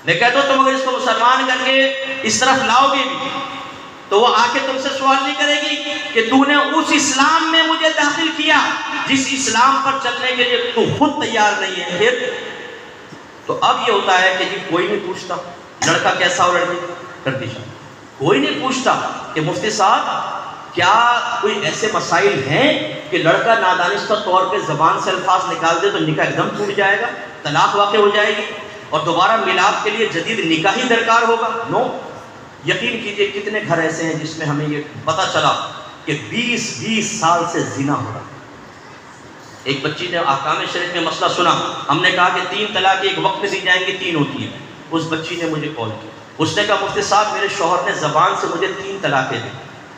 میں کہتا ہوں تم اگر اس کو مسلمان کر کے اس طرف لاؤ گے بھی تو وہ آ کے تم سے سوال نہیں کرے گی کہ تو نے اس اسلام میں مجھے داخل کیا جس اسلام پر چلنے کے لیے تو خود تیار نہیں ہے. پھر تو اب یہ ہوتا ہے کہ جی کوئی نہیں پوچھتا لڑکا کیسا ہو, لڑکی کرتی شاید کوئی نہیں پوچھتا کہ مفتی صاحب کیا کوئی ایسے مسائل ہیں کہ لڑکا نادانستہ طور پہ زبان سے الفاظ نکال دے تو نکاح ایک دم ٹوٹ جائے گا, طلاق واقع ہو جائے گی, اور دوبارہ میلاد کے لیے جدید نکاح ہی درکار ہوگا؟ نو. یقین کیجئے کتنے گھر ایسے ہیں جس میں ہمیں یہ پتہ چلا کہ 20 سال سے زنا ہو رہا. ایک بچی نے احکام شریعت میں مسئلہ سنا, ہم نے کہا کہ 3 طلاق ایک وقت میں دی جائیں گی, 3 ہوتی ہیں. اس بچی نے مجھے کال کی, اس نے کہا مفتی صاحب میرے شوہر نے زبان سے مجھے 3 طلاقیں دی.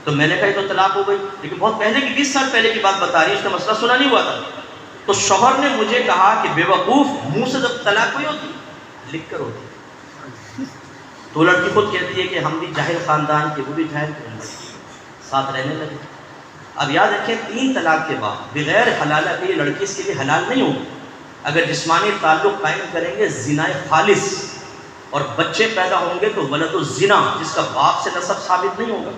تو میں نے کہا یہ تو طلاق ہو گئی, لیکن بہت پہلے کی 20 سال پہلے کی بات بتا رہی ہے, اس کا مسئلہ سنا نہیں ہوا تھا. تو شوہر نے مجھے کہا کہ بے وقوف, منہ سے جب طلاق ہوئی ہوتی لکھ کر ہوتی. تو لڑکی خود کہتی ہے کہ ہم بھی جاہل خاندان کے, وہ بھی جاہل ساتھ رہنے لگے. اب یاد رکھیں 3 طلاق کے بعد بغیر حلالہ کے یہ لڑکی اس کے لیے حلال نہیں ہوگی. اگر جسمانی تعلق قائم کریں گے زنا خالص, اور بچے پیدا ہوں گے تو ولد الزنا جس کا باپ سے نسب ثابت نہیں ہوگا.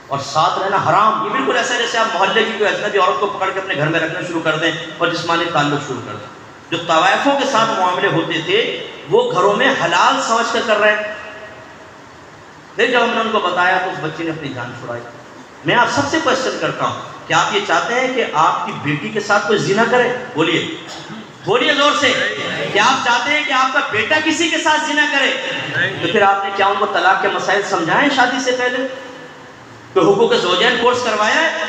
اور ساتھ رہنا حرام. یہ بالکل ایسا جیسے آپ محلے کی کوئی اجنبی عورت کو پکڑ کے اپنے گھر میں رکھنا شروع کر دیں اور جسمانی تعلق شروع کر دیں. جو طوائفوں کے ساتھ معاملے ہوتے تھے وہ گھروں میں حلال سمجھ کر رہے ہیں. پھر جب ہم نے ان کو بتایا تو اس بچے نے اپنی جان چھڑائی. میں آپ سب سے کوشچن کرتا ہوں کہ آپ یہ چاہتے ہیں کہ آپ کی بیٹی کے ساتھ کوئی زنا کرے؟ بولیے بولیے زور سے. کیا آپ چاہتے ہیں کہ آپ کا بیٹا کسی کے ساتھ زنا کرے؟ تو پھر آپ نے کیا ان کو طلاق کے مسائل سمجھائے شادی سے پہلے؟ تو حقوق زوجین کورس کروایا ہے؟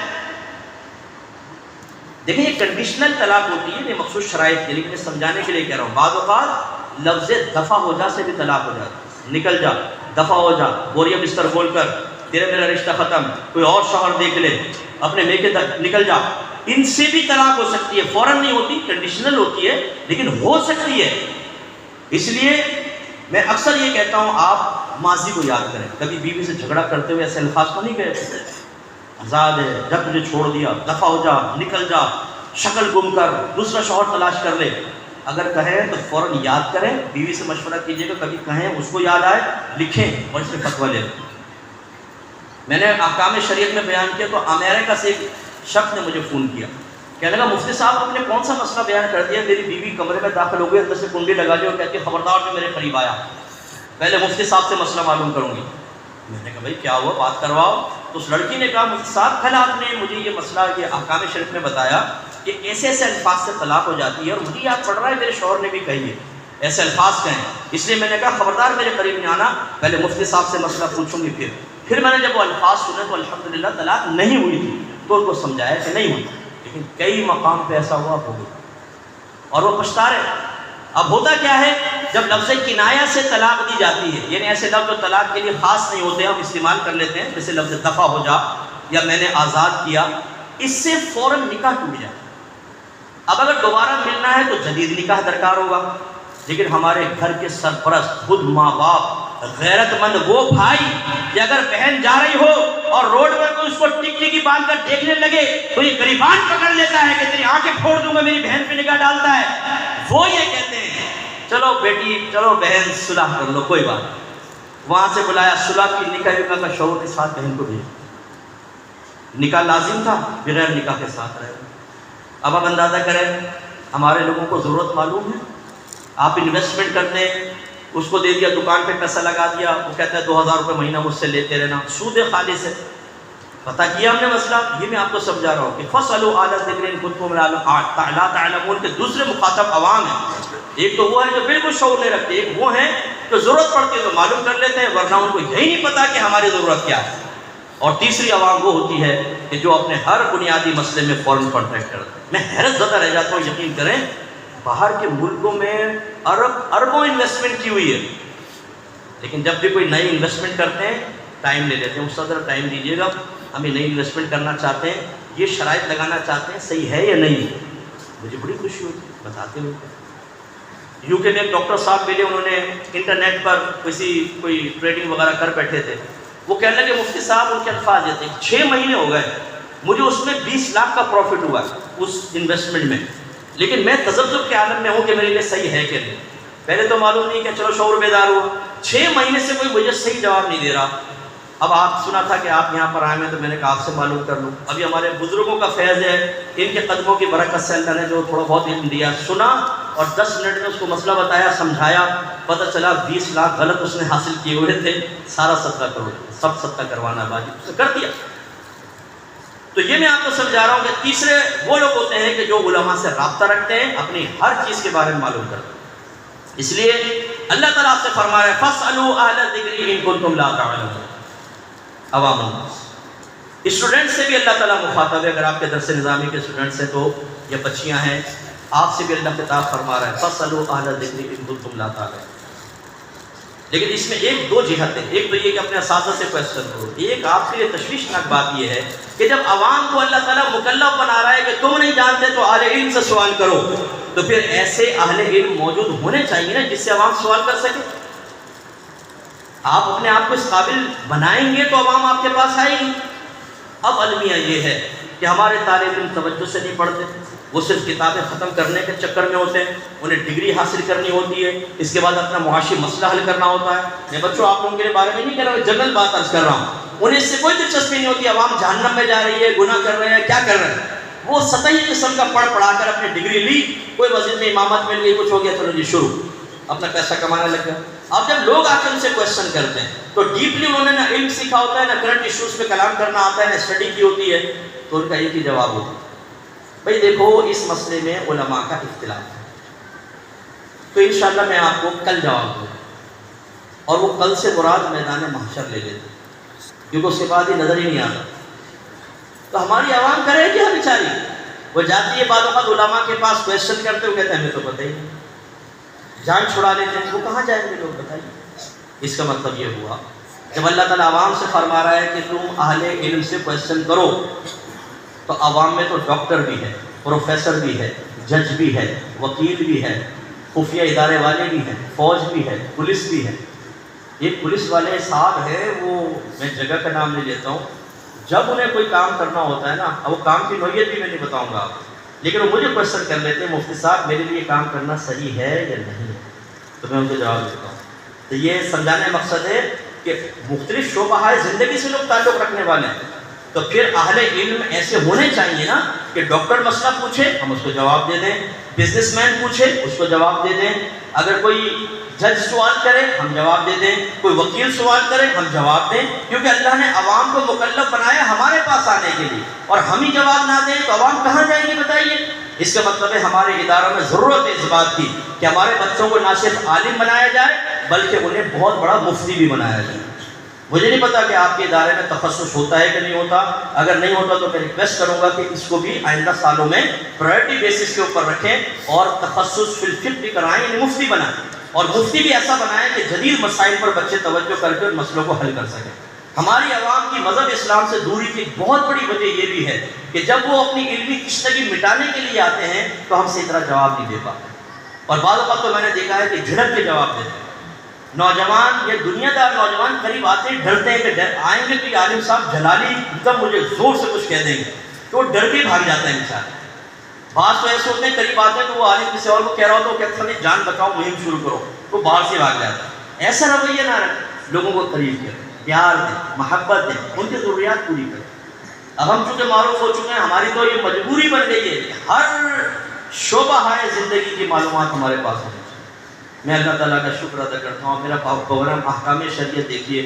دیکھیں یہ کنڈیشنل طلاق ہوتی ہے، یہ مخصوص شرائط کے لیے سمجھانے کے لیے کہہ رہا ہوں. بعض اوقات لفظ دفع ہو جا سے بھی طلاق ہو جاتا ہے. نکل جا، دفع ہو جا، بوریا بستر بول کر تیرے میرا رشتہ ختم، کوئی اور شوہر دیکھ لے، اپنے میکے تک نکل جا. ان سے بھی طلاق ہو سکتی ہے، فوراً نہیں ہوتی، کنڈیشنل ہوتی ہے لیکن ہو سکتی ہے. اس لیے میں اکثر یہ کہتا ہوں آپ ماضی کو یاد کریں. کبھی بیوی سے جھگڑا کرتے ہوئے ایسے الفاظ تو نہیں کہتے آزاد ہے، جب تجھے چھوڑ دیا دفع ہو جا، نکل جا، شکل گم کر، دوسرا شوہر تلاش کر لے. اگر کہیں تو فوراً یاد کریں، بیوی سے مشورہ کیجیے گا. کبھی کہیں اس کو یاد آئے لکھیں اور اس میں فتویٰ لیں. میں نے احکام شریعت میں بیان کیا تو امریکہ سے ایک شخص نے مجھے فون کیا، کہنے لگا مفتی صاحب آپ نے کون سا مسئلہ بیان کر دیا، میری بیوی کمرے میں داخل ہو گئی، اندر سے کنڈی لگا لی اور کہتی ہے خبردار جو میرے قریب آیا پہلے مفتی صاحب سے مسئلہ معلوم کروں گی. میں نے کہا بھائی کیا ہوا، بات کرواؤ. تو اس لڑکی نے کہا مفتی صاحب کل آپ نے مجھے یہ مسئلہ یہ احکام شریعت میں بتایا کہ ایسے ایسے الفاظ سے طلاق ہو جاتی ہے اور مجھے یاد پڑ رہا ہے میرے شوہر نے بھی کہی ہے ایسے الفاظ کہیں، اس لیے میں نے کہا خبردار میرے قریب نہیں آنا، پہلے مفتی صاحب سے مسئلہ پوچھوں گی. پھر میں نے جب وہ الفاظ سنے تو الحمدللہ طلاق نہیں ہوئی تھی. تو ان کو سمجھایا کہ نہیں ہوئی، لیکن کئی مقام پہ ایسا ہوا ہو گیا اور وہ پچھتا رہے. اب ہوتا کیا ہے جب لفظ کنایا سے طلاق دی جاتی ہے، یعنی ایسے لفظ جو طلاق کے لیے خاص نہیں ہوتے ہم استعمال کر لیتے ہیں، جیسے لفظ دفع ہو جا یا میں نے آزاد کیا، اس سے فوراً نکاح ٹوٹ جائے. اب اگر دوبارہ ملنا ہے تو جدید نکاح درکار ہوگا. لیکن ہمارے گھر کے سرپرست خود ماں باپ غیرت مند وہ بھائی کہ اگر بہن جا رہی ہو اور روڈ پر کوئی اس کو ٹک ٹکی باندھ کر دیکھنے لگے تو یہ گریبان پکڑ لیتا ہے کہ تیری آنکھیں پھوڑ دوں گا، میری بہن پہ نگاہ ڈالتا ہے. وہ یہ کہتے ہیں چلو بیٹی چلو بہن صلح کر لو کوئی بات. وہاں سے بلایا صلح کی، نکاح کا شوہر کے ساتھ بہن کو بھیجا. نکاح لازم تھا، بغیر نکاح کے ساتھ رہے. اب آپ اندازہ کریں ہمارے لوگوں کو ضرورت معلوم ہے. آپ انویسٹمنٹ کرتے ہیں، اس کو دے دیا، دکان پہ پیسہ لگا دیا، وہ کہتا ہے 2000 روپے مہینہ مجھ سے لیتے رہنا، سود خالص ہے. پتہ کیا ہم نے مسئلہ، یہ میں آپ کو سمجھا رہا ہوں کہ فَاسْأَلُوا أَهْلَ الذِّكْرِ إِن كُنتُمْ لَا تَعْلَمُونَ کے دوسرے مخاطب عوام ہیں. ایک تو وہ ہے جو بالکل شعور نہیں رکھتے، ایک وہ ہیں جو ضرورت پڑتی ہے تو معلوم کر لیتے ہیں ورنہ ان کو یہی نہیں پتا کہ ہماری ضرورت کیا ہے. اور تیسری عوام وہ ہوتی ہے کہ جو اپنے ہر بنیادی مسئلے میں فوراً کانٹیکٹ کرتے ہیں. میں حیرت زدہ رہ جاتا ہوں، یقین کریں باہر کے ملکوں میں اربوں انویسٹمنٹ کی ہوئی ہے، لیکن جب بھی کوئی نئی انویسٹمنٹ کرتے ہیں ٹائم لے لیتے ہیں. اس طرح ٹائم دیجیے گا، ہمیں نئی انویسٹمنٹ کرنا چاہتے ہیں، یہ شرائط لگانا چاہتے ہیں، صحیح ہے یا نہیں. مجھے بڑی خوشی ہوتی بتاتے ہوئے. یو کے میں ایک ڈاکٹر صاحب ملے، انہوں نے انٹرنیٹ پر کوئی ٹریڈنگ وغیرہ کر بیٹھے تھے. وہ کہنے لگے مفتی صاحب، ان کے الفاظ یہ تھے 6 مہینے ہو گئے مجھے اس میں 20 لاکھ کا پروفٹ ہوا اس انویسٹمنٹ میں، لیکن میں تذبذب کے عالم میں ہوں کہ میرے لیے صحیح ہے کہ نہیں. پہلے تو معلوم نہیں کہ چلو شعور بیدار ہوا، 6 مہینے سے کوئی مجھے صحیح جواب نہیں دے رہا. اب آپ سنا تھا کہ آپ یہاں پر آئے ہیں تو میں نے کہا آپ سے معلوم کر لوں. ابھی ہمارے بزرگوں کا فیض ہے، ان کے قدموں کی برکت سے اللہ نے جو تھوڑا بہت علم دیا، سنا اور 10 منٹ میں اس کو مسئلہ بتایا، سمجھایا، پتہ چلا 20 لاکھ غلط اس نے حاصل کیے ہوئے تھے، سارا صدقہ کرو، سب صدقہ کروانا واجب، اس نے کر دیا. تو یہ میں آپ کو سمجھا رہا ہوں کہ تیسرے وہ لوگ ہوتے ہیں کہ جو علماء سے رابطہ رکھتے ہیں، اپنی ہر چیز کے بارے میں معلوم کرتے ہیں. اس لیے اللہ تعالیٰ آپ سے فرما رہا ہے فَاسْأَلُوا أَهْلَ الذِّكْرِ إِن كُنتُمْ لَا تَعْلَمُونَ. عوام الناس اسٹوڈنٹ سے بھی اللہ تعالیٰ مخاطب ہے. اگر آپ کے درس نظامی کے اسٹوڈنٹس ہیں تو یا بچیاں ہیں، آپ سے بھی اللہ خطاب فرما رہا ہے فَاسْأَلُوا أَهْلَ الذِّكْرِ إِن كُنتُمْ لَا تَعْلَمُونَ. لیکن اس میں ایک دو جہت ہے. ایک تو یہ کہ اپنے اساتذہ سے کوشچن کرو. ایک آپ کے لیے تشویشناک بات یہ ہے کہ جب عوام کو اللہ تعالیٰ مکلف بنا رہا ہے کہ تم نہیں جانتے تو اہل علم سے سوال کرو، تو پھر ایسے اہل علم موجود ہونے چاہیے نا جس سے عوام سوال کر سکے. آپ اپنے آپ کو اس قابل بنائیں گے تو عوام آپ کے پاس آئے گی. اب المیہ یہ ہے کہ ہمارے طالب علم توجہ سے نہیں پڑھتے، وہ صرف کتابیں ختم کرنے کے چکر میں ہوتے ہیں، انہیں ڈگری حاصل کرنی ہوتی ہے، اس کے بعد اپنا معاشی مسئلہ حل کرنا ہوتا ہے. میں بچوں آپ لوگوں کے بارے میں نہیں کہہ رہا ہوں، جنرل بات عرض کر رہا ہوں. انہیں اس سے کوئی دلچسپی نہیں ہوتی عوام جہنم میں جا رہی ہے، گناہ کر رہے ہیں، کیا کر رہے ہیں. وہ سطحی قسم کا پڑھا کر اپنی ڈگری لی، کوئی مسجد میں امامت مل گئی، کچھ ہو گیا، چلو جی شروع اپنا پیسہ کمانے لگ گیا. اب جب لوگ آ کے ان سے کوشچن کرتے ہیں تو ڈیپلی انہوں نے نہ علم سیکھا ہوتا ہے، نہ کرنٹ ایشوز پہ کلام کرنا آتا ہے، نہ اسٹڈی کی ہوتی ہے، تو ان کا ایک ہی جواب ہوتا ہے، بھئی دیکھو اس مسئلے میں علماء کا اختلاف ہے. تو انشاءاللہ میں آپ کو کل جواب دوں، اور وہ کل سے مراد میدان محشر لے لیتے، کیونکہ اس کے بعد ہی نظر ہی نہیں آتا. تو ہماری عوام کرے کیا بیچاری؟ وہ جاتی ہے بعض اوقات علماء کے پاس کویسچن کرتے ہوئے کہتے ہیں ہمیں تو پتہ ہی نہیں، جان چھڑا لیتے ہیں. وہ کہاں جائیں گے لوگ بتائیے؟ اس کا مطلب یہ ہوا جب اللہ تعالیٰ عوام سے فرما رہا ہے کہ تم اہل علم سے کویسچن کرو، تو عوام میں تو ڈاکٹر بھی ہے، پروفیسر بھی ہے، جج بھی ہے، وکیل بھی ہے، خفیہ ادارے والے بھی ہیں، فوج بھی ہے، پولیس بھی ہے. ایک پولیس والے صاحب ہیں، وہ میں جگہ کا نام نہیں لیتا ہوں، جب انہیں کوئی کام کرنا ہوتا ہے نا، وہ کام کی نوعیت بھی میں نہیں بتاؤں گا آپ، لیکن وہ مجھے کویسچن کر لیتے ہیں مفتی صاحب میرے لیے کام کرنا صحیح ہے یا نہیں، تو میں ان کو جواب دیتا ہوں. تو یہ سمجھانے کا مقصد ہے کہ مختلف شعبہ زندگی سے لوگ تعلق رکھنے والے ہیں، تو پھر اہل علم ایسے ہونے چاہیے نا کہ ڈاکٹر مسئلہ پوچھے ہم اس کو جواب دے دیں، بزنس مین پوچھے اس کو جواب دے دیں، اگر کوئی جج سوال کرے ہم جواب دے دیں، کوئی وکیل سوال کرے ہم جواب دیں، کیونکہ اللہ نے عوام کو مکلف بنایا ہمارے پاس آنے کے لیے، اور ہم ہی جواب نہ دیں تو عوام کہاں جائیں گے بتائیے. اس کا مطلب ہے ہمارے اداروں میں ضرورت ہے اس بات کی کہ ہمارے بچوں کو نہ صرف عالم بنایا جائے بلکہ انہیں بہت بڑا مفتی بھی بنایا جائے. مجھے نہیں پتا کہ آپ کے ادارے میں تخصص ہوتا ہے کہ نہیں ہوتا، اگر نہیں ہوتا تو میں ریکویسٹ کروں گا کہ اس کو بھی آئندہ سالوں میں پرائرٹی بیسس کے اوپر رکھیں اور تخصص فی الفقہ بھی کرائیں، یعنی مفتی بنائیں، اور مفتی بھی ایسا بنائیں کہ جدید مسائل پر بچے توجہ کر کے ان مسئلوں کو حل کر سکیں. ہماری عوام کی مذہب اسلام سے دوری کی بہت بڑی وجہ یہ بھی ہے کہ جب وہ اپنی علمی کشتگی مٹانے کے لیے آتے ہیں تو ہم صحیح طرح جواب نہیں دے پاتے، اور بعض اوقات تو میں نے دیکھا ہے کہ جھڑک کے جواب دیتے ہیں. نوجوان یا دنیا دار نوجوان قریب آتے ہیں، ڈرتے ہیں کہ آئیں گے تو عالم صاحب جلالی ایک دم مجھے زور سے کچھ کہہ دیں گے، تو وہ ڈر کے بھاگ جاتے ہیں بیچارے. بعض تو ایسے ہوتے ہیں قریب آتے ہیں تو وہ عالم کسی اور کو کہہ رہا ہو تو کہتے ہیں جان بچاؤ مہم شروع کرو، تو باہر سے بھاگ جاتا ہے. ایسا رویہ نہ رکھیں، لوگوں کو قریب کریں، پیار دیں، محبت دیں، ان کی ضروریات پوری کریں. اب ہم چونکہ معروف ہو چکے ہیں، ہماری تو یہ مجبوری بن گئی ہے کہ ہر شعبہ ہے زندگی کی معلومات ہمارے پاس ہونی چاہیے. میں اللہ تعالیٰ کا شکر ادا کرتا ہوں. میرا پروگرام احکام شریعت دیکھیے،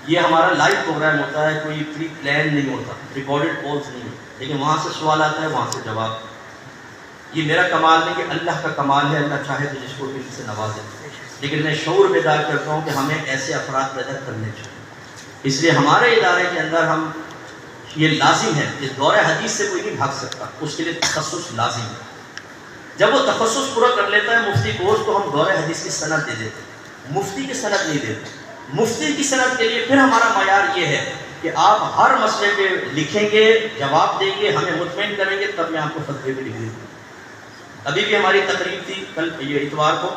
یہ ہمارا لائیو پروگرام ہوتا ہے، کوئی پری پلان نہیں ہوتا، ریکارڈڈ کالز نہیں، لیکن وہاں سے سوال آتا ہے وہاں سے جواب. یہ میرا کمال نہیں، کہ اللہ کا کمال ہے، اللہ چاہے تو جس کو بھی سے نوازے. لیکن میں شعور بیدار کرتا ہوں کہ ہمیں ایسے افراد پیدا کرنے چاہیے. اس لیے ہمارے ادارے کے اندر ہم یہ لازم ہے کہ دور حدیث سے کوئی نہیں بھاگ سکتا، اس کے لیے تخصص لازم ہے. جب وہ تخصص پورا کر لیتا ہے مفتی کورس تو ہم دور حدیث کی سند دے دیتے ہیں، مفتی کی سند نہیں دیتے. مفتی کی سند کے لیے پھر ہمارا معیار یہ ہے کہ آپ ہر مسئلے پہ لکھیں گے، جواب دیں گے، ہمیں مطمئن کریں گے، تب میں آپ کو فتوے بھی لکھ دوں. ابھی بھی ہماری تقریب تھی کل یہ اتوار کو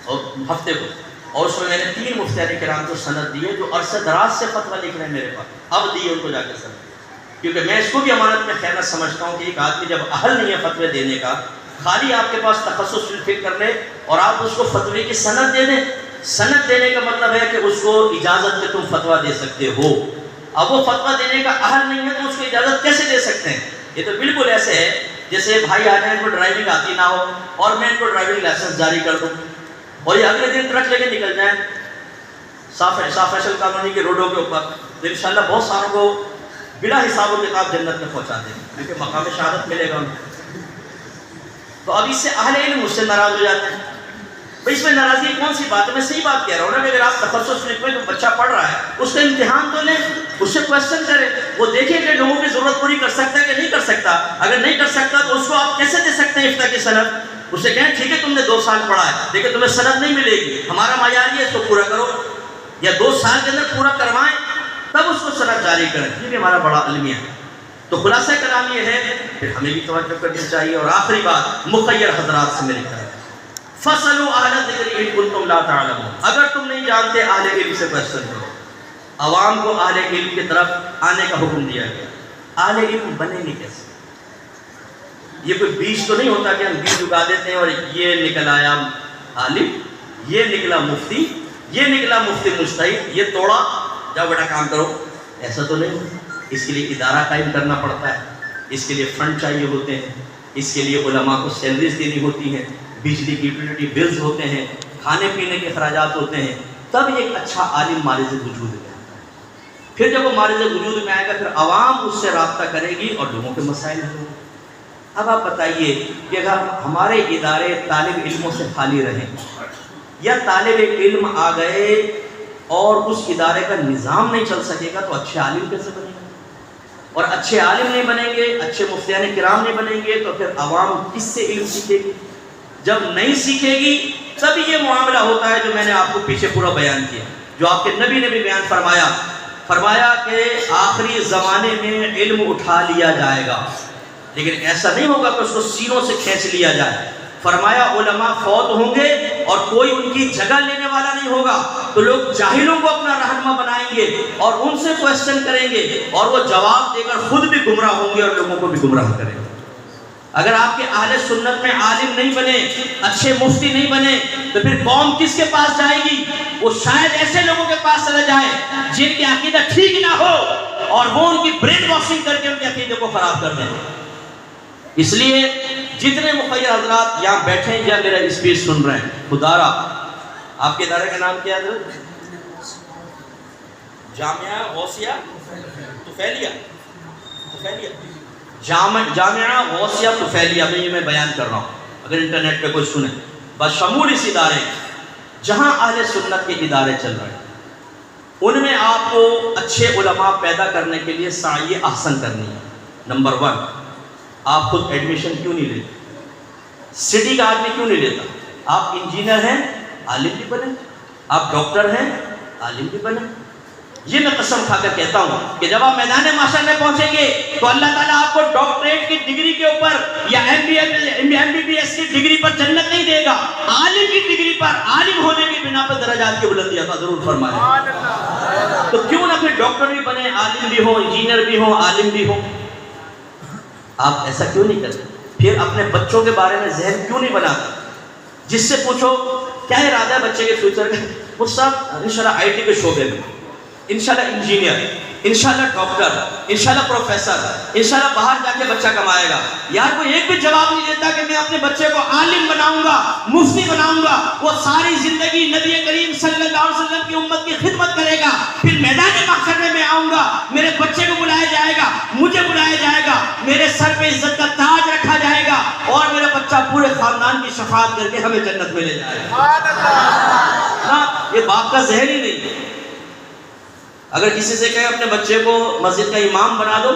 اور ہفتے کو، اور اس میں نے 3 مفتیان کرام کو سند دی ہے جو عرصہ دراز سے فتویٰ لکھ رہے ہیں میرے پاس، اب دیے ان کو جا کے سند، کیونکہ میں اس کو بھی امانت میں خیانت سمجھتا ہوں کہ ایک آدمی جب اہل نہیں ہے فتوے دینے کا، خالی آپ کے پاس تخصص فی الفقہ کر لے اور آپ اس کو فتوے کی سند دے دیں. سند دینے کا مطلب ہے کہ اس کو اجازت کہ تم فتویٰ دے سکتے ہو. اب وہ فتویٰ دینے کا اہل نہیں ہے تو اس کو اجازت کیسے دے سکتے ہیں؟ یہ تو بالکل ایسے ہے جیسے بھائی آ جائیں ان کو ڈرائیونگ آتی نہ ہو اور میں ان کو ڈرائیونگ لائسنس جاری کر دوں اور یہ اگلے دن ٹرک لے کے نکل جائیں صاف فیصل کالونی کے روڈوں کے اوپر، تو انشاءاللہ بہت ساروں کو بلا حساب و کتاب جنت میں پہنچا دیں گے، کیونکہ مقام شہادت ملے گا ان کو. تو اب اس سے اہل علم مجھ سے ناراض ہو جاتے ہیں. بھائی اس میں ناراضی کون سی بات ہے؟ میں صحیح بات کہہ رہا ہوں نا، اگر آپ تخصص لکھ میں جو بچہ پڑھ رہا ہے اس کا امتحان تو لیں، اس سے کوشچن کریں، وہ دیکھیں کہ لوگوں کی ضرورت پوری کر سکتا ہے کہ نہیں کر سکتا. اگر نہیں کر سکتا تو اس کو آپ کیسے دے سکتے ہیں افتاء کی سند؟ اس سے کہیں ٹھیک ہے تم نے 2 سال پڑھا ہے لیکن تمہیں سند نہیں ملے گی، ہمارا معیار یہ اس کو پورا کرو، یا 2 سال کے اندر پورا کروائیں تب اس کو سند جاری کریں. یہ بھی ہمارا بڑا المیہ ہے. تو خلاصہ کلام یہ ہے کہ ہمیں بھی توجہ کرنی چاہیے. اور آخری بات مخیر حضرات سے میری طرف، فَاسْأَلُوا أَهْلَ الذِّكْرِ إِن كُنتُمْ لَا تَعْلَمُونَ. اگر تم نہیں جانتے اہل علم سے کوشچن کرو. عوام کو اہل علم کی طرف آنے کا حکم دیا گیا. اہل علم بنے گے کیسے؟ یہ کوئی بیج تو نہیں ہوتا کہ ہم بیج اگا دیتے ہیں اور یہ نکل آیا عالم، یہ نکلا مفتی، یہ نکلا مفتی مجتہد، یہ توڑا جاؤ بیٹا کام کرو، ایسا تو نہیں ہوتا۔ اس کے لیے ادارہ قائم کرنا پڑتا ہے، اس کے لیے فنڈ چاہیے ہوتے ہیں، اس کے لیے علماء کو سیلریز دینی ہوتی ہیں، بجلی کی یوٹیلیٹی بلز ہوتے ہیں، کھانے پینے کے اخراجات ہوتے ہیں، تب ایک اچھا عالم مارز وجود میں آتا ہے۔ پھر جب وہ مارز وجود میں آئے گا، پھر عوام اس سے رابطہ کرے گی اور لوگوں کے مسائل حل ہوں گے۔ اب آپ بتائیے کہ اگر ہمارے ادارے طالب علموں سے خالی رہیں یا طالب علم آ گئے اور اس ادارے کا نظام نہیں چل سکے گا تو اچھے عالم کیسے بنیں گے؟ اور اچھے عالم نہیں بنیں گے، اچھے مفتیان کرام نہیں بنیں گے تو پھر عوام کس سے علم سیکھے گی؟ جب نہیں سیکھے گی تب یہ معاملہ ہوتا ہے جو میں نے آپ کو پیچھے پورا بیان کیا، جو آپ کے نبی نے بھی بیان فرمایا کہ آخری زمانے میں علم اٹھا لیا جائے گا، لیکن ایسا نہیں ہوگا کہ اس کو سینوں سے کھینچ لیا جائے۔ فرمایا علماء فوت ہوں گے اور کوئی ان کی جگہ لینے والا نہیں ہوگا، تو لوگ جاہلوں کو اپنا رہنما بنائیں گے اور ان سے کوسچن کریں گے اور وہ جواب دے کر خود بھی گمراہ ہوں گے اور لوگوں کو بھی گمراہ کریں گے۔ اگر آپ کے اہل سنت میں عالم نہیں بنے، اچھے مفتی نہیں بنے، تو پھر قوم کس کے پاس جائے گی؟ وہ شاید ایسے لوگوں کے پاس چلا جائے جن کی عقیدہ ٹھیک نہ ہو اور وہ ان کی برین واشنگ کر کے ان کے عقیدے کو خراب کر دیں۔ اس لیے جتنے مخیر حضرات یہاں بیٹھے ہیں یا میرا اسپیچ سن رہے ہیں، خدا را آپ کے ادارے کا نام کیا ہے؟ جامعہ غوثیہ طفیلیہ، جامعہ غوثیہ طفیلیہ میں بیان کر رہا ہوں، اگر انٹرنیٹ پہ کوئی سنے، بشمول اس ادارے جہاں اہل سنت کے ادارے چل رہے ہیں، ان میں آپ کو اچھے علماء پیدا کرنے کے لیے سعی احسن کرنی ہے۔ نمبر 1، آپ خود ایڈمیشن کیوں نہیں لیتے؟ سٹی کا آدمی کیوں نہیں لیتا؟ آپ انجینئر ہیں، عالم بھی بنے، آپ ڈاکٹر ہیں، عالم بھی بنے۔ یہ میں قسم کھا کر کہتا ہوں کہ جب آپ میدان معاشر میں پہنچیں گے تو اللہ تعالیٰ آپ کو ڈاکٹریٹ کی ڈگری کے اوپر یا MBBS کی ڈگری پر جنت نہیں دے گا، عالم کی ڈگری پر، عالم ہونے کی بنا پر درجات کی بلندی عطا ضرور فرمائے۔ تو کیوں نہ پھر ڈاکٹر بھی بنے، عالم بھی ہو، انجینئر بھی ہو، عالم بھی ہو؟ آپ ایسا کیوں نہیں کرتے؟ پھر اپنے بچوں کے بارے میں ذہن کیوں نہیں بناتے؟ جس سے پوچھو کیا ارادہ ہے بچے کے فیوچر کا، وہ سب انشاءاللہ IT کے شعبے میں، انشاءاللہ انجینئر، انشاءاللہ ڈاکٹر، انشاءاللہ پروفیسر، انشاءاللہ باہر جا کے بچہ کمائے گا۔ یار کوئی ایک بھی جواب نہیں دیتا کہ میں اپنے بچے کو عالم بناؤں گا، مفتی بناؤں گا، وہ ساری زندگی نبی کریم صلی اللہ علیہ وسلم کی امت کی خدمت کرے گا، پھر میدان محشر میں آؤں گا، میرے بچے کو بلایا جائے گا، مجھے بلایا جائے گا، میرے سر پہ عزت کا تاج رکھا جائے گا اور میرا بچہ پورے خاندان کی شفاعت کر کے ہمیں جنت میں لے جائے گا۔ یہ باپ کا ذہن ہی نہیں۔ اگر کسی سے کہے اپنے بچے کو مسجد کا امام بنا دو،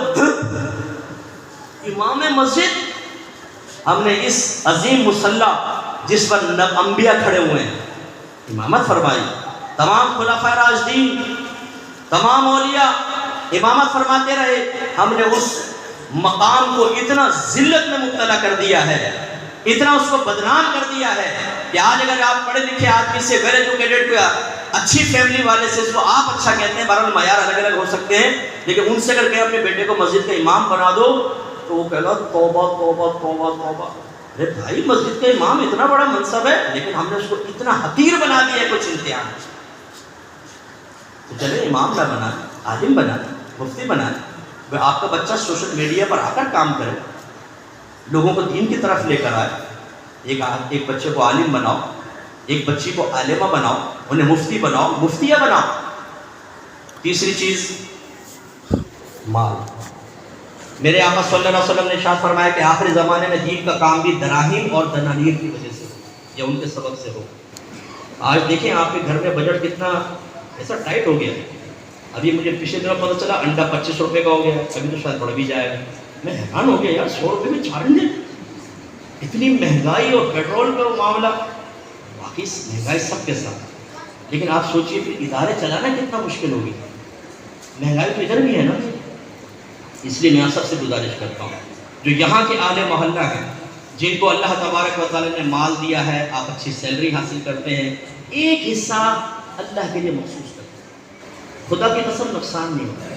امام مسجد، ہم نے اس عظیم مصلی جس پر انبیاء کھڑے ہوئے ہیں امامت فرمائی، تمام خلفاء راشدین، تمام اولیاء امامت فرماتے رہے، ہم نے اس مقام کو اتنا ذلت میں مبتلا کر دیا ہے، اتنا اس کو بدنام کر دیا ہے کہ آج اگر آپ پڑھے لکھے آدمی سے، ویل ایجوکیٹڈ کو، اچھی فیملی والے سے، اس کو آپ اچھا کہتے ہیں، بہرحال معیار الگ الگ ہو سکتے ہیں، لیکن ان سے اگر کہ اپنے بیٹے کو مسجد کا امام بنا دو تو وہ کہے گا توبہ توبہ توبہ توبہ۔ ارے بھائی مسجد کا امام اتنا بڑا منصب ہے، لیکن ہم نے اس کو اتنا حقیر بنا دیا ہے کچھ امتحان۔ تو چلے امام نہ بنا، عالم بنا، مفتی بنا، آپ کا بچہ سوشل میڈیا پر آ کر کام کرے، لوگوں کو دین کی طرف لے کر آئے۔ ایک بچے کو عالم بناؤ، ایک بچی کو عالمہ بناؤ، انہیں مفتی بناؤ، مفتیہ بناؤ۔ تیسری چیز مال۔ میرے آقا صلی اللہ علیہ وسلم نے ارشاد فرمایا کہ آخری زمانے میں دین کا کام بھی دراہیم اور دنانیر کی وجہ سے یا ان کے سبب سے ہو۔ آج دیکھیں آپ کے گھر میں بجٹ کتنا ایسا ٹائٹ ہو گیا ہے۔ ابھی مجھے پچھلے دنوں پتہ چلا انڈا 25 روپے کا ہو گیا ہے، ابھی تو شاید بڑھ بھی جائے گا۔ میں حیران ہو گیا، یار 100 روپے میں 4 انڈے، اتنی مہنگائی اور پیٹرول کا معاملہ، واقعی مہنگائی سب کے ساتھ، لیکن آپ سوچئے پھر ادارے چلانا کتنا مشکل ہوگی۔ مہنگائی تو ادھر بھی ہے نا۔ اس لیے میں آپ سب سے گزارش کرتا ہوں جو یہاں کے اہل محلہ ہیں، جن کو اللہ تبارک و تعالیٰ نے مال دیا ہے، آپ اچھی سیلری حاصل کرتے ہیں، ایک حصہ اللہ کے لیے مخصوص کرتے ہیں، خدا کی قسم نقصان نہیں ہوتا ہے۔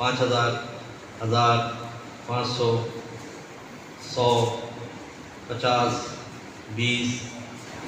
5000, 1000, 500, 100, 50, 20,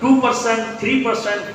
2%, 3%,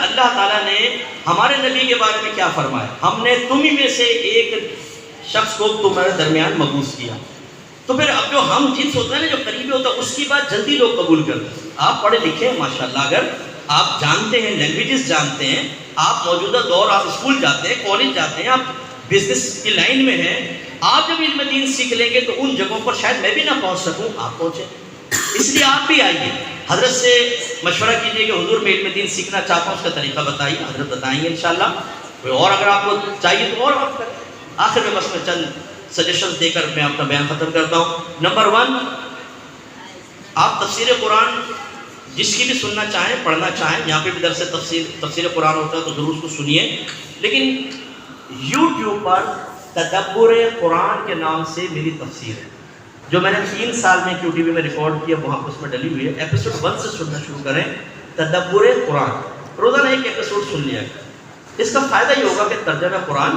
اللہ تعالیٰ نے ہمارے نبی کے بارے میں کیا فرمایا, ہم نے تم ہی میں سے ایک شخص کو تمہارے درمیان مبعوث کیا. تو پھر اب جو ہم جنس ہوتا ہے نا, جو قریبی ہوتا ہے, اس کی بات جلدی لوگ قبول کرتے ہیں. آپ پڑھے لکھے ہیں ماشاءاللہ, اگر آپ جانتے ہیں, لینگویجز جانتے ہیں, آپ موجودہ دور آپ اسکول جاتے ہیں, کالج جاتے ہیں, آپ بزنس کی لائن میں ہیں, آپ جب علم دین سیکھ لیں گے تو ان جگہوں پر شاید میں بھی نہ پہنچ سکوں, آپ پہنچیں. اس لیے آپ بھی آئیے, حضرت سے مشورہ کیجیے کہ حضور میں علم دین سیکھنا چاہتا ہوں, اس کا طریقہ بتائیے, حضرت بتائیں گے انشاءاللہ. کوئی اور اگر آپ کو چاہیے تو اور وقت کریں. آخر میں بس میں چند سجیشن دے کر میں اپنا بیان ختم کرتا ہوں. نمبر 1, آپ تفسیر قرآن جس کی بھی سننا چاہیں, پڑھنا چاہیں, یہاں پہ بھی درس تفسیر قرآن ہوتا ہے تو ضرور اس کو سنیے. لیکن یوٹیوب پر تدبر قرآن کے نام سے میری تفسیر ہے, جو میں نے 3 سال میں QTV میں ریکارڈ کیا, وہاں اس میں ڈلی ہوئی ہے. ایپیسوڈ 1 سے سننا شروع کریں, تدبر قرآن, روزانہ ایک ایپیسوڈ سن لیا. اس کا فائدہ یہ ہوگا کہ ترجمہ قرآن,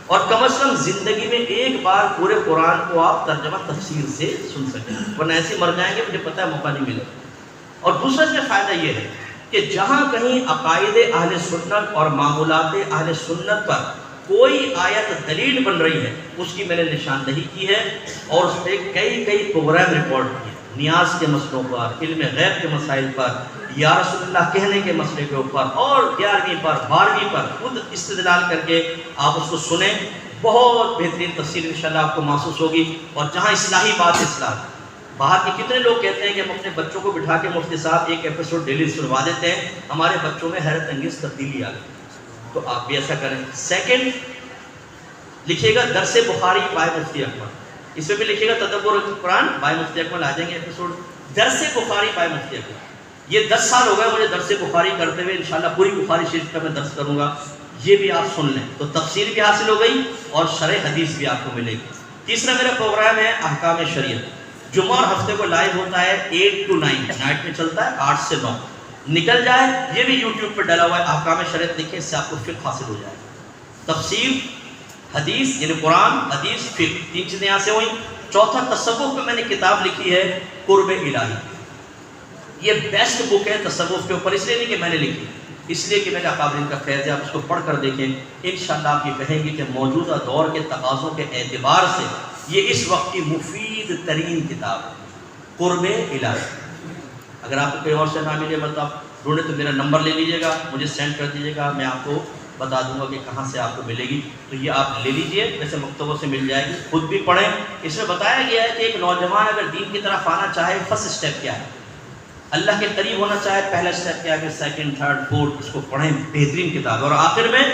اور کم از کم زندگی میں ایک بار پورے قرآن کو آپ ترجمہ تفسیر سے سن سکیں, ورنہ ایسے مر جائیں گے, مجھے پتہ ہے موقع نہیں ملے. اور دوسرا اس میں فائدہ یہ ہے کہ جہاں کہیں عقائد اہل سنت اور معمولات اہل سنت پر کوئی آیت دلیل بن رہی ہے, اس کی میں نے نشاندہی کی ہے, اور اس پہ کئی پروگرام ریکارڈ کیے, نیاز کے مسئلوں پر, علم غیب کے مسائل پر, یا رسول اللہ کہنے کے مسئلے کے اوپر, اور 11ویں پر 12ویں پر خود استدلال کر کے آپ اس کو سنیں. بہت بہترین تفسیر انشاءاللہ آپ کو محسوس ہوگی. اور جہاں اصلاحی بات اصلاح, باہر کے کتنے لوگ کہتے ہیں کہ ہم اپنے بچوں کو بٹھا کے مفتی صاحب ایک ایپیسوڈ ڈیلی سنوا دیتے ہیں, ہمارے بچوں میں حیرت انگیز تبدیلی آ گئی, تو آپ بھی ایسا کریں. سیکنڈ, لکھیے گا درس بخاری بائے مفتی اکمل, اس میں بھی لکھیے گا تدبر قرآن بائے مفتی اکمل, آ جائیں گے ایپیسوڈ درس بخاری بائے مفتی اکمل. یہ 10 سال ہو گئے مجھے درس بخاری کرتے ہوئے, انشاءاللہ پوری بخاری شریف کا میں درس کروں گا, یہ بھی آپ سن لیں تو تفسیر بھی حاصل ہو گئی اور شرح حدیث بھی آپ کو ملے گی. تیسرا میرا پروگرام ہے احکام شریعت, جمعہ اور ہفتے کو لائیو ہوتا ہے 8 to 9 نائٹ میں چلتا ہے, 8 سے 9 نکل جائے. یہ بھی یوٹیوب پہ ڈلا ہوا ہے, احکام شریعت لکھیں, اس سے آپ کو فقہ حاصل ہو جائے. تفسیر, حدیث یعنی قرآن, حدیث, فقہ, 3 چیزیں یہاں سے ہوئیں. چوتھا, تصوف پہ میں نے کتاب لکھی ہے قرب الہی, یہ بیسٹ بک ہے تصوف کے اوپر. اس لیے نہیں کہ میں نے لکھی, اس لیے کہ میرے اکابرین کا فیض ہے, آپ اس کو پڑھ کر دیکھیں, انشاءاللہ آپ یہ کہیں گے کہ موجودہ دور کے تقاضوں کے اعتبار سے یہ اس وقت کی مفید ترین کتاب ہے, قرب الہی. اگر آپ کو کوئی اور سے نہ ملے مطلب ڈھونڈے تو میرا نمبر لے لیجیے گا, مجھے سینڈ کر دیجیے گا, میں آپ کو بتا دوں گا کہ کہاں سے آپ کو ملے گی. تو یہ آپ لے لیجیے, ویسے مکتبوں سے مل جائے گی, خود بھی پڑھیں. اس میں بتایا گیا ہے کہ ایک نوجوان اگر دین کی طرف آنا چاہے, فرسٹ اسٹیپ کیا ہے, اللہ کے قریب ہونا چاہے, پہلا اسٹیپ کیا ہے, سیکنڈ, تھرڈ, فورتھ, اس کو پڑھیں, بہترین کتاب. اور آخر میں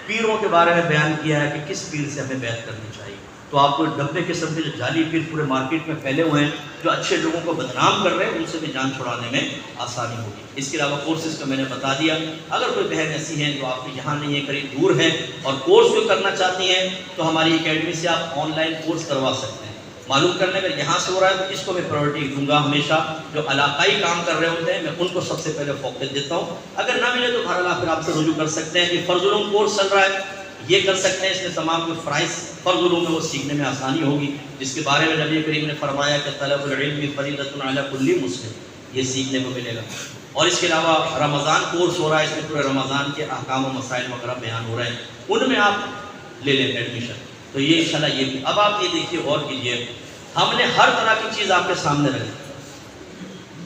پیروں کے بارے میں بیان کیا ہے کہ کس پیر سے ہمیں بیعت کرنی چاہیے. تو آپ کو ڈبے قسم کے جو جعلی پیر پورے مارکیٹ میں پھیلے ہوئے ہیں, جو اچھے لوگوں کو بدنام کر رہے ہیں, ان سے بھی جان چھڑانے میں آسانی ہوگی. اس کے علاوہ کورسز کا میں نے بتا دیا. اگر کوئی بہن ایسی ہیں جو آپ کے یہاں نہیں ہے, قریب دور ہیں, اور کورس کو کرنا چاہتی ہیں, تو ہماری اکیڈمی سے آپ آن لائن کورس کروا سکتے ہیں. معلوم کرنے اگر یہاں سے ہو رہا ہے تو اس کو میں پرائورٹی دوں گا ہمیشہ. جو علاقائی کام کر رہے ہوتے ہیں میں ان کو سب سے پہلے فوقیت دیتا ہوں. اگر نہ ملے تو بہرحال پھر آپ سے رجوع کر سکتے ہیں کہ فرض العلوم کورس چل رہا ہے, یہ کر سکتے ہیں. اس میں تمام جو فرائض فرض علوم میں وہ سیکھنے میں آسانی ہوگی, جس کے بارے میں نبی کریم نے فرمایا کہ طلب العلم فریضۃ علی کل مسلم, یہ سیکھنے کو ملے گا. اور اس کے علاوہ رمضان کورس ہو رہا ہے, اس میں پورے رمضان کے احکام و مسائل وغیرہ بیان ہو رہے ہیں, ان میں آپ لے لیں ایڈمیشن. تو یہ انشاءاللہ یہ بھی. اب آپ یہ دیکھیے اور کیجیے, ہم نے ہر طرح کی چیز آپ کے سامنے رکھی.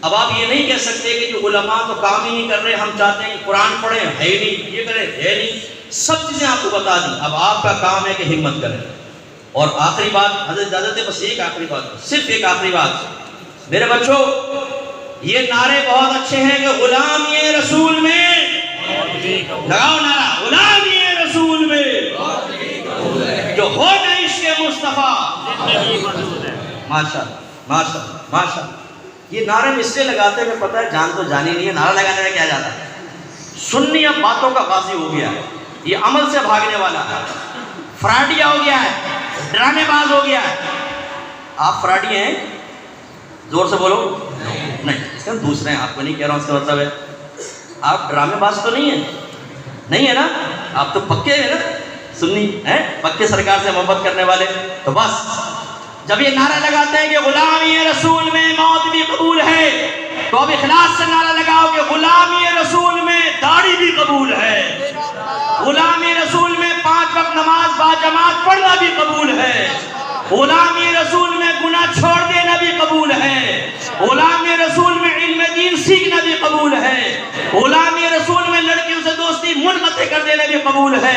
اب آپ یہ نہیں کہہ سکتے کہ جو علماء تو کام ہی نہیں کر رہے, ہم چاہتے ہیں کہ قرآن پڑھیں, ہے ہی نہیں, یہ کریں, ہے نہیں, سب چیزیں آپ کو بتا دیں. اب آپ کا کام ہے کہ ہمت کریں. اور آخری بات, حضرت اجازت ہے بس ایک آخری بات, صرف ایک آخری بات میرے بچوں, یہ نعرے بہت اچھے ہیں کہ غلامی رسول میں, لگاؤ نعرہ, غلامی رسول میں جو ہو نہ عشق مصطفیٰ. ماشاء اللہ ماشاء اللہ ماشاء اللہ. یہ نعرے میں اس لیے لگاتے ہیں, پتہ ہے جان تو جانی نہیں ہے, نعرہ لگانے میں کیا جاتا ہے. سنی اب باتوں کا غازی ہو گیا ہے, یہ عمل سے بھاگنے والا ہے, فراڈیا ہو گیا ہے, ڈرامے باز ہو گیا ہے. آپ فراڈی ہیں, زور سے بولو. نہیں, اس کا دوسرے ہیں, آپ کو نہیں کہہ رہا ہوں, اس کا مطلب ہے آپ ڈرامے باز تو نہیں ہیں, نہیں ہے نا, آپ تو پکے ہیں نا, سنی ہیں, پکے سرکار سے محبت کرنے والے. تو بس جب یہ نعرہ لگاتے ہیں کہ غلامی رسول میں موت بھی قبول ہے, تو اب اخلاص سے نعرہ لگاؤ کہ غلامی رسول میں داڑھی غلام رسول میں گناہ چھوڑ دینا بھی قبول ہے، غلام رسول میں علم دین سیکھنا بھی قبول ہے، غلام رسول میں لڑکیوں سے دوستی منقطع کر دینا بھی قبول ہے،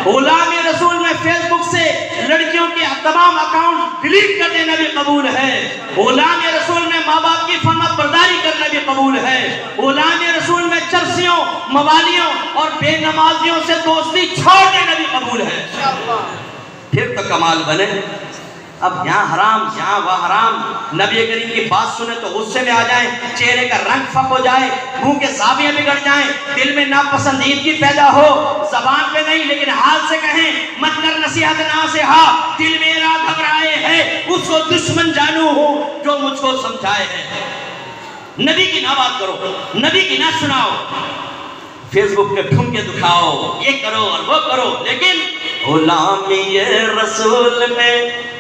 غلام رسول میں فیس بک سے لڑکیوں کے تمام اکاؤنٹ ڈیلیٹ کر دینا بھی قبول ہے، غلام رسول میں ماں باپ کی فرما برداری کرنا بھی قبول ہے، غلام رسول میں چرسیوں، موالیوں اور بے نمازیوں سے دوستی چھوڑ دینا بھی قبول ہے، پھر تو کمال بنے۔ اب یہاں حرام یہاں وہ حرام، نبی کریم کی بات سنیں تو غصے میں آ جائیں، چہرے کا رنگ پھک ہو جائے، منہ کے زاویے بگڑ جائیں، دل میں ناپسندیدگی پیدا ہو، زبان پہ نہیں لیکن حال سے کہیں مت کر نصیحت ناصحہ، دل میرا گھبرائے ہے اس کو دشمن جانو ہوں جو مجھ کو سمجھائے ہے۔ نبی کی نہ بات کرو، نبی کی نہ سناؤ، فیس بک پہ ٹھمکے دکھاؤ، یہ کرو اور وہ کرو، لیکن غلامی رسول میں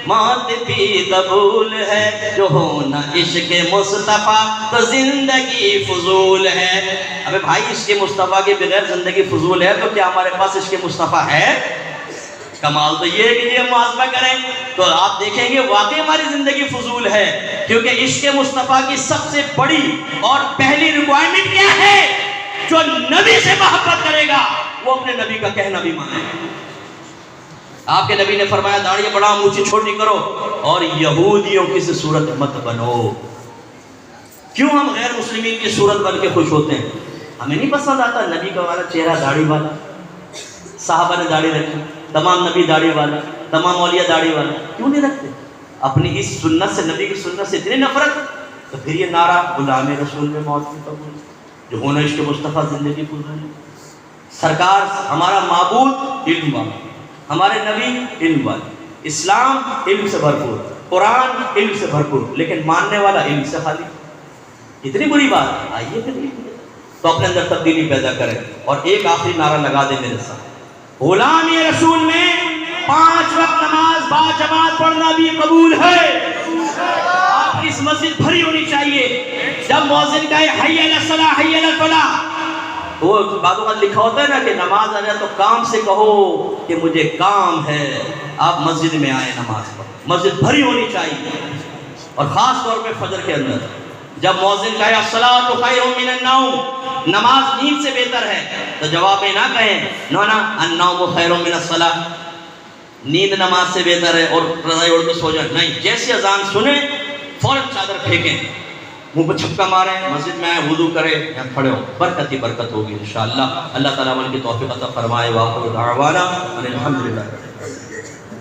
موت بھی قبول ہے، جو ہونا عشق مصطفیٰ تو زندگی فضول ہے۔ ابے بھائی عشق مصطفیٰ کے بغیر زندگی فضول ہے تو کیا ہمارے پاس عشق مصطفیٰ ہے؟ کمال تو یہ ہے کہ یہ محاسبہ کریں تو آپ دیکھیں گے واقعی ہماری زندگی فضول ہے، کیونکہ عشق مصطفیٰ کی سب سے بڑی اور پہلی ریکوائرمنٹ کیا ہے؟ جو نبی سے محبت کرے گا وہ اپنے نبی کا کہنا بھی مانے۔ آپ کے نبی نے فرمایا داڑھی بڑھاؤ مونچھ چھوٹی کرو اور یہودیوں کی سی صورت مت بنو۔ کیوں ہم غیر مسلمین کی صورت بن کے خوش ہوتے ہیں؟ ہمیں نہیں پسند آتا نبی کا والا چہرہ داڑھی والا، صحابہ نے داڑھی رکھی، تمام نبی داڑھی والا، تمام اولیاء داڑھی والا، کیوں نہیں رکھتے؟ اپنی اس سنت سے، نبی کی سنت سے اتنی نفرت، تو پھر یہ نعرہ غلام رسول میں موت کی قبول، جو ہونا عشق مصطفیٰ زندگی فضول ہے۔ سرکار ہمارا معبود علم والا، ہمارے نبی علم والے، اسلام علم سے بھرپور، قرآن علم سے بھرپور، لیکن ماننے والا علم سے خالی۔ اتنی بری بات، آئیے پھر تو اپنے اندر تبدیلی پیدا کریں۔ اور ایک آخری نعرہ لگا دیں میرے ساتھ، غلام رسول میں 5 وقت نماز با جماعت پڑھنا بھی قبول ہے۔ آپ کی اس مسجد بھری ہونی چاہیے، جب مؤذن کہے حی علی الصلاۃ حی علی الفلاح، وہ بعض اوقات لکھا ہوتا ہے نا کہ نماز آ جائے تو کام سے کہو کہ مجھے کام ہے۔ آپ مسجد میں آئے نماز پڑھ، مسجد بھری ہونی چاہیے، اور خاص طور پہ فجر کے اندر جب مؤذن کہے الصلاۃ خیر من النوم، نماز نیند سے بہتر ہے، تو جواب میں نہ کہیں نو نا النوم خیر من الصلاۃ، نیند نماز سے بہتر ہے اور رضائی اوڑھ کے سو جائیں، نہیں، جیسی اذان سنیں فوراً چادر پھینکیں، منہ پہ چھپکا ماریں، مسجد میں آئے وضو کرے یا کھڑے ہو، برکت ہی برکت ہوگی انشاءاللہ۔ اللہ تعالیٰ عمل کی توفیق عطا فرمائے۔ وآخر دعوانا ان الحمدللہ۔